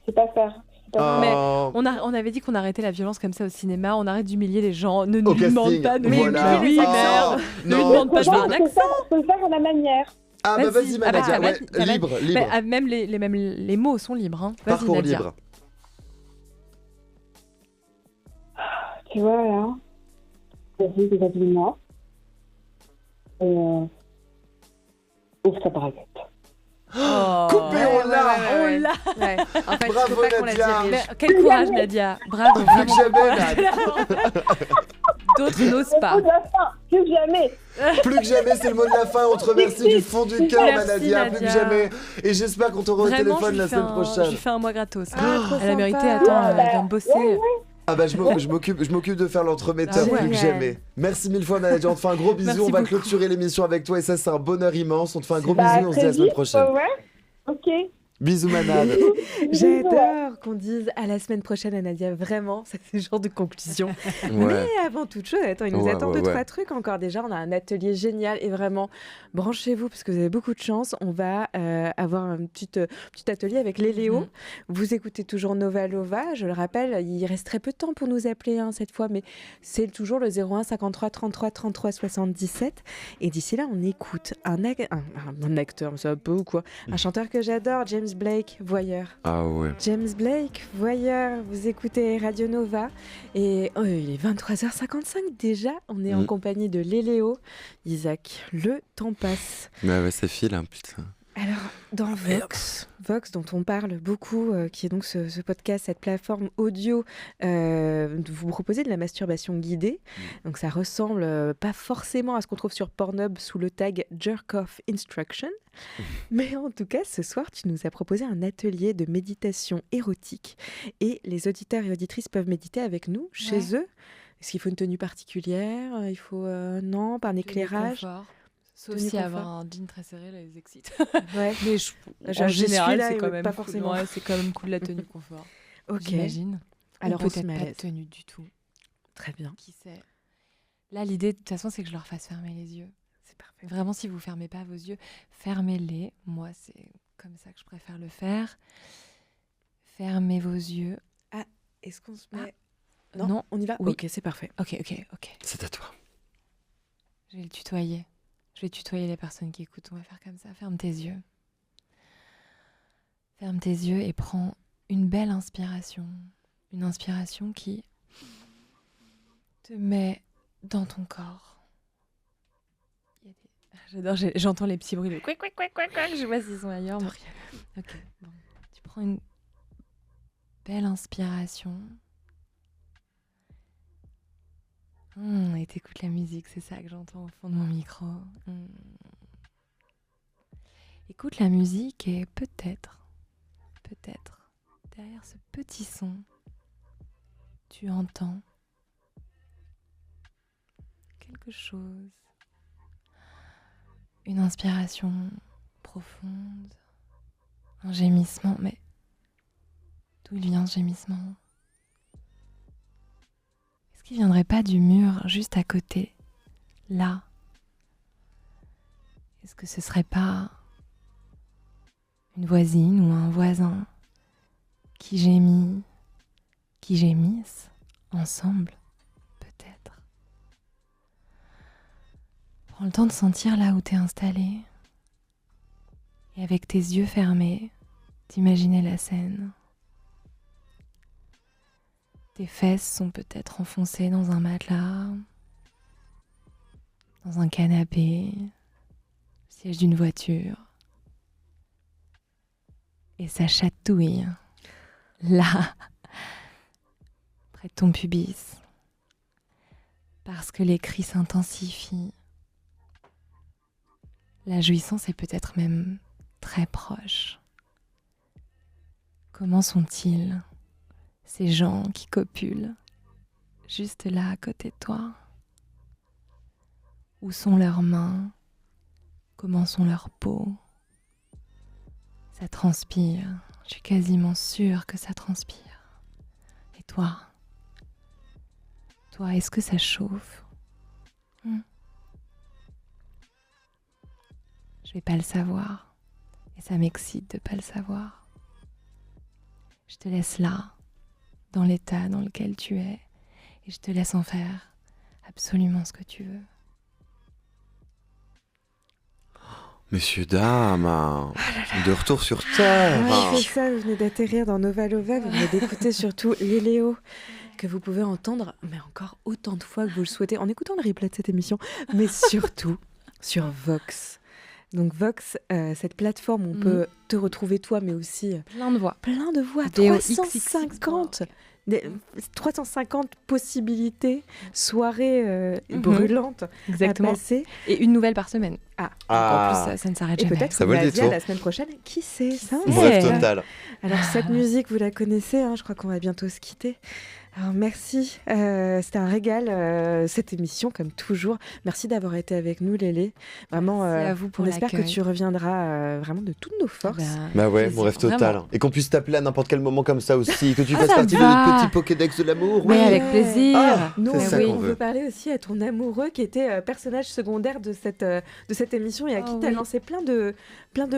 C'est pas faire. Mais on avait dit qu'on arrêtait la violence comme ça au cinéma, on arrête d'humilier les gens, ne Au lui demande casting, pas de voilà. lui merde, ne lui demande pas de faire un accent. On peut le faire à la manière. Ah bah vas-y, ma Nadia, ouais, libre. Mais, même les mots sont libres. Hein. Vas-y, Parcours Nadia. libre. Tu vois, là, vas-y, déshabille-moi. Et ouvre ta braguette. Coupé, on l'a. On l'a. Ouais. En fait, Bravo, faut pas qu'on la Nadia. dirige. Mais quel courage, Nadia. Bravo. Plus vraiment. que jamais, Nadia. D'autres n'osent Le pas. mot de la fin, plus jamais. Plus que jamais, c'est le mot de la fin. On te remercie du fond du cœur, Merci, Nadia. Plus que Nadia. jamais. Et j'espère qu'on t'aura au Vraiment, téléphone la semaine je prochaine. lui fais un mois gratos. Trop Elle a mérité. sympa. Attends, elle vient de bosser. Ah bah je m'occupe de faire l'entremetteur Ah ouais. plus que jamais. Merci mille fois, Nadia. On te fait un gros bisou. Merci On va beaucoup. clôturer l'émission avec toi et ça c'est un bonheur immense. On te fait un gros Bah, bisou et on se dit à la très semaine vite, prochaine. ouais. Ok. Bisous, Manade. J'adore qu'on dise à la semaine prochaine à Nadia. Vraiment, ça c'est le genre de conclusion. Mais avant toute chose, attends, il nous Ouais, attend ouais, 2-3 ouais. trucs encore. Déjà, on a un atelier génial et vraiment, branchez-vous parce que vous avez beaucoup de chance. On va avoir un petit atelier avec les Léo. Vous écoutez toujours Nova Lova. Je le rappelle, il reste très peu de temps pour nous appeler cette fois, mais c'est toujours le 01 53 33 33 77. Et d'ici là, on écoute un acteur, ça va pas ou quoi, un chanteur que j'adore, James Blake, Voyeur. Ah ouais. James Blake, Voyeur, vous écoutez Radio Nova et il est 23h55 déjà, on est en compagnie de Léléo, Isaac, le temps passe. Ouais, ça file, hein, putain. Alors, dans Vox, dont on parle beaucoup, qui est donc ce podcast, cette plateforme audio, vous proposez de la masturbation guidée. Donc ça ressemble pas forcément à ce qu'on trouve sur Pornhub sous le tag Jerk Off Instruction. Mais en tout cas, ce soir, tu nous as proposé un atelier de méditation érotique. Et les auditeurs et auditrices peuvent méditer avec nous, chez eux. Est-ce qu'il faut une tenue particulière ? Il faut, non, pas un éclairage ? Sauf Tenue si confort. avoir un jean très serré, là, les excite. Ouais. Mais en J'y suis général, là, c'est et quand ouais, même pas cool. forcément. Ouais, c'est quand même cool la tenue confort. Ok. J'imagine. Alors, Ou on se peut-être met à pas de l'aise. tenue du tout. Très bien. Qui sait. Là, l'idée, de toute façon, c'est que je leur fasse fermer les yeux. C'est parfait. Vraiment, si vous fermez pas vos yeux, fermez-les. Moi, c'est comme ça que je préfère le faire. Fermez vos yeux. Est-ce qu'on se Ah. met... Non. On y va. Oui. Ok, c'est parfait. Ok. C'est à toi. Je vais le tutoyer. Je vais tutoyer les personnes qui écoutent. On va faire comme ça. Ferme tes yeux. Ferme tes yeux et prends une belle inspiration. Une inspiration qui te met dans ton corps. J'adore, j'entends les petits bruits de couic, couic, couic, couic, couic. Je sais pas s'ils sont ailleurs. Ok, bon. Tu prends une belle inspiration. Et t'écoutes la musique, c'est ça que j'entends au fond de mon micro. Écoute la musique et peut-être, derrière ce petit son, tu entends quelque chose. Une inspiration profonde, un gémissement, mais d'où vient ce gémissement ? Est-ce qu'il viendrait pas du mur juste à côté, là ? Est-ce que ce serait pas une voisine ou un voisin qui gémissent ensemble, peut-être ? Prends le temps de sentir là où t'es installé et avec tes yeux fermés, d'imaginer la scène. Tes fesses sont peut-être enfoncées dans un matelas, dans un canapé, le siège d'une voiture. Et ça chatouille, là, près de ton pubis, parce que les cris s'intensifient. La jouissance est peut-être même très proche. Comment sont-ils ? Ces gens qui copulent, juste là à côté de toi. Où sont leurs mains ? Comment sont leurs peaux ? Ça transpire, je suis quasiment sûre que ça transpire. Et toi, est-ce que ça chauffe ? Je vais pas le savoir, et ça m'excite de pas le savoir. Je te laisse là, dans l'état dans lequel tu es, et je te laisse en faire absolument ce que tu veux. Messieurs, dames, de retour sur Terre. Ouais, c'est ça, vous venez d'atterrir dans Nova Lova, vous venez d'écouter surtout Léléo, que vous pouvez entendre, mais encore autant de fois que vous le souhaitez, en écoutant le replay de cette émission, mais surtout sur Vox. Donc Vox, cette plateforme où on peut te retrouver toi, mais aussi plein de voix. 350 possibilités, soirées brûlantes Exactement. à passer. Et une nouvelle par semaine. En plus, ça ne s'arrête jamais. Peut-être ça vaut le Nadia, détour. la semaine prochaine, qui sait ça Bref total. Alors cette musique, vous la connaissez, hein, je crois qu'on va bientôt se quitter. Alors merci, c'était un régal cette émission comme toujours. Merci d'avoir été avec nous Lélé. Vraiment, merci à vous pour on espère que l'accueil. tu reviendras vraiment de toutes nos forces. Bah ouais, mon rêve total. Vraiment. Et qu'on puisse t'appeler à n'importe quel moment comme ça aussi, que tu fasses ça partie de va. notre petit Pokédex de l'amour. Mais oui. avec plaisir. Nous, c'est ça on qu'on veut veut. parler aussi à ton amoureux qui était personnage secondaire de cette émission et à qui tu as lancé plein de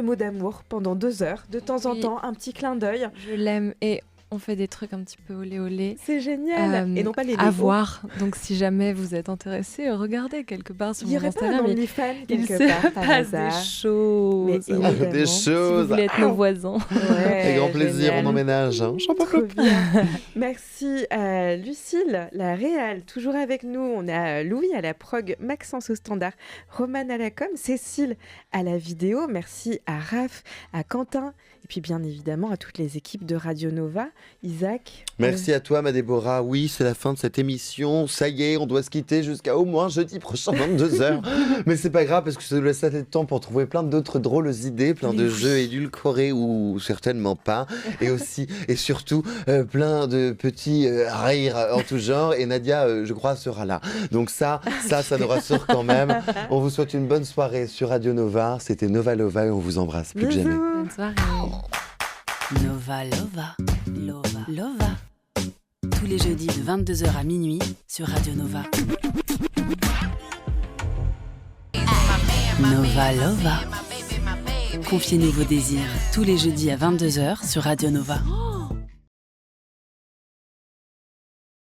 mots d'amour pendant 2 heures, de temps en temps, un petit clin d'œil. Je l'aime et on fait des trucs un petit peu olé olé. C'est génial. Et non pas les à Legos. voir. Donc si jamais vous êtes intéressé, regardez quelque part sur Il y mon aurait pas un Instagram. OnlyFans Il quelque se part par passe hasard. des choses. Mais évidemment. Des Si vous choses. voulez être nos voisins. Ouais, Avec grand plaisir, génial. on emménage. Hein. Trop bien. Merci à Lucille, la réal, toujours avec nous. On a Louis à la prog, Maxence au standard, Romane à la com, Cécile à la vidéo. Merci à Raph, à Quentin et puis bien évidemment à toutes les équipes de Radio Nova. Isaac. Merci à toi, ma Déborah. Oui, c'est la fin de cette émission. Ça y est, on doit se quitter jusqu'à au moins jeudi prochain, 22h. Mais c'est pas grave parce que ça nous laisse assez de temps pour trouver plein d'autres drôles idées, plein de jeux édulcorés ou certainement pas. Et aussi, et surtout, plein de petits rires en tout genre. Et Nadia, je crois, sera là. Donc ça nous rassure quand même. On vous souhaite une bonne soirée sur Radio Nova. C'était Nova Lova et on vous embrasse plus que jamais. Bonne soirée. Nova Lova, Lova, Lova. Tous les jeudis de 22h à minuit sur Radio Nova. Nova Lova. Confiez-nous vos désirs tous les jeudis à 22h sur Radio Nova.